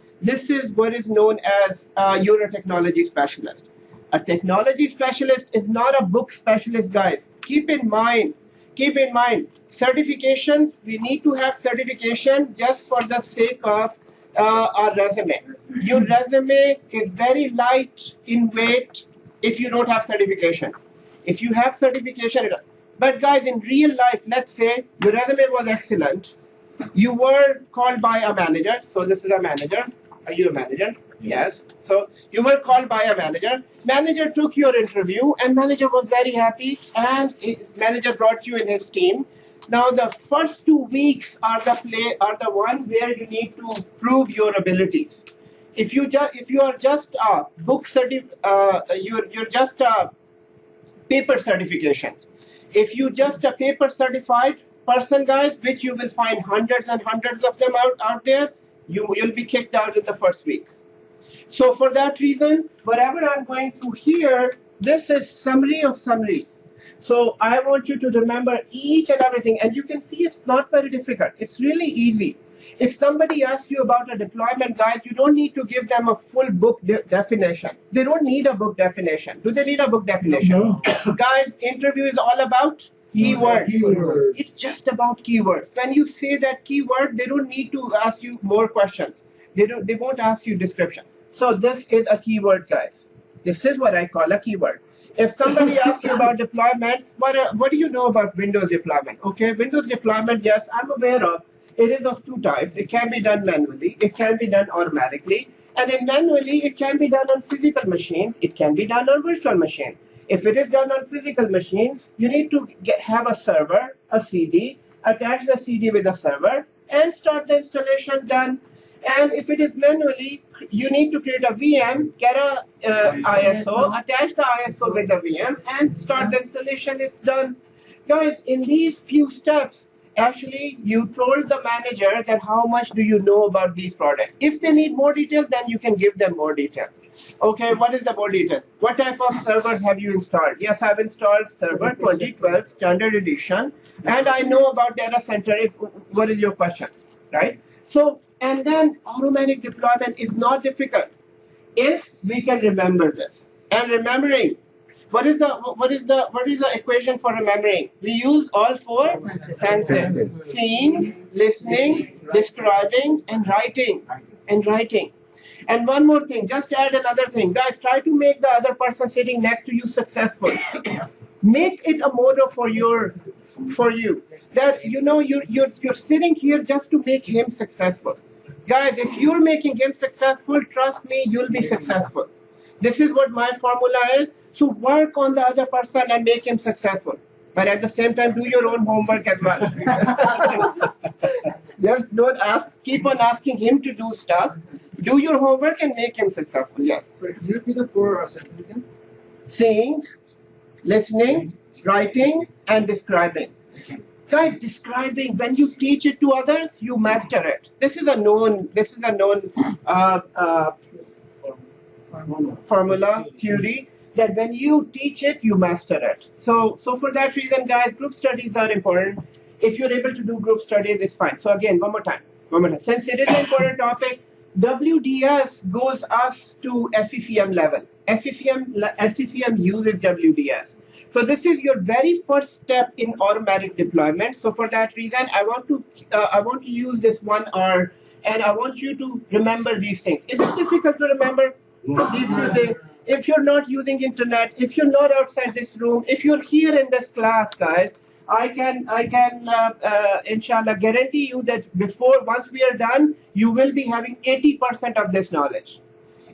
what is known as you're a technology specialist. A technology specialist is not a book specialist, guys. Keep in mind, certifications, we need to have certification just for the sake of our resume. Your resume is very light in weight if you don't have certification. If you have certification, but guys, in real life, let's say your resume was excellent. You were called by a manager. So this is a manager. Are you a manager? Yes. So you were called by a manager. Manager took your interview, and manager was very happy, and manager brought you in his team. Now the first 2 weeks are the one where you need to prove your abilities. if you are just you're just paper certifications. If you just a paper certified person, guys, which you will find hundreds and hundreds of them out there, you'll be kicked out in the first week. So for that reason, whatever I'm going to here, this is summary of summaries. So I want you to remember each and everything, and you can see it's not very difficult. It's really easy. If somebody asks you about a deployment, guys, you don't need to give them a full book definition. They don't need a book definition. Do they need a book definition? No. Guys, interview is all about keywords. Keywords. It's just about keywords. When you say that keyword, they don't need to ask you more questions. They won't ask you description. So this is a keyword, guys. This is what I call a keyword. If somebody asks you about deployments, what do you know about Windows deployment? Okay, Windows deployment, yes, I'm aware of. It is of two types. It can be done manually. It can be done automatically. And in manually, it can be done on physical machines. It can be done on virtual machines. If it is done on physical machines, you need to have a server, a CD, attach the CD with the server, and start the installation done. And if it is manually, you need to create a VM, get a ISO, attach the ISO with the VM, and start the installation. It's done. Guys, in these few steps, actually, you told the manager that how much do you know about these products. If they need more details, then you can give them more details. Okay, what is the more detail? What type of servers have you installed? Yes, I've installed Server 2012 Standard Edition, and I know about data center. What is your question, right? So, and then automatic deployment is not difficult if we can remember this. And remembering, what is the equation for remembering? We use all four senses: seeing, listening, describing, and writing. And one more thing, just add another thing, guys. Try to make the other person sitting next to you successful. Make it a motto for you that you're sitting here just to make him successful. Guys, if you're making him successful, trust me, you'll be successful. This is what my formula is. So work on the other person and make him successful. But at the same time, do your own homework as well. Just don't keep on asking him to do stuff. Do your homework and make him successful. Yes. Can you repeat the four sentences again? Seeing, listening, writing, and describing. Guys, describing, when you teach it to others, you master it. This is a known formula, theory, that when you teach it, you master it. So for that reason, guys, group studies are important. If you're able to do group studies, it's fine. So again, one more time. Since it is an important topic, WDS goes us to SCCM level. SCCM uses WDS. So this is your very first step in automatic deployment. So for that reason, I want to use this 1 hour, and I want you to remember these things. Is it difficult to remember these few things? If you're not using internet, if you're not outside this room, if you're here in this class, guys, I can inshallah guarantee you that once we are done, you will be having 80% of this knowledge.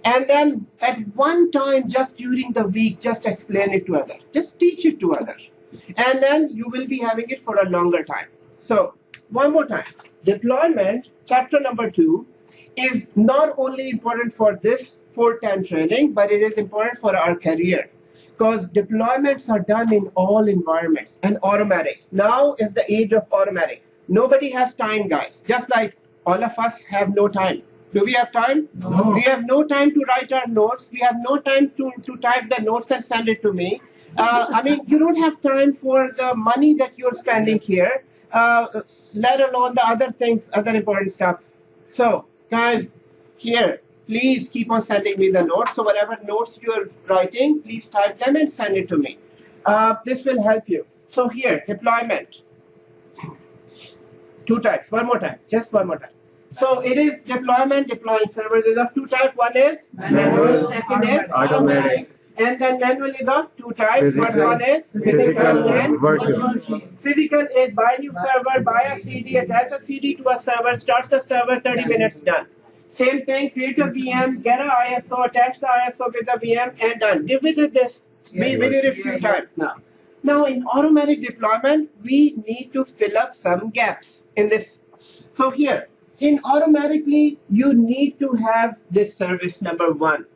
And then at one time, just during the week, just explain it to others. Just teach it to others. And then you will be having it for a longer time. So one more time, deployment, chapter number 2, is not only important for this 410 training, but it is important for our career. Because deployments are done in all environments and automatic. Now is the age of automatic. Nobody has time, guys. Just like all of us have no time. Do we have time? No. We have no time to write our notes. We have no time to type the notes and send it to me. I mean, you don't have time for the money that you're spending here, let alone the other things, other important stuff. So, guys, here, please keep on sending me the notes. So whatever notes you're writing, please type them and send it to me. This will help you. So here, deployment. 2 types. One more time. Just one more time. So it is deployment, deploying servers is of 2 types. One is manual, second is automatic. And then manual is of 2 types. First one is physical and virtual. Physical is buy new server, buy a CD, attach a CD to a server, start the server, 30 minutes done. Same thing, create a VM, get an ISO, attach the ISO with the VM, and done. We did this. We did it a few times now. Now in automatic deployment, we need to fill up some gaps in this. So here, in automatically, you need to have this service number one.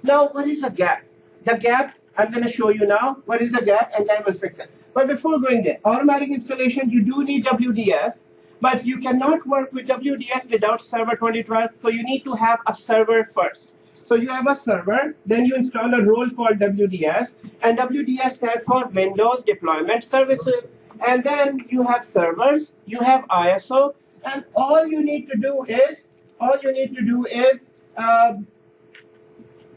Now, what is a gap? The gap, I'm going to show you now. What is the gap? And then we'll fix it. But before going there, automatic installation, you do need WDS, but you cannot work with WDS without server 2012. So you need to have a server first. So you have a server, then you install a role called WDS, and WDS stands for Windows Deployment Services. And then you have servers, you have ISO, and all you need to do is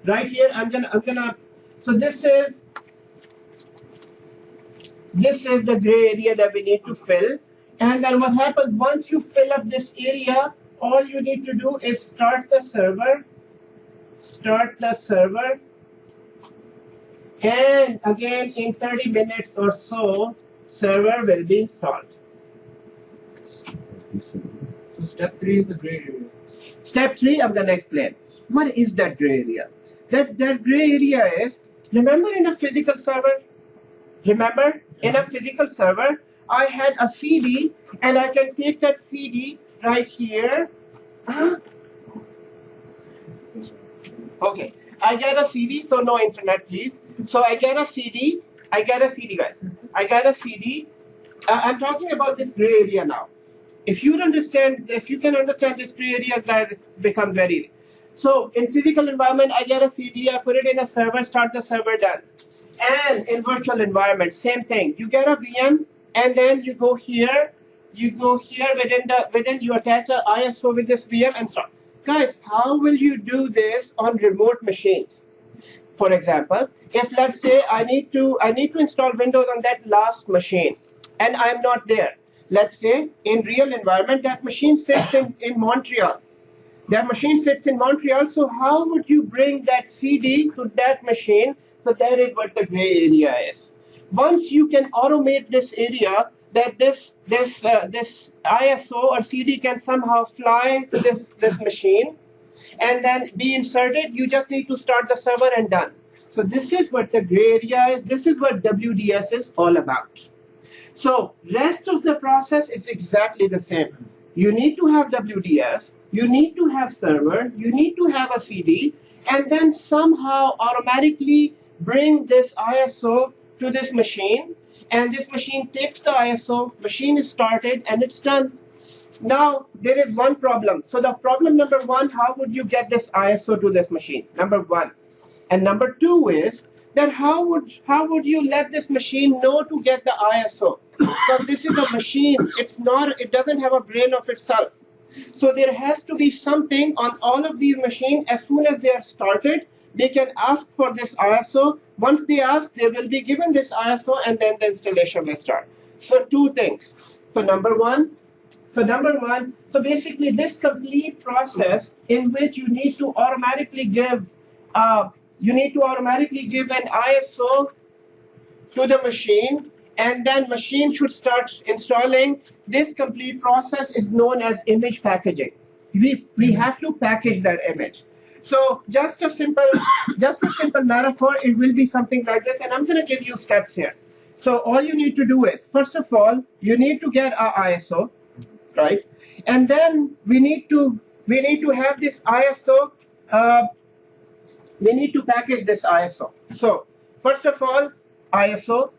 right here. I'm gonna. So this is the gray area that we need to fill. And then what happens once you fill up this area? All you need to do is start the server. And again, in 30 minutes or so, server will be installed. So step 3 is the gray area. Step 3, I'm gonna explain. What is that gray area? That gray area is, remember in a physical server? Remember in a physical server, I had a CD, and I can take that CD right here. Okay, I get a CD, so no internet, please. So I get a CD, guys. I get a CD. I'm talking about this gray area now. If you can understand this gray area, guys, it becomes very easy. So in physical environment, I get a CD, I put it in a server, start the server, done. And in virtual environment, same thing. You get a VM, and then you go here within you attach a ISO with this VM and start. Guys, how will you do this on remote machines? For example, if let's say I need to install Windows on that last machine, and I'm not there. Let's say in real environment, that machine sits in Montreal. That machine sits in Montreal, so how would you bring that CD to that machine? So that is what the gray area is. Once you can automate this area, that this ISO or CD can somehow fly to this machine and then be inserted, you just need to start the server and done. So this is what the gray area is. This is what WDS is all about. So rest of the process is exactly the same. You need to have WDS, you need to have server, you need to have a CD, and then somehow automatically bring this ISO to this machine, and this machine takes the ISO, machine is started, and it's done. Now, there is one problem. So the problem number one, how would you get this ISO to this machine? Number one. And number two is that how would you let this machine know to get the ISO? Because this is a machine, it doesn't have a brain of itself. So there has to be something on all of these machines. As soon as they are started, they can ask for this ISO. Once they ask, they will be given this ISO, and then the installation will start. So two things. So number one, so basically this complete process in which you need to automatically give an ISO to the machine, and then machine should start installing. This complete process is known as image packaging. We have to package that image. So just a simple metaphor, it will be something like this, and I'm going to give you steps here. So all you need to do is, first of all, you need to get our ISO, right? And then we need to have this ISO. We need to package this ISO. So first of all, ISO.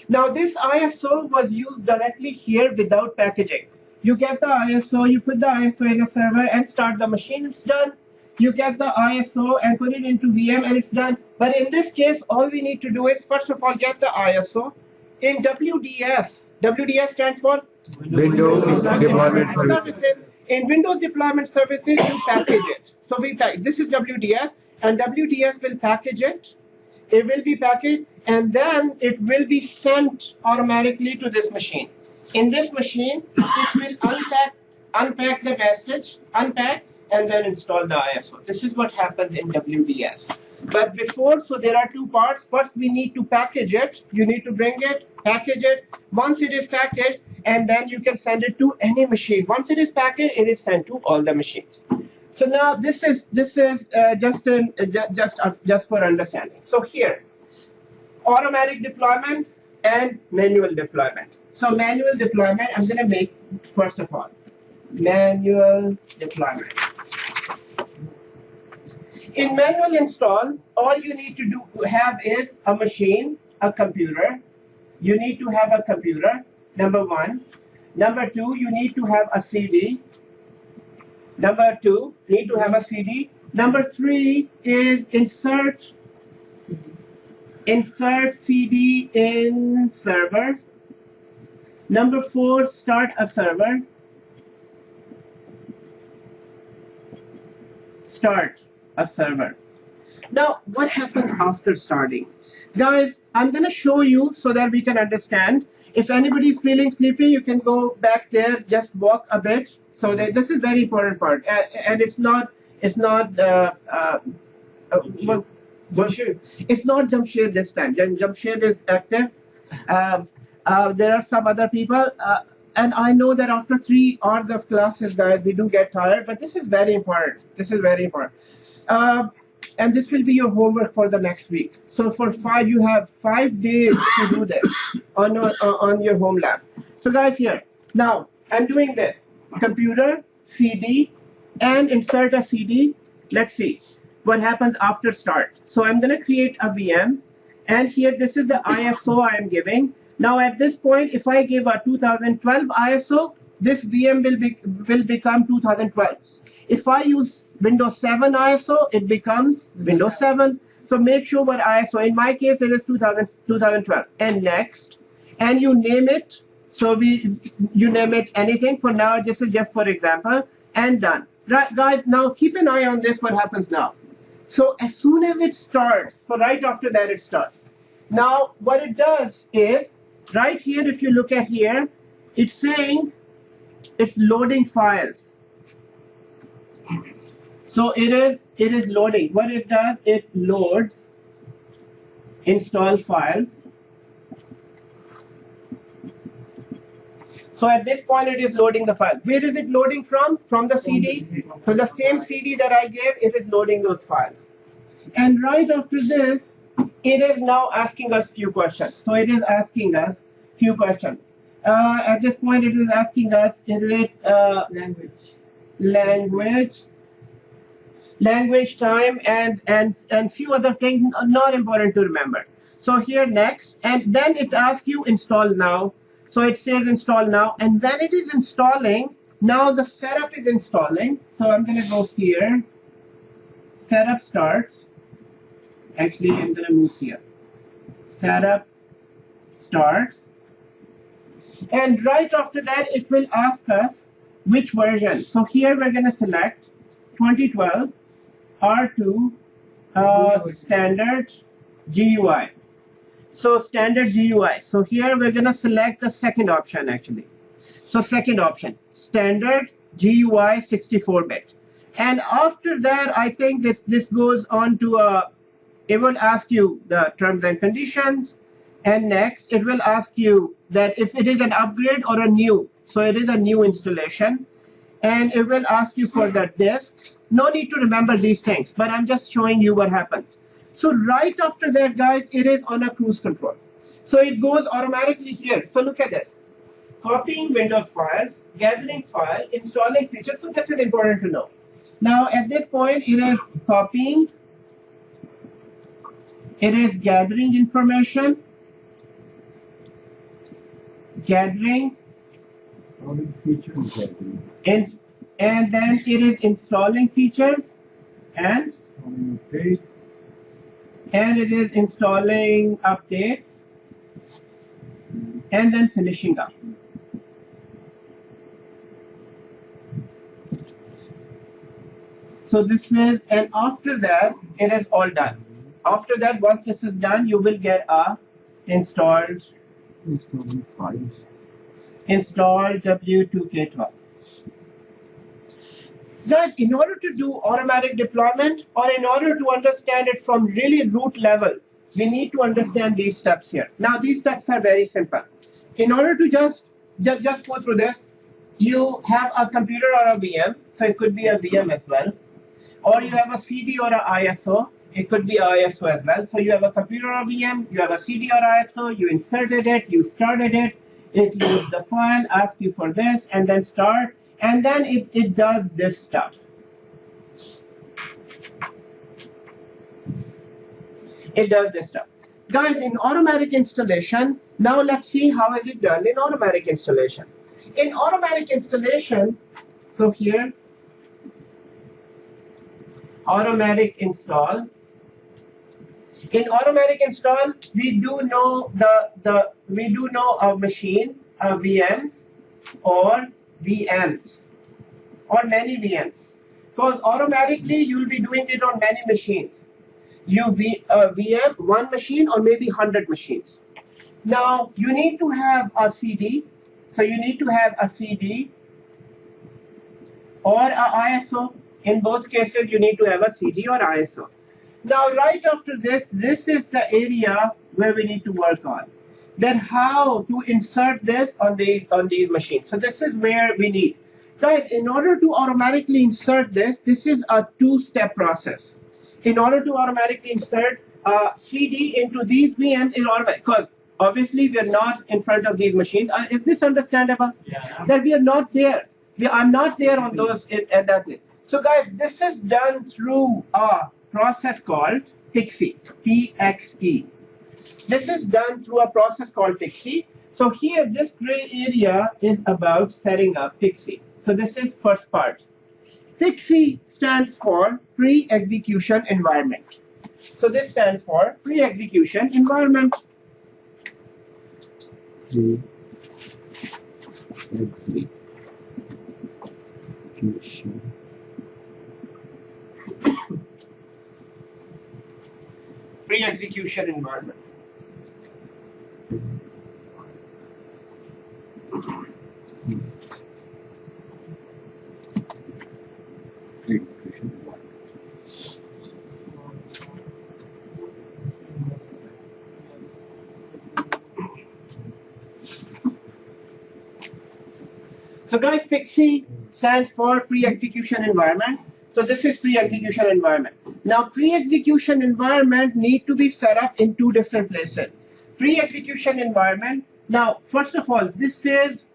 Now this ISO was used directly here without packaging. You get the ISO, you put the ISO in a server and start the machine, it's done. You get the ISO and put it into VM and it's done. But in this case, all we need to do is, first of all, get the ISO. In WDS, WDS stands for Windows Deployment Services. In Windows Deployment Services, you package it. So this is WDS, and WDS will package it. It will be packaged, and then it will be sent automatically to this machine. In this machine, it will unpack the message, and then install the ISO. This is what happens in WDS. But before, so there are two parts. First, we need to package it. You need to bring it, package it. Once it is packaged, and then you can send it to any machine. Once it is packaged, it is sent to all the machines. So now this is just for understanding. So here, automatic deployment and manual deployment. So manual deployment, I'm going to make first of all. Manual deployment. In manual install, all you need to have is a machine, a computer. You need to have a computer, number one. Number two, you need to have a CD. Number two, need to have a CD. Number three is insert CD in server. Number four, start a server. Start a server. Now, what happens after starting? Guys, I'm going to show you so that we can understand. If anybody's feeling sleepy, you can go back there, just walk a bit. So that this is very important part, and it's not Jamshed this time. Jamshed is active. There are some other people, and I know that after 3 hours of classes, guys, we do get tired. But this is very important. This is very important. And this will be your homework for the next week. So you have 5 days to do this on your home lab. So guys, here now I'm doing this computer CD and insert a CD. Let's see what happens after start. So I'm going to create a VM, and here this is the ISO I am giving. Now at this point, if I give a 2012 ISO, this VM will become 2012. If I use Windows 7 ISO, it becomes Windows 7. So make sure what ISO. In my case, it is 2012. And next, and you name it. So you name it anything. For now, this is just for example, and done. Right, guys. Now keep an eye on this. What happens now? So as soon as it starts, so right after that it starts. Now what it does is right here. If you look at here, it's saying it's loading files. So it is loading. What it does, it loads install files. So at this point, it is loading the file. Where is it loading from? From the CD. So the same CD that I gave, it is loading those files. And right after this, it is now asking us few questions. So it is asking us few questions. At this point, it is asking us, is it language, time, and few other things not important to remember. So here next, and then it asks you install now. So it says install now, and when it is installing, now the setup is installing. So I'm going to go here. Setup starts. Actually, I'm going to move here. Setup starts. And right after that, it will ask us which version. So here we're going to select 2012 R2 standard GUI. So standard GUI. So here we're going to select the second option actually. So second option, standard GUI 64-bit. And after that, I think this goes on to it will ask you the terms and conditions. And next, it will ask you that if it is an upgrade or a new. So it is a new installation. And it will ask you for the disk. No need to remember these things, but I'm just showing you what happens. So right after that, guys, it is on a cruise control. So it goes automatically here. So look at this. Copying Windows files, gathering file, installing features. So this is important to know. Now at this point, it is copying. It is gathering information. Gathering. And then it is installing features. And it is installing updates, and then finishing up. So this is, and after that, it is all done. After that, once this is done, you will get a installed files. Installed W2K12. Guys, in order to do automatic deployment, or in order to understand it from really root level, we need to understand these steps here. Now, these steps are very simple. In order to just go through this, you have a computer or a VM, so it could be a VM as well, or you have a CD or a ISO. It could be ISO as well. So you have a computer or a VM, you have a CD or ISO, you inserted it, you started it, it loads the file, asks you for this, and then start. and then it does this stuff. It does this stuff. Guys, in automatic installation, now let's see how is it done in automatic installation. In automatic installation, so here, automatic install. In automatic install, we do know a machine, VMs or VMs or many VMs, because automatically you'll be doing it on many machines. VM, one machine or maybe 100 machines. Now you need to have a CD, so you need to have a CD or a ISO. In both cases, you need to have a CD or ISO. Now, right after this, this is the area where we need to work on. Then how to insert this on these machines. So this is where we need. Guys, in order to automatically insert this, this is a two-step process. In order to automatically insert CD into these VMs in automatic, because obviously we are not in front of these machines. Is this understandable? Yeah. That we are not there. I'm not there on those at that thing. So guys, this is done through a process called PXE, P-X-E. This is done through a process called PXE. So here, this gray area is about setting up PXE. So this is first part. PXE stands for pre-execution environment. So this stands for pre-execution environment. Pre-execution. Pre-execution environment. Pre-execution. So guys, PXE stands for pre-execution environment. So this is pre-execution environment. Now, pre-execution environment need to be set up in two different places. Pre-execution environment. Now, first of all, this is,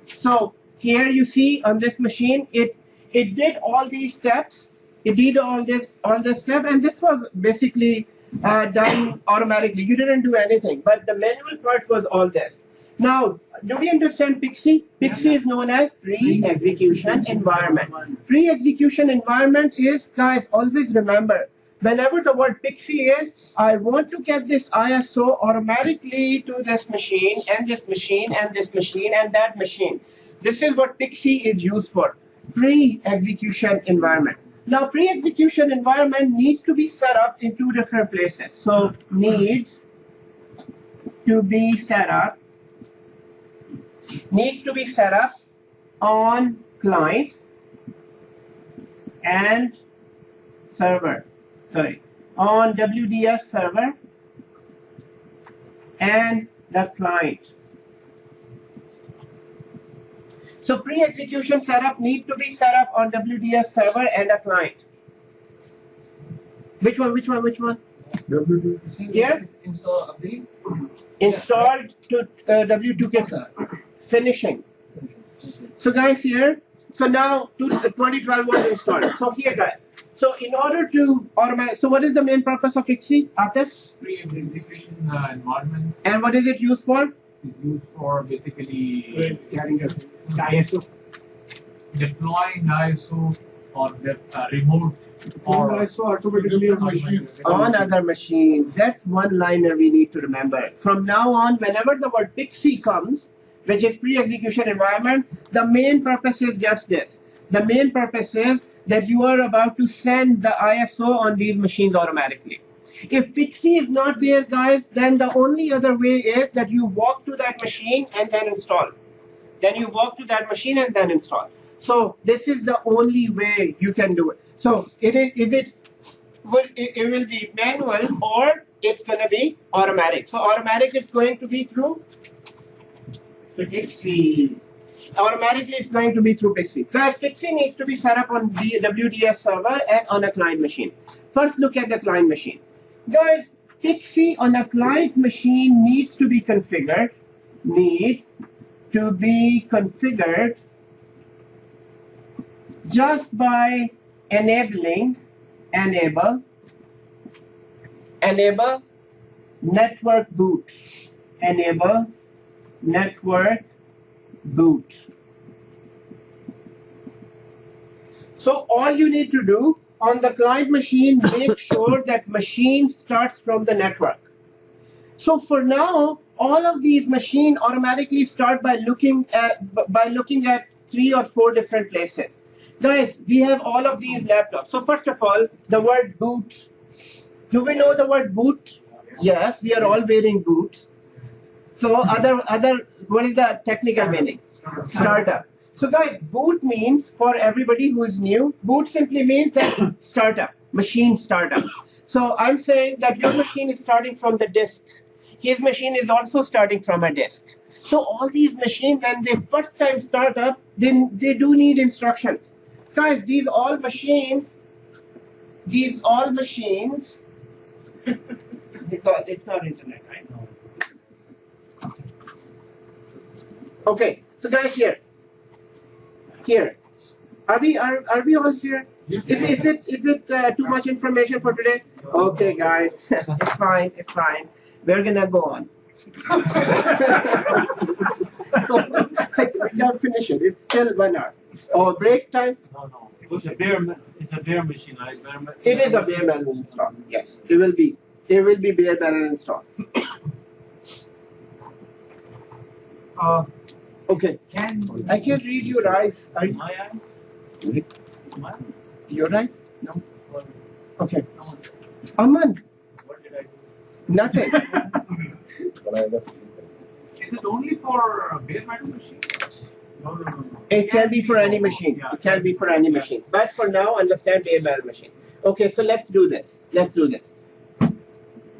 so here you see on this machine, it did all these steps. It did all this step, and this was basically done automatically. You didn't do anything, but the manual part was all this. Now, do we understand PXE? PXE is known as pre-execution environment. Pre-execution environment is, guys, always remember, whenever the word PXE is, I want to get this ISO automatically to this machine, and this machine, and this machine, and that machine. This is what PXE is used for, pre-execution environment. Now, pre-execution environment needs to be set up in two different places. So, needs to be set up on clients and server, on WDS server and the client. So pre-execution setup need to be set up on WDS server and a client. Which one? Here? Install update. Installed to W2K finishing. So guys, here, so now 2012 was installed. So here, guys, so in order to automate, so what is the main purpose of PXE, Atif? Pre-execution environment And what is it used for? is used for basically Carrying a ISO. deploying ISO on the remote or ISO automatically on machines. On other machines. That's one liner we need to remember. From now on, whenever the word PXE comes, which is pre-execution environment, the main purpose is just this. The main purpose is that you are about to send the ISO on these machines automatically. If PXE is not there, guys, then the only other way is that you walk to that machine and then install. Then you walk to that machine and then install. So this is the only way you can do it. So it will be manual or it's going to be automatic. So automatic is going to be through PXE. Automatically it's going to be through PXE. Guys, PXE needs to be set up on the WDS server and on a client machine. First, look at the client machine. Guys, PXE on a client machine needs to be configured. just by enable network boot. Enable network boot. So all you need to do on the client machine, make sure that machine starts from the network. So for now, all of these machines automatically start by looking at 3 or 4 different places. Guys, we have all of these laptops. So first of all, the word boot. Do we know the word boot? Yes, we are all wearing boots. So what is the technical meaning? Startup. So guys, boot means, for everybody who is new, boot simply means that startup, machine startup. So I'm saying that your machine is starting from the disk. His machine is also starting from a disk. So all these machines, when they first time start up, then they do need instructions. Guys, these all machines, it's not internet, right? Okay, so guys, here, are we all here? Yes. Is it too much information for today? Okay, guys, it's fine. We're gonna go on. We can't finish it. It's still 1 hour. Oh, break time? No. It's a bare machine, right? It is a bare metal install. Yes, it will be. There will be bare metal install. Okay. I can read your eyes. My eye? My eye? Your eyes? No. Okay. Aman. What did I do? Nothing. Is it only for bare metal machines? No. It can be for any machine. Yeah. It can be for any machine. But for now, understand bare metal machine. Okay, so let's do this.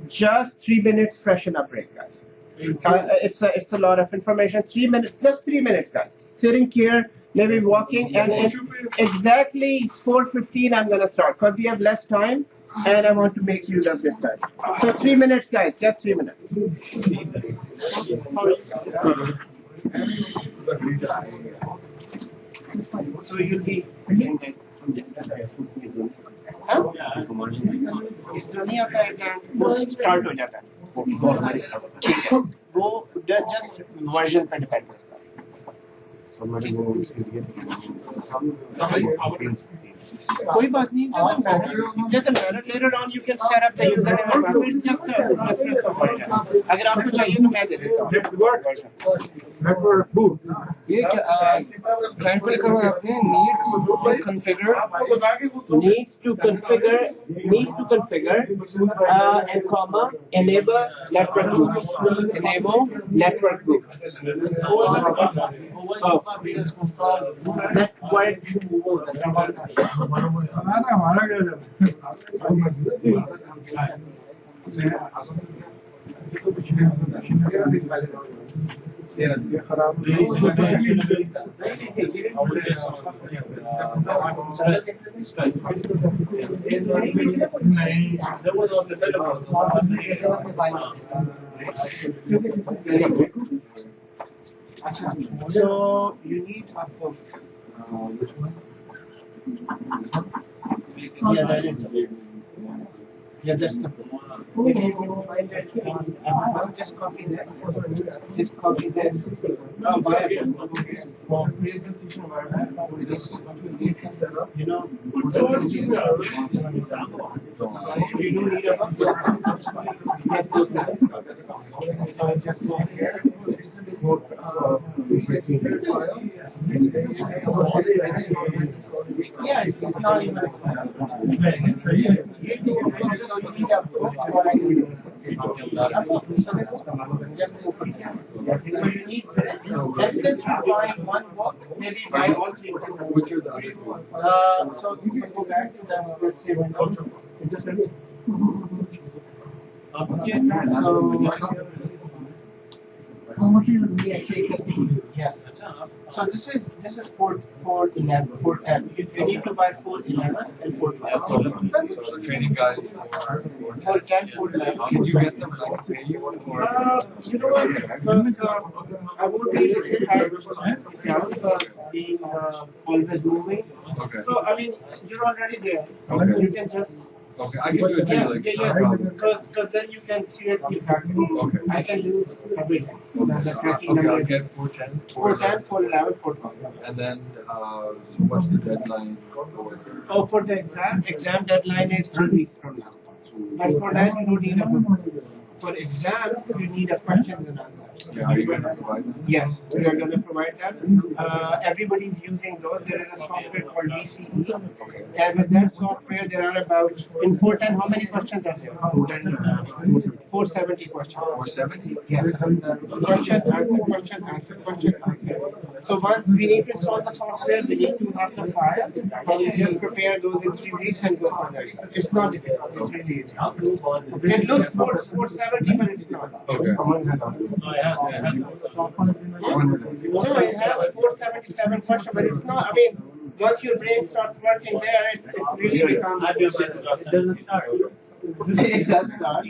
Just 3 minutes freshen up break, guys. It's a lot of information. 3 minutes, just 3 minutes, guys. Sitting here, maybe walking, and in exactly 4:15 I'm gonna start because we have less time, and I want to make use of this time. So 3 minutes, guys. Just 3 minutes. So you'll be. इस तरह नहीं आता है कि वो start हो जाता है ठीक है वो जस्ट वर्जन पे डिपेंड करता है कोई बात नहीं doesn't matter later on you can set up the username and password it's just a reference of version अगर आपको चाहिए तो मैं दे देता हूँ network boot. ये क्लाइंट पे लिखा हुआ है आपने needs to configure and comma enable network boot. Network boot. हमारा क्या So you need a book. Yeah, that is the book. Yeah, that's the book. You need to find that. Just copy that. Just copy that. You know, you do need a book. Yes, it's not even. Just go for it. So you need this. And since you buy one book, maybe buy all 3 books. Which are the other two? So you can go back to the, let's say, Windows. So Yes. So this is 411, 410. You need to buy 411 and 412. So the training guides for 410, 411. can you get them like pay you or You know what? Because I won't be able to have being always moving. okay. So I mean, you're already there. Okay. You can just Okay, I can do it too, like no problem. because then you can see it. Okay. I can do everything. Okay, The so tracking okay, I'll number. get 410, 410, 411, 412. and then so what's the deadline for? Oh, for the exam deadline is 3 weeks from now. But for that, you don't need a book. For exam, you need a question and answer. Yeah, are you going to provide them? Yes, we are going to provide that. Everybody's using those. There is a software called VCE. Okay. And with that software, there are about, in 410, how many questions are there? 470 questions. 470? Yes. Question, answer, question, answer. So once we need to install the software, we need to have the file, and you just prepare those in 3 weeks and go for that. It's not difficult. It's really easy. It looks 470, but it's not. Okay. No, it has 477 questions, but it's not. I mean, once your brain starts working there, it's really becomes. It doesn't start. It does start.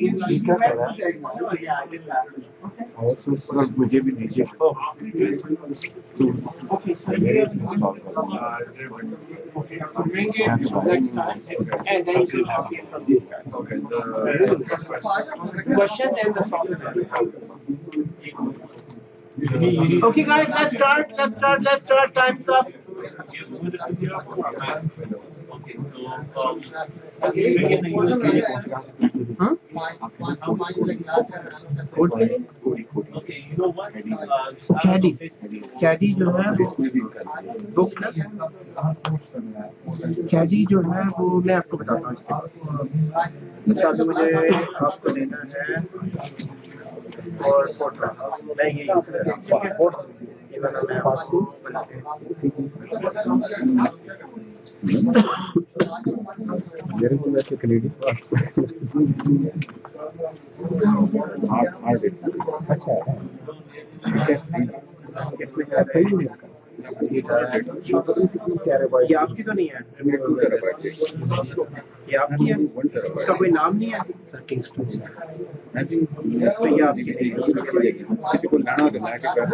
Also, sir, मुझे भी दीजिए तो Okay, so you have to bring it next time, and then you can copy it from these guys. Okay, the Question and the software. Okay, guys, let's start. Time's up. Huh? Okay, you know what? कैडी जो है book कैडी जो है वो मैं आपको बताता हूँ अच्छा तो मुझे आपको लेना है और मैं ये यूज कर रहा हूँ ये वाला मैं आपको मेरे को वैसे कनेडी अच्छा इसमें क्या है ये आपकी तो नहीं है ये आपकी है इसका कोई नाम नहीं है तो ये आपकी किसी को लाना होगा लाके कर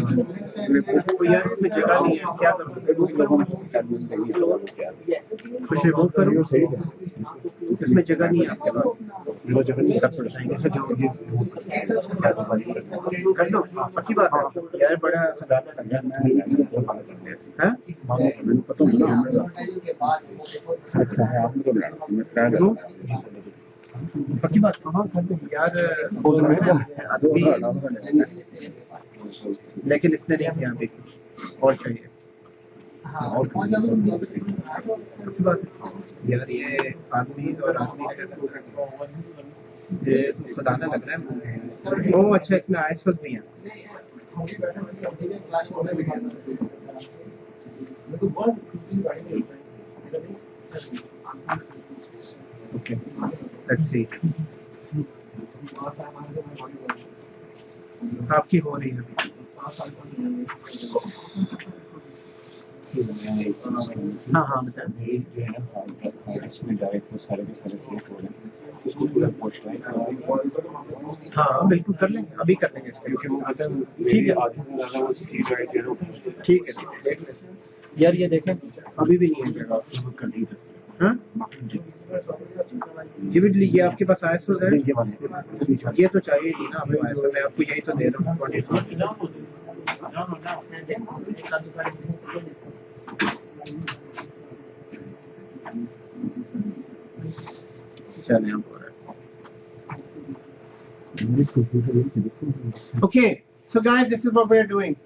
क्योंकि यार इसमें जगह नहीं है क्या करूँ कुछ रिमूव करूँ इसमें जगह नहीं है आपके पास कर लो अच्छी बात है यार बड़ा अच्छा है आप पक्की बात यार लेकिन इसने नहीं किया अभी कुछ और चाहिए यार ये आदमी और आदमी ये खुदाना लग रहा है ओह अच्छा इसमें आइस भी है Okay. Let's see. आपकी हो रही है हाँ हाँ बताएं जो है इसमें डायरेक्ट सारे के सारे सेट हो रहे हैं उसको पूरा पोस्टराइज करना हाँ बिल्कुल कर लेंगे अभी कर लेंगे क्योंकि वो मतलब ठीक है आधे से ज़्यादा वो सी ड्राइव है ठीक है देख लें यार ये देखें अभी भी नहीं है जगह कर दी हाँ ये भी लीजिए आपके पास आया सो है ये तो चाहिए ही ना आपको आया मैं आपको यही तो दे रहा हूँ चले okay so guys this is what we are doing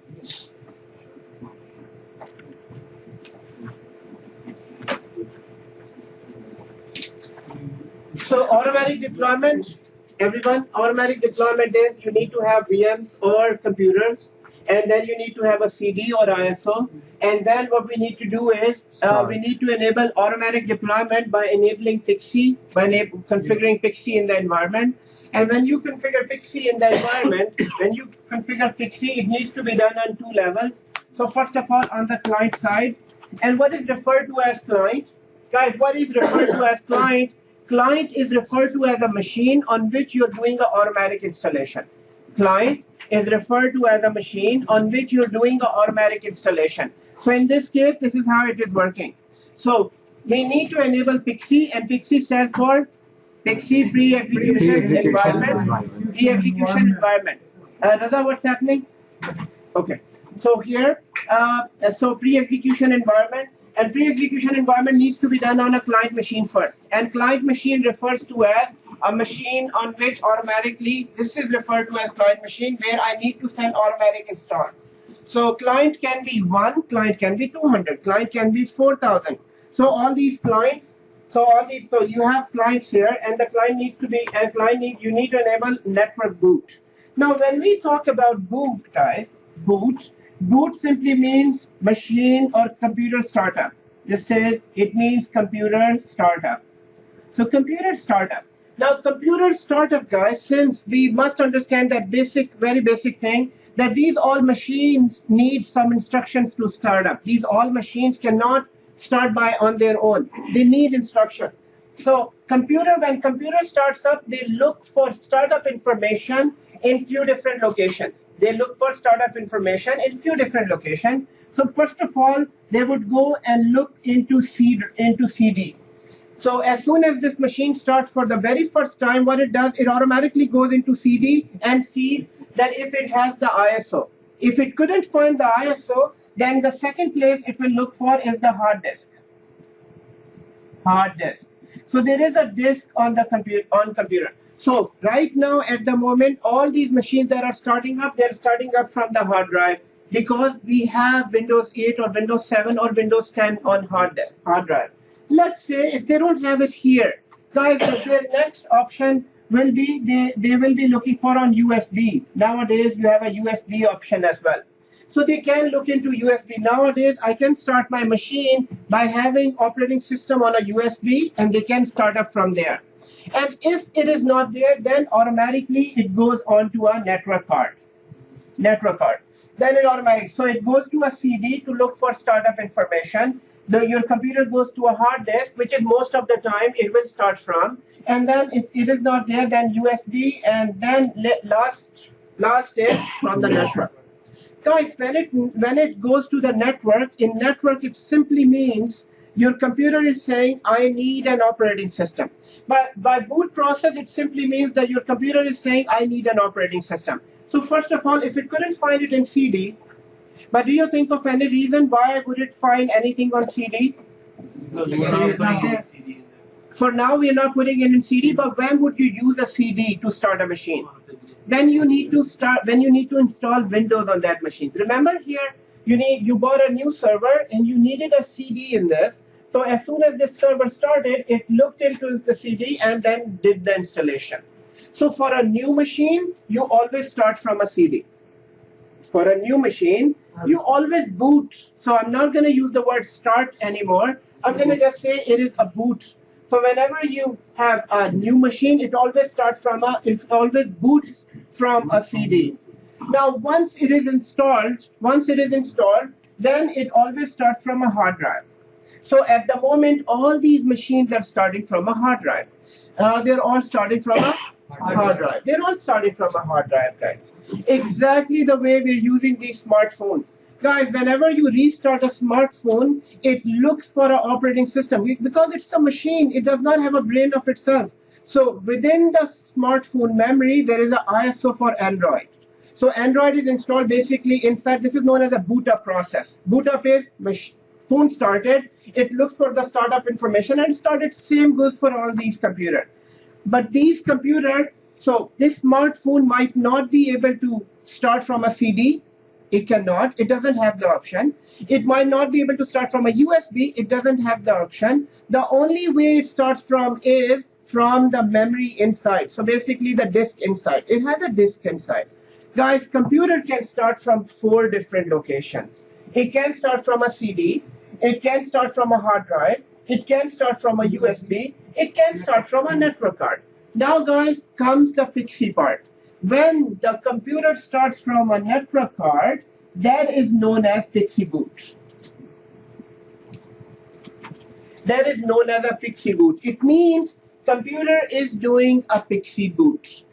so automatic deployment Everyone, automatic deployment is you need to have VMs or computers, and then you need to have a CD or ISO. And then what we need to do is we need to enable automatic deployment by enabling Pixie, by configuring Pixie in the environment. And when you configure Pixie in the environment, it needs to be done on 2 levels. So first of all, on the client side, and what is referred to as client? Guys, what is referred to as client? Client is referred to as a machine on which you're doing an automatic installation. Client is referred to as a machine on which you're doing an automatic installation. So in this case, this is how it is working. So we need to enable Pixie, and Pixie stands for Pixie pre-execution environment. Pre-execution environment. Radha, what's happening? Okay. So here, so pre-execution environment. And pre-execution environment needs to be done on a client machine first. And client machine refers to as a machine on which automatically, this is referred to as client machine, where I need to send automatic install. So client can be 1, client can be 200, client can be 4,000. So all these clients, so you have clients here, and the client needs to be, and you need to enable network boot. Now when we talk about boot, guys, boot simply means machine or computer startup. This says it means computer startup. So computer startup. Now computer startup, guys, since we must understand that very basic thing, that these all machines need some instructions to start up. These all machines cannot start on their own. They need instruction. So when computer starts up, they look for startup information in few different locations. They look for startup information in few different locations. So first of all, they would go and look into CD. So as soon as this machine starts for the very first time, what it does, it automatically goes into CD and sees that if it has the ISO. If it couldn't find the ISO, then the second place it will look for is the hard disk. Hard disk. So there is a disk on the computer. So right now, at the moment, all these machines that are starting up, they're starting up from the hard drive, because we have Windows 8 or Windows 7 or Windows 10 on hard drive. Let's say if they don't have it here, guys, their next option will be they will be looking for on USB. Nowadays, you have a USB option as well. So they can look into USB. Nowadays, I can start my machine by having operating system on a USB, and they can start up from there. And if it is not there, then automatically it goes on to a network card. Then it automatically, so it goes to a CD to look for startup information. Your computer goes to a hard disk, which is most of the time it will start from. And then if it is not there, then USB, and then last is from the network. Guys, when it goes to the network, in network it simply means your computer is saying, I need an operating system. But by boot process, it simply means that your computer is saying, I need an operating system. So first of all, if it couldn't find it in CD, but do you think of any reason why would it find anything on CD? For now, we are not putting it in CD, but when would you use a CD to start a machine? When you need to install Windows on that machine. Remember here, you bought a new server and you needed a CD in this. So as soon as this server started, it looked into the CD and then did the installation. So for a new machine, you always start from a CD. For a new machine, you always boot. So I'm not going to use the word start anymore. I'm going to just say it is a boot. So whenever you have a new machine, it always boots from a CD. Now, once it is installed, then it always starts from a hard drive. So at the moment, all these machines are starting from a hard drive. They're all starting from a hard drive. They're all starting from a hard drive, guys. Exactly the way we're using these smartphones. Guys, whenever you restart a smartphone, it looks for an operating system. Because it's a machine, it does not have a brain of itself. So within the smartphone memory, there is an ISO for Android. So Android is installed basically inside. This is known as a boot up process. Boot up is phone started. It looks for the startup information and started. Same goes for all these computers. But these computers, so this smartphone might not be able to start from a CD. It cannot. It doesn't have the option. It might not be able to start from a USB. It doesn't have the option. The only way it starts from is from the memory inside. So basically the disk inside. It has a disk inside. Guys, computer can start from 4 different locations. It can start from a CD. It can start from a hard drive. It can start from a USB. It can start from a network card. Now, guys, comes the Pixie part. When the computer starts from a network card, that is known as Pixie boot. That is known as a Pixie boot. It means computer is doing a Pixie boot.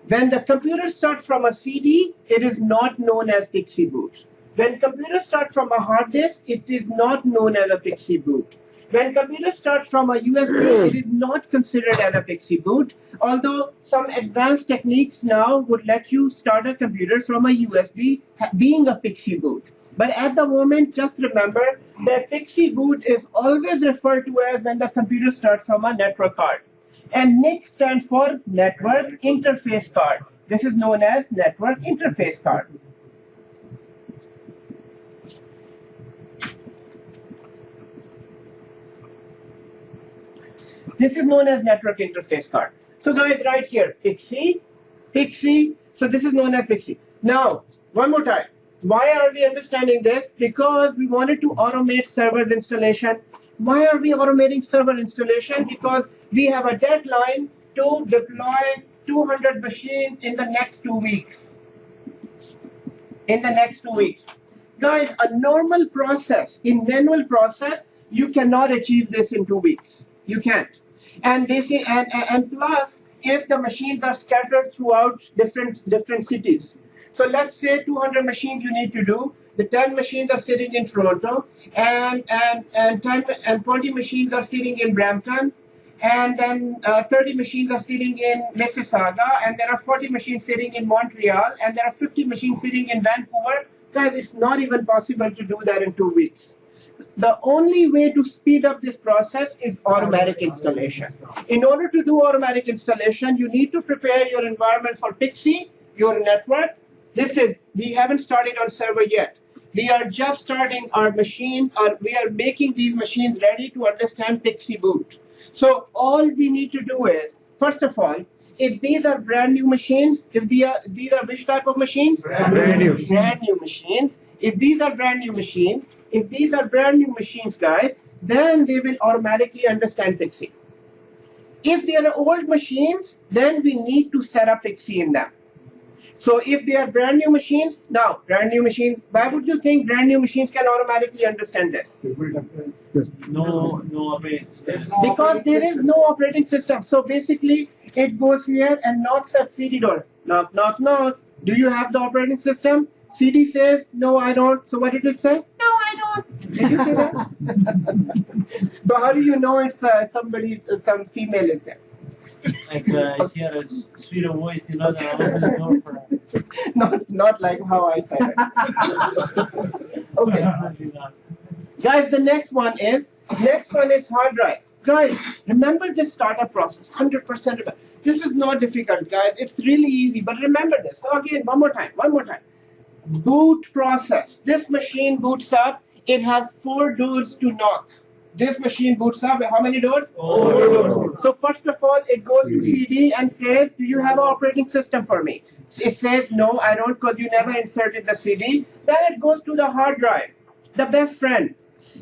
When the computer starts from a CD, it is not known as Pixie boot. When computer starts from a hard disk, it is not known as a Pixie boot. When computer starts from a USB, it is not considered as a Pixie boot, although some advanced techniques now would let you start a computer from a USB being a Pixie boot. But at the moment, just remember that Pixie boot is always referred to as when the computer starts from a network card. And NIC stands for Network Interface Card. This is known as Network Interface Card. This is known as Network Interface Card. So guys, right here, Pixie. So this is known as Pixie. Now, one more time. Why are we understanding this? Because we wanted to automate servers installation. Why are we automating server installation? Because we have a deadline to deploy 200 machines in the next 2 weeks. Guys, a normal process, in manual process, you cannot achieve this in 2 weeks. You can't. And basically, and plus, if the machines are scattered throughout different cities. So let's say 200 machines you need to do. The 10 machines are sitting in Toronto, and 20 machines are sitting in Brampton, and then 30 machines are sitting in Mississauga, and there are 40 machines sitting in Montreal, and there are 50 machines sitting in Vancouver. Guys, it's not even possible to do that in 2 weeks. The only way to speed up this process is automatic installation. In order to do automatic installation, you need to prepare your environment for Pixie, your network. We haven't started on server yet. We are just starting our machine, or we are making these machines ready to understand Pixie boot. So all we need to do is, first of all, if these are brand new machines, these are which type of machines? Brand new machines. If these are brand new machines, guys, then they will automatically understand Pixie. If they are old machines, then we need to set up Pixie in them. So if they are brand new machines, why would you think brand new machines can automatically understand this? No operating system. Because there is no operating system. So basically, it goes here and knocks at CD door. Knock, knock, knock. Do you have the operating system? CD says, no, I don't. So what did it say? No, I don't. Did you say that? So how do you know it's some female is there? Like she had a sweeter voice, that opens the door for her. Not like how I said it. Okay. Guys, the next one is hard drive. Guys, remember this startup process, 100%. This is not difficult, guys. It's really easy, but remember this. So again, one more time. Boot process. This machine boots up. It has 4 doors to knock. This machine boots up. How many doors? 4 doors. So first of all, it goes to CD and says, do you have an operating system for me? It says, no, I don't, because you never inserted the CD. Then it goes to the hard drive, the best friend,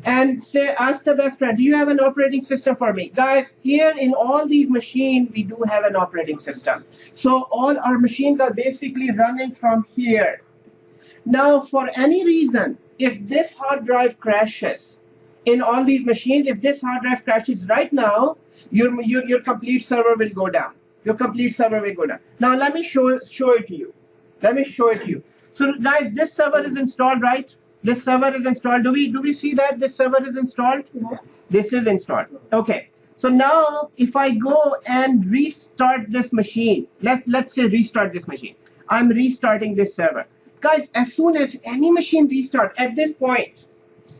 and ask the best friend, do you have an operating system for me? Guys, here in all these machines, we do have an operating system. So all our machines are basically running from here. Now, for any reason, if this hard drive crashes, in all these machines, if this hard drive crashes right now, your complete server will go down. Now let me show it to you. So guys, this server is installed, right? This server is installed. Do we see that this server is installed? This is installed. Okay. So now if I go and restart this machine, let's say restart this machine. I'm restarting this server. Guys, as soon as any machine restart, at this point,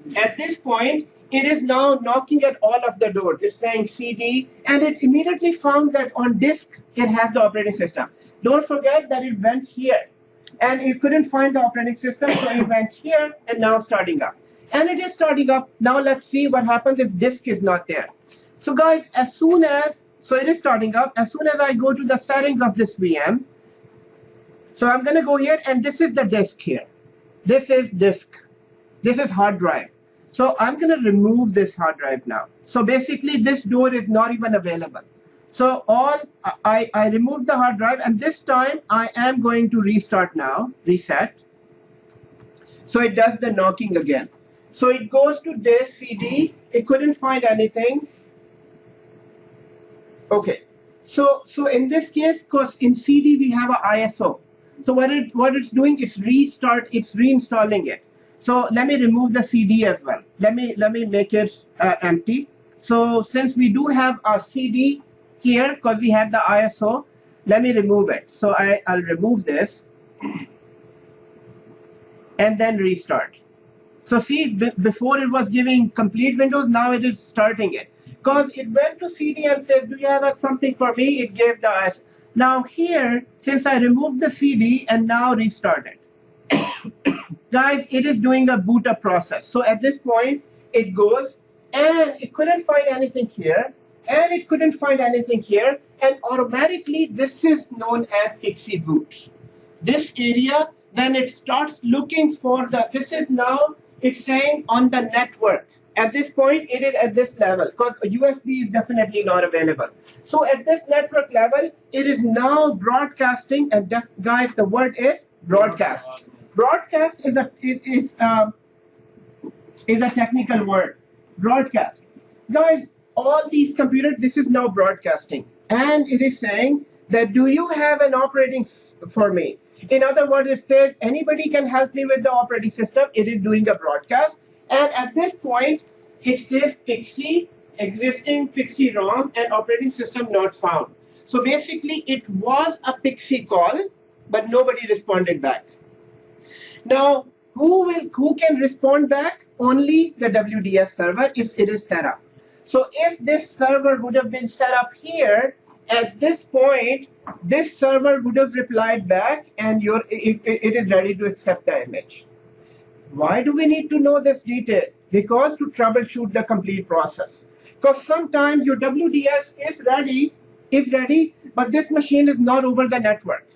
it is now knocking at all of the doors. It's saying CD, and it immediately found that on disk, it has the operating system. Don't forget that it went here, and it couldn't find the operating system, so it went here, and now starting up. And it is starting up. Now let's see what happens if disk is not there. So guys, as soon as So it is starting up. As soon as I go to the settings of this VM, so I'm going to go here, and this is the disk here. This is disk. This is hard drive. So I'm going to remove this hard drive now. So basically, this door is not even available. So I removed the hard drive, and this time I am going to restart now, reset. So it does the knocking again. So it goes to this CD. It couldn't find anything. Okay. So in this case, because in CD we have a ISO. So what it's doing, it's reinstalling it. So let me remove the CD as well. Let me make it empty. So since we do have a CD here, because we had the ISO, let me remove it. So I'll remove this and then restart. So see, before it was giving complete Windows, now it is starting it. Because it went to CD and said, do you have something for me? It gave the ISO. Now here, since I removed the CD and now restarted, guys, it is doing a boot up process. So at this point, it goes, and it couldn't find anything here, and it couldn't find anything here, and automatically this is known as Pixie boot. This area, then it starts looking for this is now, it's saying on the network. At this point, it is at this level, because USB is definitely not available. So at this network level, it is now broadcasting, and guys, the word is broadcast. Broadcast is a technical word. Broadcast. Guys, all these computers, this is now broadcasting. And it is saying that, do you have an operating for me? In other words, it says, anybody can help me with the operating system. It is doing a broadcast. And at this point, it says Pixie, existing Pixie ROM, and operating system not found. So basically, it was a Pixie call, but nobody responded back. Now, who can respond back? Only the WDS server if it is set up. So if this server would have been set up here, at this point, this server would have replied back, and it is ready to accept the image. Why do we need to know this detail? Because to troubleshoot the complete process. Because sometimes your WDS is ready, but this machine is not over the network.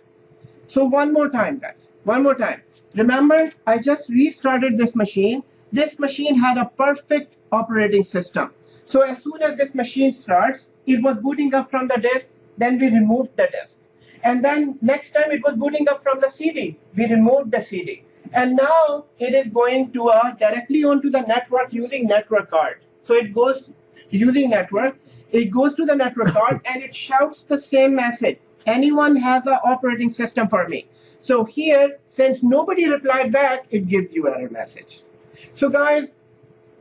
So one more time, guys. One more time. Remember, I just restarted this machine. This machine had a perfect operating system. So as soon as this machine starts, it was booting up from the disk, then we removed the disk. And then next time it was booting up from the CD, we removed the CD. And now it is going to directly onto the network using network card. So it goes using network, it goes to the network card, and it shouts the same message. Anyone has an operating system for me? So here, since nobody replied back, it gives you error message. So guys,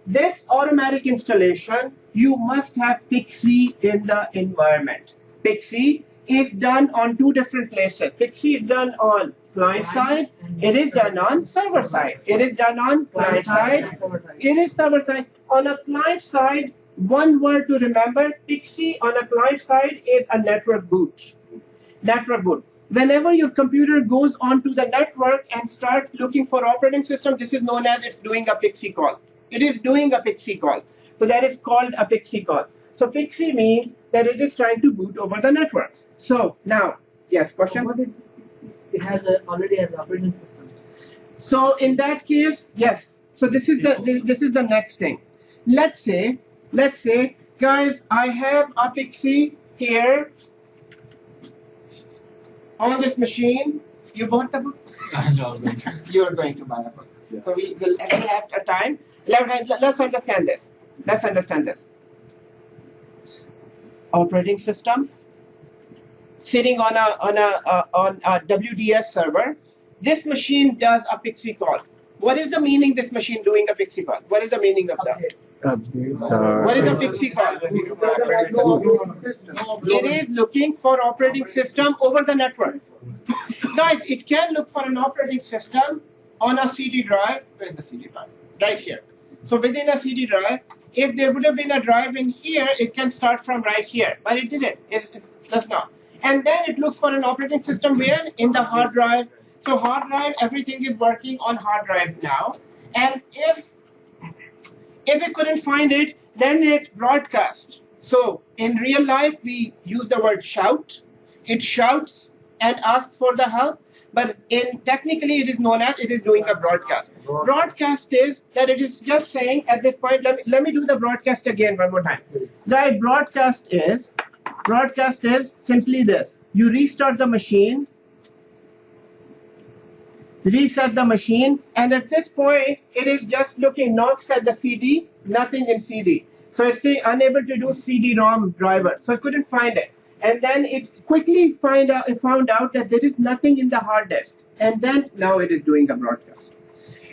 this automatic installation, you must have Pixie in the environment. Pixie is done on two different places. Pixie is done on client side. It is done on server side. It is done on client side. It is server side. On a client side, one word to remember, Pixie on a client side is a network boot. Network boot. Whenever your computer goes onto the network and starts looking for operating system, this is known as it's doing a Pixie call. It is doing a Pixie call. So that is called a Pixie call. So Pixie means that it is trying to boot over the network. So now, yes, question? It has already has operating system. So in that case, yes. So this is the next thing. Let's say, guys, I have a Pixie here on this machine. You bought the book? No, You're going to buy a book. Yeah. So we will have a time. Let's understand this. Let's understand this. Operating system sitting on a WDS server. This machine does a Pixie call. What is the meaning this machine doing a Pixie call? What is the meaning of that? What is a Pixie call? It is looking for operating system over the network. Guys, it can look for an operating system on a CD drive. Where is the CD drive? Right here. So within a CD drive, if there would have been a drive in here, it can start from right here. But it didn't. That's not. And then it looks for an operating system where? In the hard drive. So hard drive, everything is working on hard drive now. And if it couldn't find it, then it broadcasts. So in real life, we use the word shout. It shouts and asks for the help. But in technically, it is known as it is doing a broadcast. Broadcast is that it is just saying at this point. Let me do the broadcast again one more time. Right? Broadcast is simply this. You restart the machine, reset the machine, and at this point, it is just looking, knocks at the CD, nothing in CD. So it's saying unable to do CD-ROM driver. So I couldn't find it. And then it quickly found out that there is nothing in the hard disk. And then now it is doing a broadcast.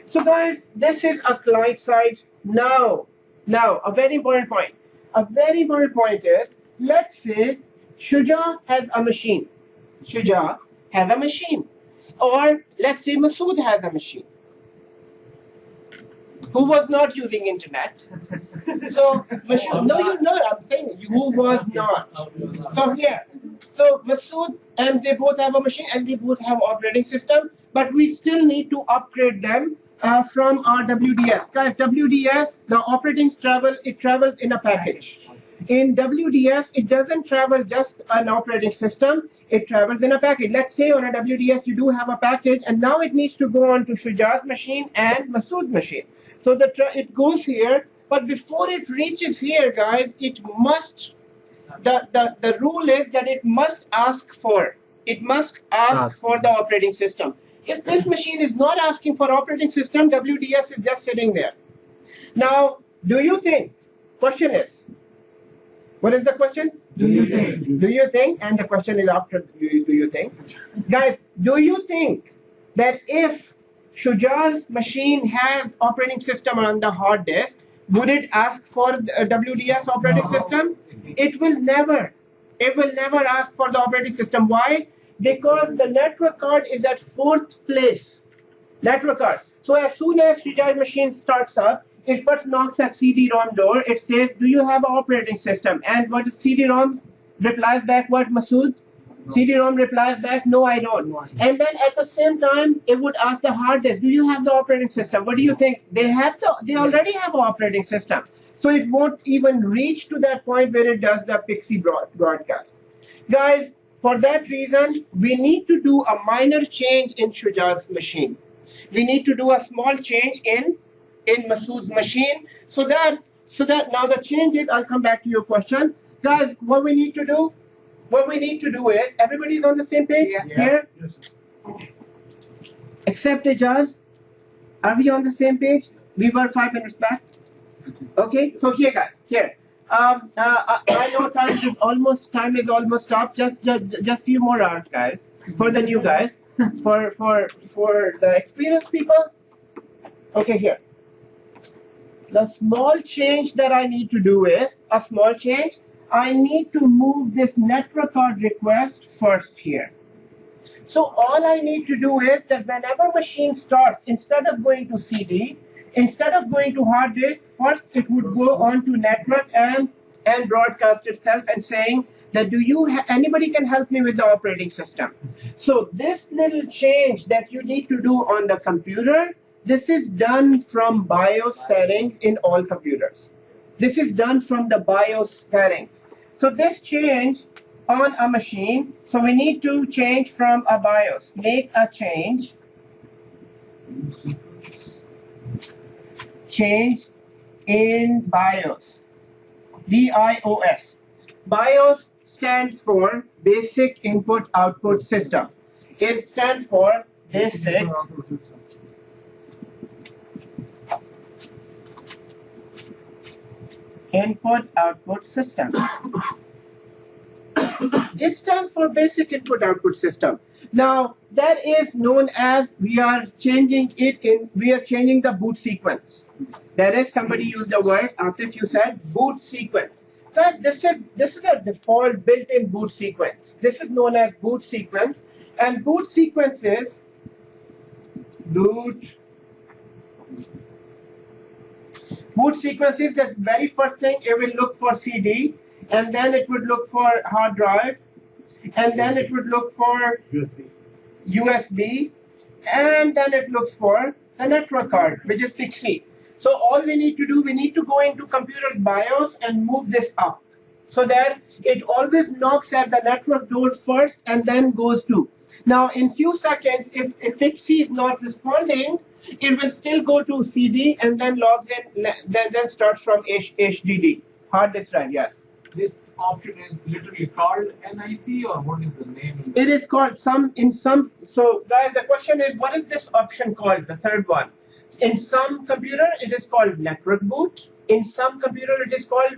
So guys, this is a client side. Now, a very important point. A very important point is, let's say Shuja has a machine. Shuja has a machine. Or let's say Masood has a machine who was not using internet. So Masood, no, you're not. I'm saying who was not. So here, so Masood and they both have a machine and they both have operating system, but we still need to upgrade them from our WDS. Guys, WDS, the operating travels in a package. In WDS, it doesn't travel just an operating system, it travels in a package. Let's say on a WDS, you do have a package, and now it needs to go on to Shuja's machine and Masood's machine. So it goes here, but before it reaches here, guys, it must, the rule is that it must ask for the operating system. If this machine is not asking for operating system, WDS is just sitting there. Now, do you think, question is, what is the question? Do you think? Do you think? And the question is after do you think? Guys, do you think that if Shuja's machine has operating system on the hard disk, would it ask for a WDS operating system? It will never. It will never ask for the operating system. Why? Because the network card is at 4th place. Network card. So as soon as Shuja's machine starts up, it first knocks at CD-ROM door. It says, do you have an operating system? And what is CD-ROM? Replies back what, Masood? No. CD-ROM replies back, no, I don't. And then at the same time, it would ask the hard disk, do you have the operating system? What do you think? They already have an operating system. So it won't even reach to that point where it does the Pixie broadcast. Guys, for that reason, we need to do a minor change in Shuja's machine. We need to do a small change in Masood's machine, so that now the change is, I'll come back to your question. Guys, what we need to do is, everybody's on the same page here? Yes. Except Ijaz. Are we on the same page? We were 5 minutes back. Okay, so here guys, here. I know time is almost up. Just few more hours, guys. For the new guys. For the experienced people. Okay, here. The small change that I need to do is, I need to move this network card request first here. So all I need to do is that whenever machine starts, instead of going to CD, instead of going to hard disk, first it would go on to network and broadcast itself and saying that anybody can help me with the operating system. So this little change that you need to do on the computer, this is done from BIOS settings in all computers. This is done from the BIOS settings. So this change on a machine, so we need to change from a BIOS. Make a change. Change in BIOS. BIOS. BIOS stands for Basic Input Output System. It stands for Basic Input Output System. It stands for Basic Input Output System. Now that is known as, we are changing the boot sequence. That is, somebody used the word, Atif, you said boot sequence. Guys, this is a default built-in boot sequence. This is known as boot sequence, and boot sequence is Boot sequence is the very first thing. It will look for CD, and then it would look for hard drive, and then it would look for USB, and then it looks for the network card, which is Pixie. So all we need to do, we need to go into computer's BIOS and move this up. so that it always knocks at the network door first and then goes to. Now, in few seconds, if PXE is not responding, it will still go to CD and then logs in, then starts from HDD, hard disk drive, yes. This option is literally called NIC, or what is the name? It is called so guys, the question is, what is this option called, the third one? In some computer, it is called network boot. In some computer, it is called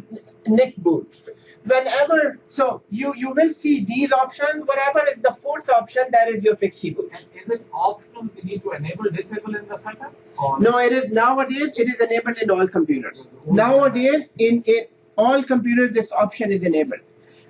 NIC boot. Whenever, so you will see these options, whatever is the fourth option, that is your PXE boot. And is it optional? We need to enable, disable in the setup? Or No, it is nowadays, it is enabled in all computers. Nowadays, in all computers, this option is enabled.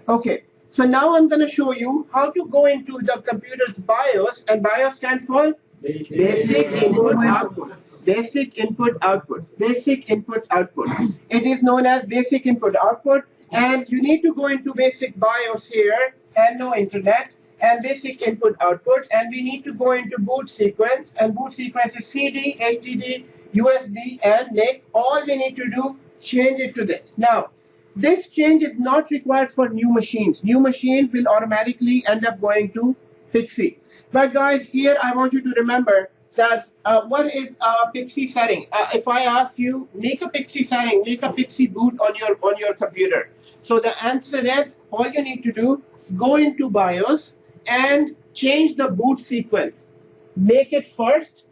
Okay, so now I'm going to show you how to go into the computer's BIOS, and BIOS stands for Basic Input Output. Basic Input Output. Basic Input Output. It is known as Basic Input Output, and you need to go into Basic BIOS here, and no internet, and Basic Input Output, and we need to go into boot sequence, and boot sequence is CD, HDD, USB, and NIC. All we need to do, change it to this. Now, this change is not required for new machines. New machines will automatically end up going to PXE. But guys, here I want you to remember that what is a PXE setting? If I ask you, make a PXE setting, make a PXE boot on your computer. So the answer is, all you need to do, go into BIOS and change the boot sequence. Make it first.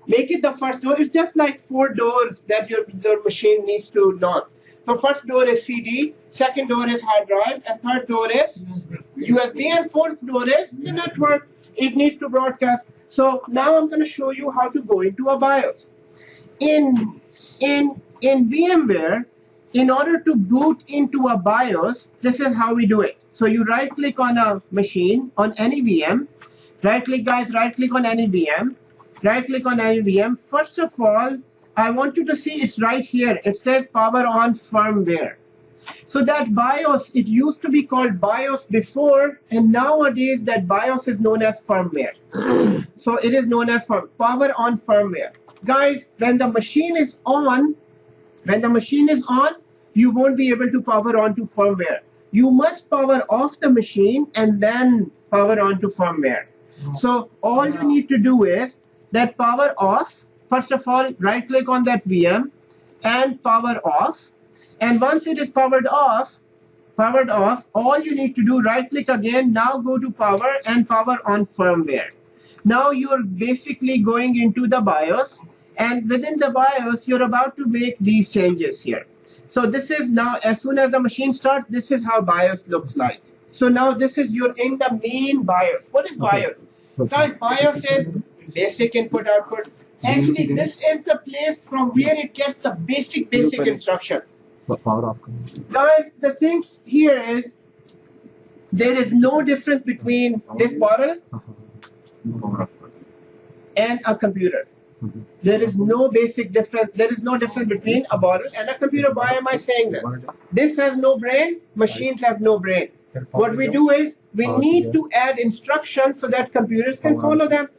Make it the first door. It's just like 4 doors that your machine needs to knock. So first door is CD, second door is hard drive, and third door is USB, and fourth door is the network. It needs to broadcast. So now I'm going to show you how to go into a BIOS. In VMware, in order to boot into a BIOS, this is how we do it. So you right click on a machine, on any VM. Right click, guys, right click on any VM. Right click on any VM. First of all, I want you to see it's right here. It says power on firmware. So that BIOS, it used to be called BIOS before, and nowadays that BIOS is known as firmware. So it is known as power on firmware. Guys, when the machine is on, you won't be able to power on to firmware. You must power off the machine and then power on to firmware. So all you need to do is that power off. First of all, right click on that VM and power off. And once it is powered off, all you need to do, right click again, now go to power and power on firmware. Now you're basically going into the BIOS, and within the BIOS, you're about to make these changes here. So this is now, as soon as the machine starts, this is how BIOS looks like. So now this is, you're in the main BIOS. What is BIOS? Guys, BIOS is basic input output. Actually, this is the place from where it gets the basic instructions. Power off. Guys, the thing here is, there is no difference between this bottle and a computer. There is no basic difference. There is no difference between a bottle and a computer. Why am I saying that? This has no brain. Machines have no brain. What we do is, we need to add instructions so that computers can follow them.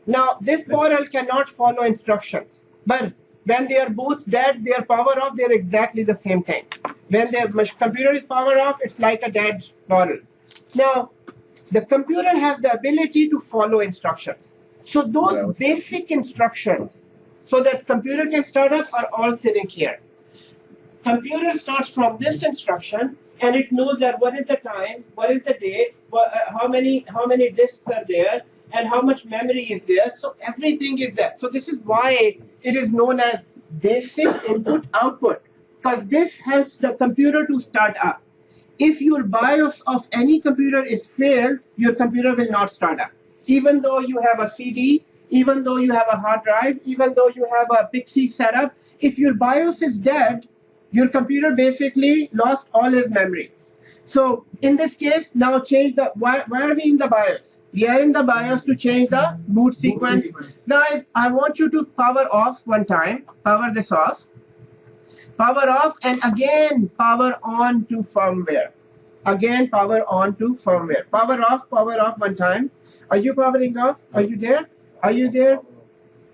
Now, this bottle cannot follow instructions, but when they are both dead, they are power off, they are exactly the same thing. When the computer is power off, it's like a dead bottle. Now, the computer has the ability to follow instructions. So those basic instructions, so that computer can start up, are all sitting here. Computer starts from this instruction, and it knows that what is the time, what is the date, how many disks are there, and how much memory is there. So everything is there. So this is why it is known as basic input output, because this helps the computer to start up. If your BIOS of any computer is failed, your computer will not start up. Even though you have a CD, even though you have a hard drive, even though you have a PXE setup, if your BIOS is dead, your computer basically lost all his memory. So in this case, now change the, why are we in the BIOS? We are in the BIOS to change the boot sequence. Guys, I want you to power off one time, power this off, power off, and again power on to firmware. Again, power on to firmware. Power off one time. Are you powering off? Are you there? Are you there?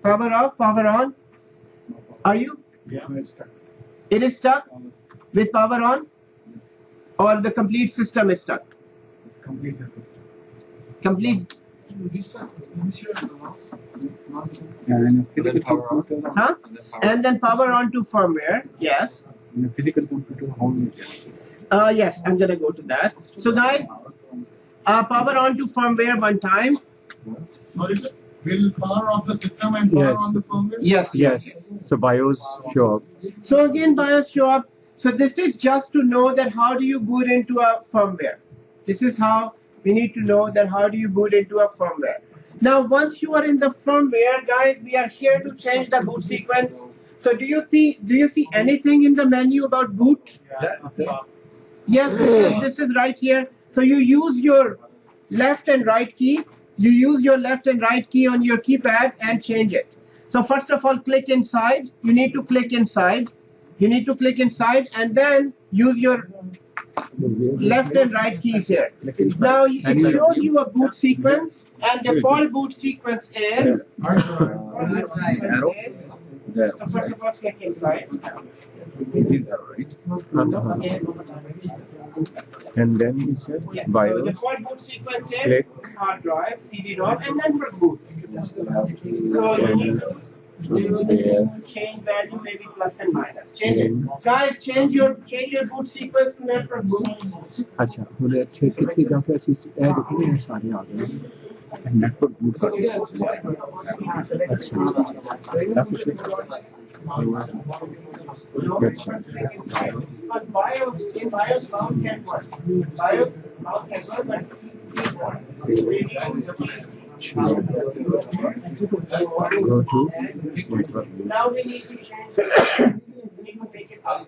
Power off, power on. Are you? Yeah. It is stuck with power on. or the complete system is stuck? Complete. Complete, And physical computer. huh? And then power on to firmware. Yes. In a physical computer, how many? Yes, I'm gonna go to that. So guys, power on to firmware one time. Sorry, sir. Will power off the system and power Yes. on the firmware? Yes. Yes. So BIOS show up. So again, BIOS show up. So this is just to know that how do you boot into a firmware. This is how we need to know that how do you boot into a firmware. Now, once you are in the firmware, guys, we are here to change the boot sequence. So do you see anything in the menu about boot? Yes, this is right here. So you use your left and right key. You use your left and right key on your keypad and change it. So first of all, click inside. You need to click inside. You need to click inside and then use your left and right keys here. Now it shows you a boot sequence, and default boot sequence is. Arrow. There. So first of all, click inside. It is arrow, right? And then you said Yes. So BIOS. default boot sequence is Click. hard drive, CD-ROM, and then for boot. So you need to change value maybe plus and minus. Change it. Guys, change your boot sequence to network boot. अच्छा बोले अच्छे कितने जाके ऐसे add किए हैं सारे आ गए नेटवर्क बूट कर दिया अच्छा But BIOS mouse can work. BIOS mouse can work, but go to network boot now we need to change it. We need to make it up.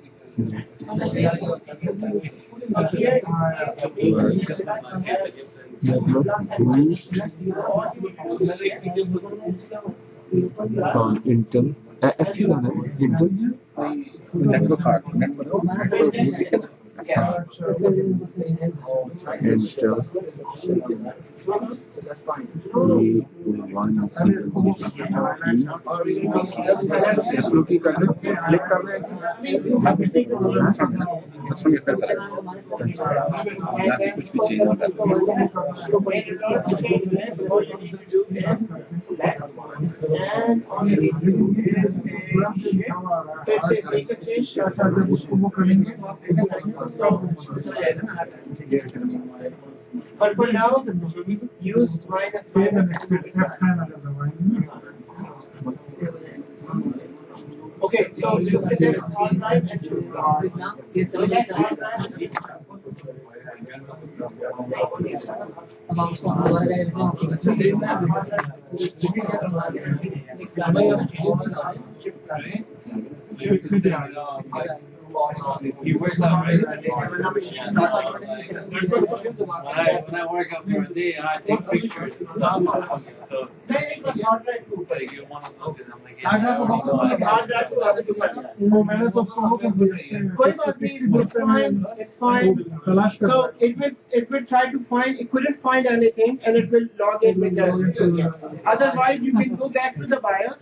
on Intel actually on Intel network card network Yeah. Intel इसको की करना click करना है कुछ भी change हो सकता But for now, use minus Save and 7. exit F10 as a line. Okay, so you select hard drive and choose. Select hard drive. He wears that right? When I work out for a day and I take pictures, so like you want to look at them like वो मैंने तो उसको वो कर दिया कोई बात नहीं, it's fine, it's fine. तलाश कर So it will try to find, it couldn't find anything, and it will log in with that. Otherwise, you can go back to the BIOS.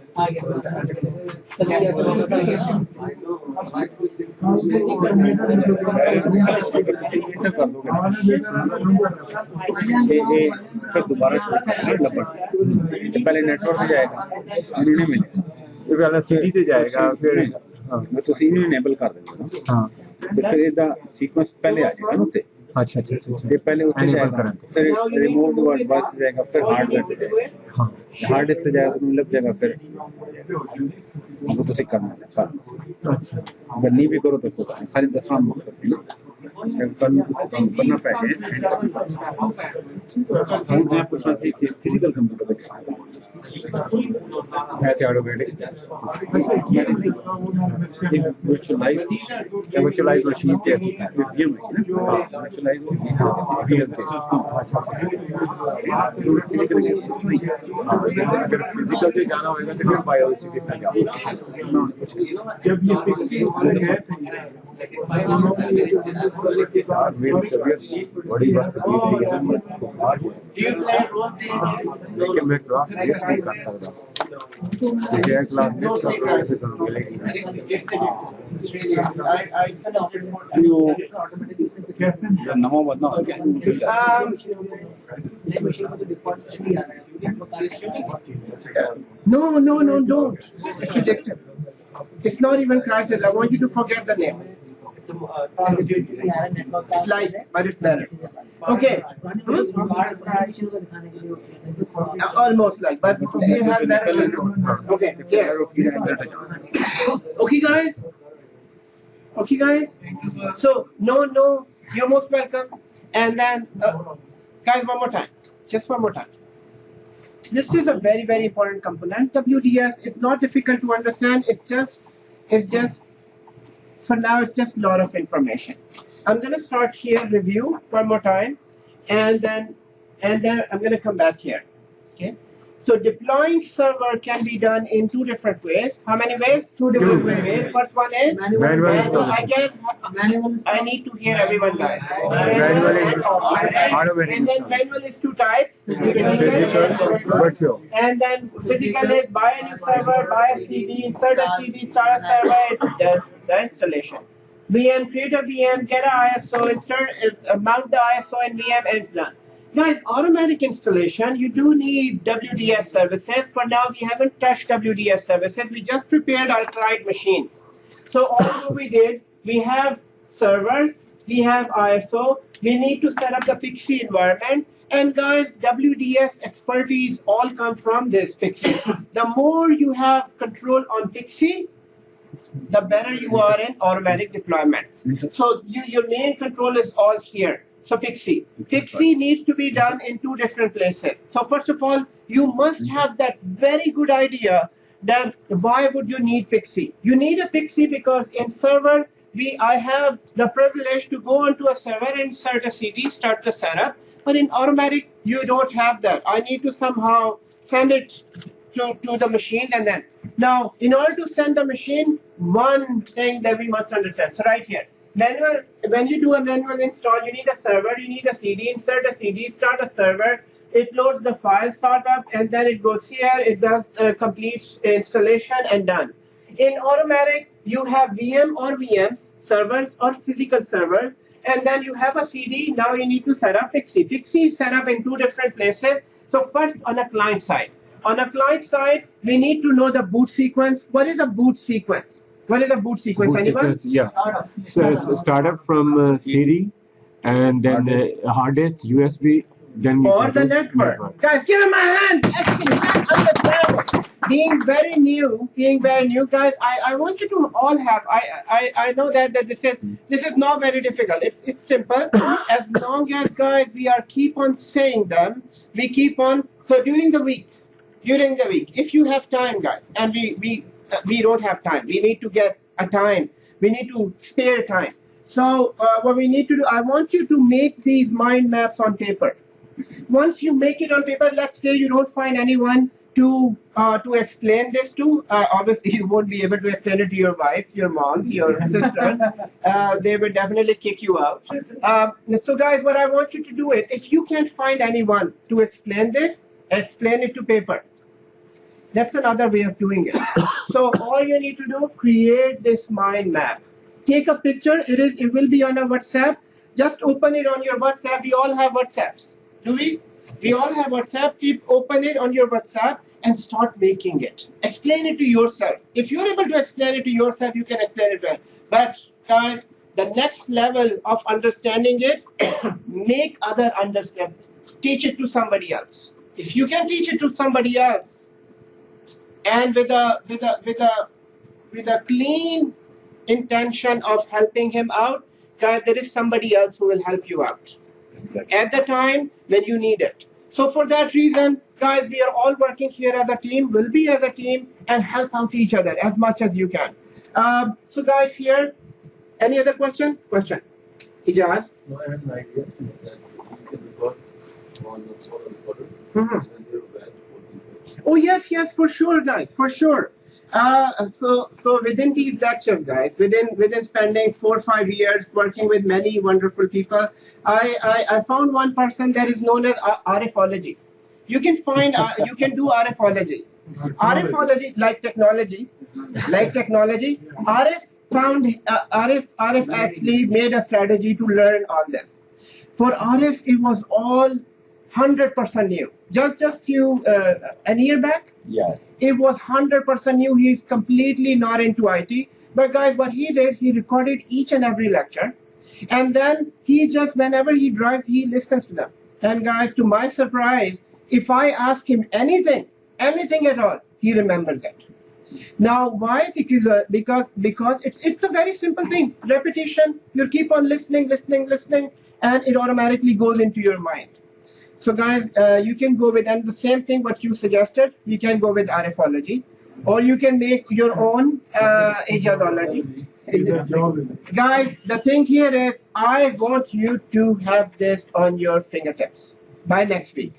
फिर दोबारा पहले नेटवर्क में जाएगा इन्होंने मिले फिर पहले सिटी से जाएगा फिर मैं तो सीन इनेबल कर देंगे ना हाँ फिर ਇਹਦਾ ਸੀਕੁਐਂਸ ਪਹਿਲੇ ਆ ਜਾਏਗਾ ਉੱਤੇ अच्छा अच्छा अच्छा ये पहले उत्ते जाएगा फिर रिमोट वर्ड बस जाएगा फिर हार्डवेयर हाँ हार्ड डिस्क से जाएगा तो लग जाएगा फिर वो तो सिक करना है अच्छा अगर नहीं भी करो तो खाली 10 राउंड करना पड़ेगा फिजिकल कंप्यूटर virtualized machine कैसी है virtualized अगर फिजिकल से जाना होगा तो फिर बायोलॉजी के साथ जब ये बड़ी बात लेकिन मैं क्रॉस रेस नहीं कर सकता their class No is fake crisis. It's the it's really I you Yes, and the number one no no, don't. It's rejected. It's not even crisis. I want you to forget the name. It's like, but it's better. Okay. Almost like, but it has better control. Okay. Yeah. Okay, guys. Okay, guys. So no, you're most welcome. And then, guys, one more time. Just one more time. This is a very important component. WDS is not difficult to understand. It's just for now it's just a lot of information. I'm gonna start here, review one more time, and then I'm gonna come back here. Okay. So deploying server can be done in two different ways. How many ways? Two different ways. First one is Manual manual. I need to hear everyone, guys. Manual And automatic. and then manual is two types. Physical, virtual. And then physical is buy a new server, buy a CD, insert a CD, start a server, it does the installation. VM, create a VM, get an ISO, mount the ISO in VM, and it's done. Guys, automatic installation, you do need WDS services. For now, we haven't touched WDS services. We just prepared our client machines. So all we did, we have servers, we have ISO, we need to set up the Pixie environment. And guys, WDS expertise all come from this Pixie. The more you have control on Pixie, the better you are in automatic deployments. So your main control is all here. So Pixie needs to be done in two different places. So first of all, you must have that very good idea that why would you need Pixie? You need a Pixie because in servers, I have the privilege to go onto a server, insert a CD, start the setup. But in automatic, you don't have that. I need to somehow send it to the machine and then. Now, in order to send the machine, one thing that we must understand. So right here. Manual, when you do a manual install, you need a server, you need a CD, insert a CD, start a server, it loads the file startup, and then it goes here, it does complete installation and done. In automatic, you have VM or VMs, servers or physical servers, and then you have a CD, now you need to set up Pixie. Pixie is set up in two different places. So first on a client side. On a client side, we need to know the boot sequence. What is a boot sequence? What is a boot sequence? Boot Anyone? sequence, yeah. So start up from CD, and then hard disk, USB, then you Or go the to network. Guys, give him my hand. Excellent. That's understandable. Being very new, guys, I want you to all have. I know that this is not very difficult. It's simple. As long as guys we are keep on saying them, we keep on. So during the week, if you have time, guys, and we don't have time. We need to get a time. We need to spare time. So what we need to do, I want you to make these mind maps on paper. Once you make it on paper, let's say you don't find anyone to explain this to. Obviously, you won't be able to explain it to your wife, your moms, your sister. They will definitely kick you out. So guys, what I want you to do is, if you can't find anyone to explain this, explain it to paper. That's another way of doing it. So all you need to do, create this mind map. Take a picture. It will be on a WhatsApp. Just open it on your WhatsApp. We all have WhatsApps. Do we? We all have WhatsApp. Open it on your WhatsApp and start making it. Explain it to yourself. If you're able to explain it to yourself, you can explain it well. But guys, the next level of understanding it, make other understand. Teach it to somebody else. If you can teach it to somebody else, and with a clean intention of helping him out, guys, there is somebody else who will help you out at the time when you need it. So for that reason, guys, we are all working here as a team, will be as a team, and help out each other as much as you can. So guys, here, any other question? Ijaz? No, I have an idea that you can record on the solar recorder. Mhm. And they're bad for these. Oh yes, for sure, guys, for sure. So within these lectures, guys, within spending 4 or 5 years working with many wonderful people, I found one person that is known as RFology. You can find you can do RFology. RFology, like technology, RF found RF actually made a strategy to learn all this. For RF, it was all 100% new. Just few an year back, Yes. it was 100% new. He's completely not into IT. But guys, what he did, he recorded each and every lecture, and then he just, whenever he drives, he listens to them. And guys, to my surprise, if I ask him anything at all, he remembers it. Now, why? Because it's a very simple thing. Repetition. You keep on listening, and it automatically goes into your mind. So guys, you can go with, and the same thing what you suggested. You can go with RFology, or you can make your own ageology. Guys, the thing here is, I want you to have this on your fingertips by next week.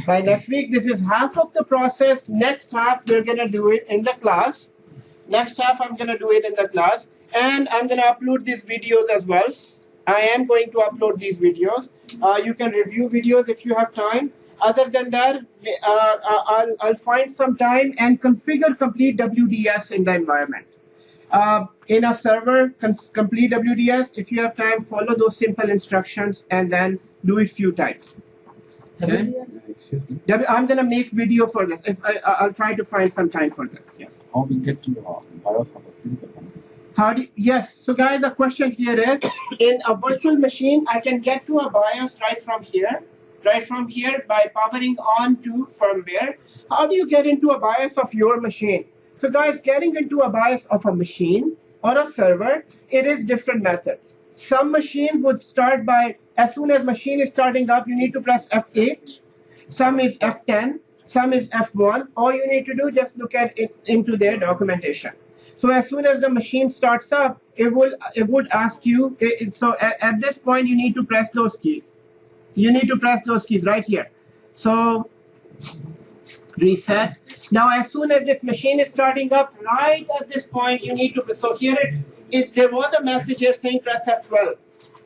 By next week, this is half of the process. Next half, we're gonna do it in the class. Next half, I'm gonna do it in the class, and I'm gonna upload these videos as well. I am going to upload these videos. You can review videos if you have time. Other than that, I'll find some time and configure complete WDS in the environment. In a server, complete WDS. If you have time, follow those simple instructions and then do it few times. Okay? I'm gonna make video for this. If I'll try to find some time for this. Yes. How we get to BIOS of a physical one? How do yes? So guys, the question here is, in a virtual machine, I can get to a BIOS right from here by powering on to firmware. How do you get into a BIOS of your machine? So guys, getting into a BIOS of a machine or a server, it is different methods. Some machines would start by, as soon as machine is starting up, you need to press F8. Some is F10, some is F1. All you need to do, just look at it into their documentation. So as soon as the machine starts up, it would ask you. So at this point, you need to press those keys. You need to press those keys right here. So reset. Now, as soon as this machine is starting up, right at this point, you need to. So here there was a message here saying press F12.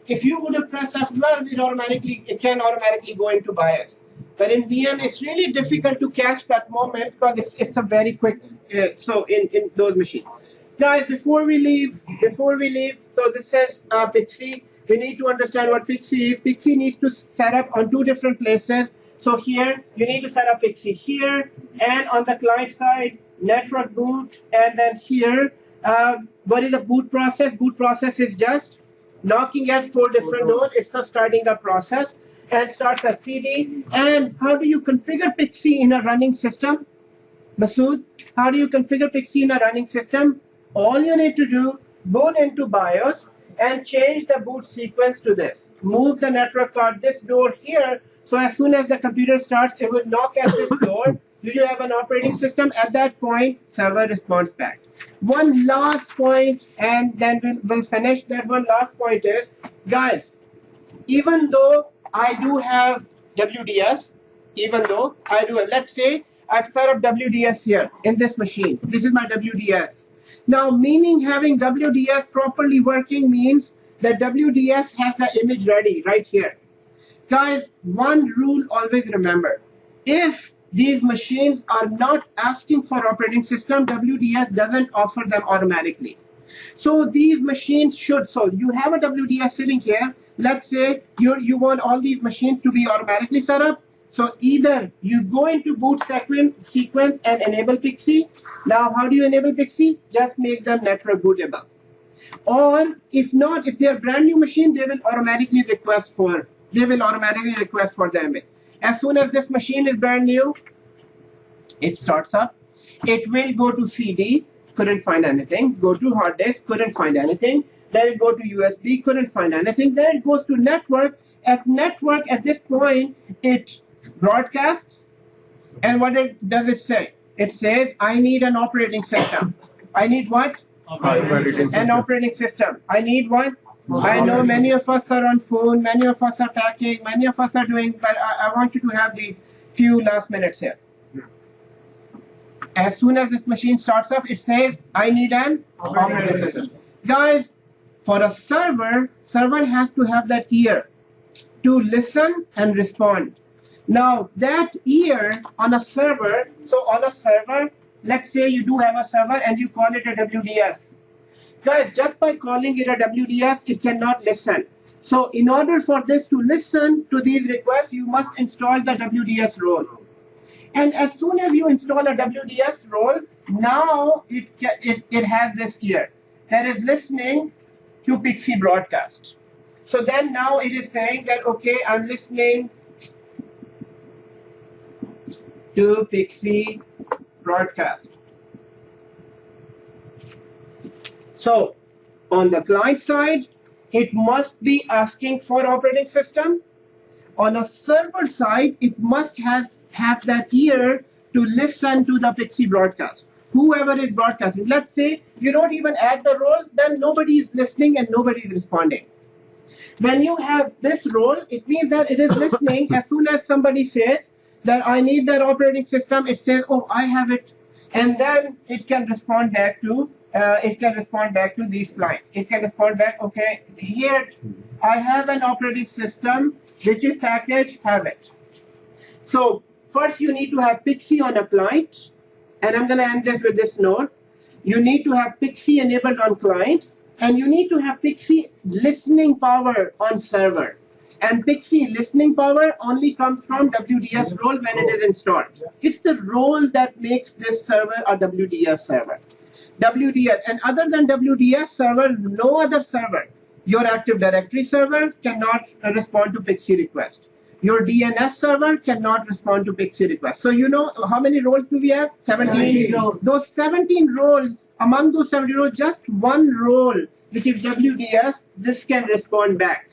If you would have pressed F12, it can automatically go into BIOS. But in VM, it's really difficult to catch that moment because it's a very quick. So in those machines, guys, before we leave, so this says Pixie. We need to understand what Pixie is. Pixie needs to set up on two different places. So here, you need to set up Pixie here, and on the client side, network boot, and then here, what is the boot process? Boot process is just knocking at 4 different doors. It's a starting up process and starts a CD. And how do you configure Pixie in a running system? Masood, how do you configure Pixie in a running system? All you need to do, boot into BIOS and change the boot sequence to this. Move the network card, this door here, so as soon as the computer starts, it will knock at this door. Do you have an operating system? At that point, server responds back. One last point, and then we'll finish. That one last point is, guys, even though I do have WDS, let's say I've set up WDS here in this machine. This is my WDS. Now, meaning having WDS properly working means that WDS has the image ready right here. Guys, one rule always remember. If these machines are not asking for operating system, WDS doesn't offer them automatically. So these machines should, so you have a WDS sitting here. Let's say you want all these machines to be automatically set up. So either you go into boot sequence and enable Pixie. Now, how do you enable Pixie? Just make them network bootable. Or if not, if they're brand new machine, they will automatically request for the image. As soon as this machine is brand new, it starts up. It will go to CD, couldn't find anything. Go to hard disk, couldn't find anything. Then it go to USB, couldn't find anything. Then it goes to network. At this point, it broadcasts. And what does it say? It says, I need an operating system. I need what? An operating system. I need what? I know many of us are on phone, many of us are packing, many of us are doing, but I want you to have these few last minutes here. As soon as this machine starts up, it says, I need an operating system. Guys, for a server has to have that ear to listen and respond. Now that year on a server, so on a server, let's say you do have a server and you call it a WDS. Guys, just by calling it a WDS, it cannot listen. So in order for this to listen to these requests, you must install the WDS role. And as soon as you install a WDS role, now it has this here that is listening to Pixie broadcast. So then now it is saying that, okay, I'm listening to Pixie broadcast. So on the client side, it must be asking for operating system. On a server side, it must have that ear to listen to the Pixie broadcast. Whoever is broadcasting, let's say you don't even add the role, then nobody is listening and nobody is responding. When you have this role, it means that it is listening. As soon as somebody says that I need that operating system, it says, oh, I have it. And then it can respond back to these clients. It can respond back, okay, here I have an operating system, which is package, have it. So first you need to have Pixie on a client, and I'm going to end this with this note. You need to have Pixie enabled on clients, and you need to have Pixie listening power on server. And Pixie listening power only comes from WDS role when it is installed. It's the role that makes this server a WDS server. WDS, and other than WDS server, no other server. Your Active Directory server cannot respond to Pixie request. Your DNS server cannot respond to Pixie request. So you know how many roles do we have? 17. Those 17 roles, among those 17 roles, just one role, which is WDS, this can respond back.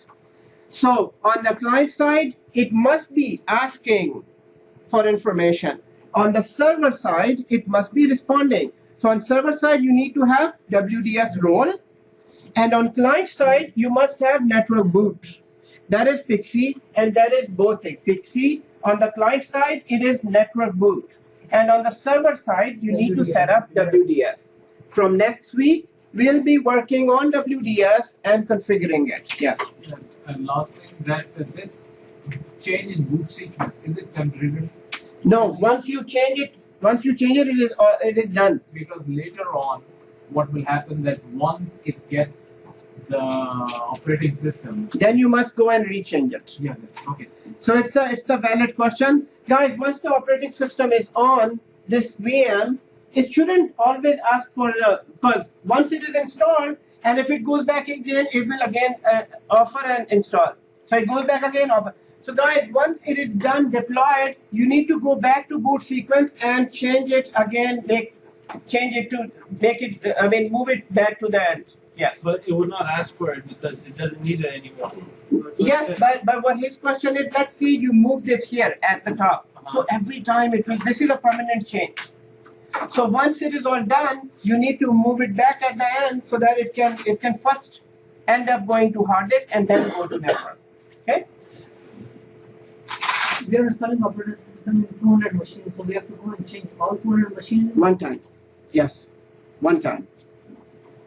So on the client side, it must be asking for information. On the server side, it must be responding. So on server side, you need to have WDS role. And on client side, you must have network boot. That is Pixie, and that is both things. Pixie, on the client side, it is network boot. And on the server side, you need to set up WDS. From next week, we'll be working on WDS and configuring it. Yes. And last thing, that this change in boot sequence, is it temporary? No, once you change it, it is done. Because later on, what will happen that once it gets the operating system, then you must go and rechange it. Yeah. Okay. So it's a valid question, guys. Once the operating system is on this VM, it shouldn't always ask for because once it is installed, and if it goes back again, it will again offer and install. So it goes back again, offer. So guys, once it is done, deployed, you need to go back to boot sequence and change it again, move it back to the end. Yes. But it would not ask for it because it doesn't need it anymore. Yes, but what his question is, let's see you moved it here at the top. So every time it will, this is a permanent change. So once it is all done, you need to move it back at the end so that it can first end up going to hard disk and then go to network. Okay? We are installing operating system in 200 machines, so we have to go and change all 200 machines. One time. Yes. One time.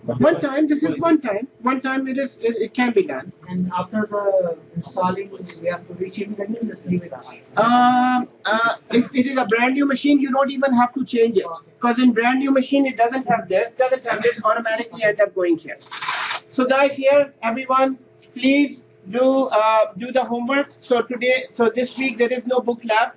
One time, this is one time. One time it can be done. And after the installing, we have to rechange it again, just leave it out. If it is a brand new machine, you don't even have to change it. Because in brand new machine, it doesn't have this, automatically end up going here. So guys, here, everyone, please do the homework. So this week, there is no book lab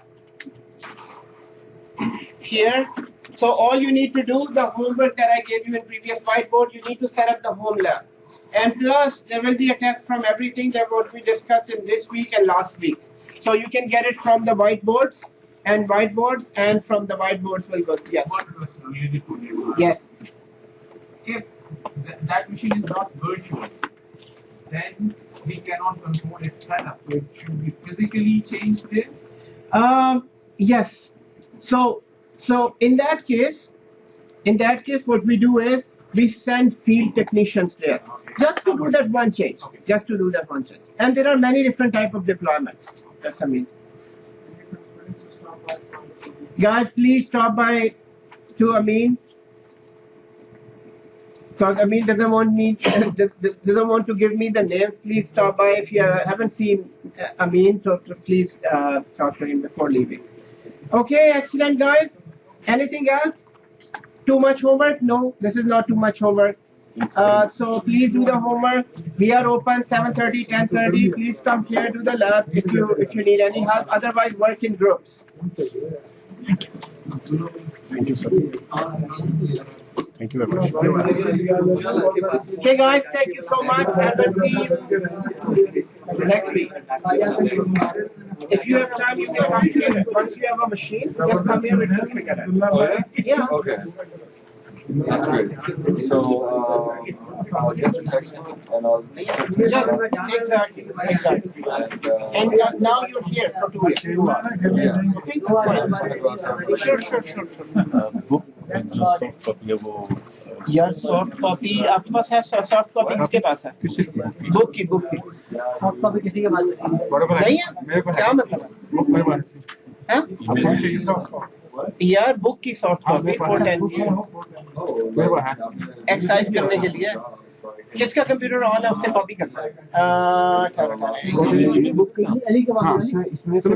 here. So all you need to do, the homework that I gave you in previous whiteboard, you need to set up the home lab. And plus, there will be a test from everything that what we discussed in this week and last week. So you can get it from the whiteboards, and from the whiteboards will go. Yes. Yes. If that machine is not virtual, then we cannot control its setup. So it should be physically changed there? Yes. So in that case, what we do is we send field technicians there just to do that one change. Just to do that one change. And there are many different type of deployments. That's amazing. Guys, please stop by to Amin. Because Amin doesn't want me doesn't want to give me the names. Please stop by if you haven't seen Amin. Please talk to him before leaving. Okay, excellent guys. Anything else? Too much homework? No, this is not too much homework. So please do the homework. We are open 7:30, 10:30. Please come here to the lab if you need any help. Otherwise, work in groups. Thank you, sir. Thank you very much. Okay, guys, thank you so much, and we'll see you next week. If you have time, you can come here. Once you have a machine, just come here and we'll figure it. Oh, yeah? Yeah. Okay. That's great. So, I'll get the textbook and I'll Exactly. And now you're here for 2 weeks. yeah. Okay, fine. Sure. Book जो soft copy है वो यार soft copy आपके पास है? Soft copy किसके पास है? Book की soft copy किसी के पास नहीं है? क्या मतलब है? यार बुक की सॉफ्ट कॉपी 410 की एक्सरसाइज करने के लिए किसका कंप्यूटर ऑन है उससे कॉपी करना है। अली के पास इसमें से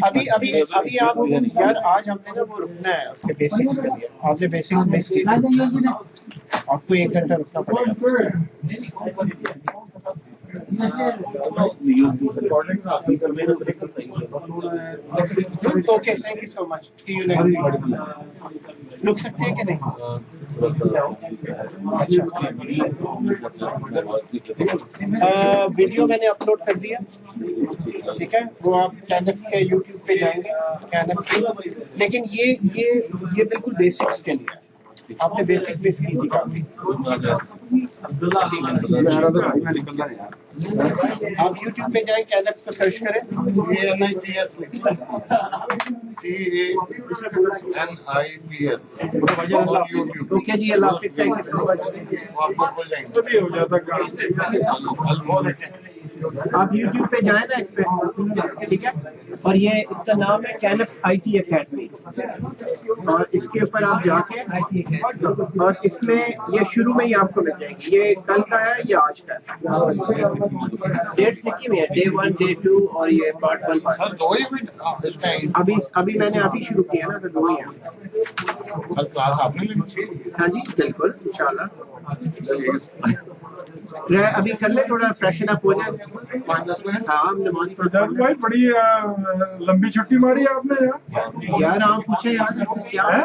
अभी आप यार आज हमने ना वो रुकना है उसके बेसिक्स के लिए। आपने बेसिक्स मिस किए, आपको 1 घंटा रुकना पड़ेगा। Okay, thank you so much, see you next week. रुक सकते हैं कि नहीं? वीडियो मैंने अपलोड कर दिया, ठीक है, वो आप कैनक्स के यूट्यूब पे जाएंगे कैनक्स, लेकिन ये बिल्कुल बेसिक्स के लिए आपने बेसिक मिस की थी काफी। आप यूट्यूब पे जाएं, कैनक्स को सर्च करें, CANIPS ओके जी, अल्लाह हाफिज़, थैंक यू सो मच। आप YouTube पे जाए ना इस पे, ठीक है, और ये इसका नाम है कैनक्स IT अकेडमी, और इसके ऊपर आप जाके और इसमें ये शुरू में ही आपको मिल जाएगी। ये कल का है या आज का है? डेट्स लिखी हुई है, Day 1, Day 2 और ये Part 1 Part 2। अभी मैंने अभी शुरू किया ना, तो 2 ही है। कल क्लास आपने ली? हाँ जी बिल्कुल, इंशाल्लाह। अभी कर ले, थोड़ा फ्रेशन अप हो जाए, 5-10 मिनट। हाँ, हम नमाज भाई बड़ी लंबी छुट्टी मारी आपने यार। यार आप पूछे यार क्या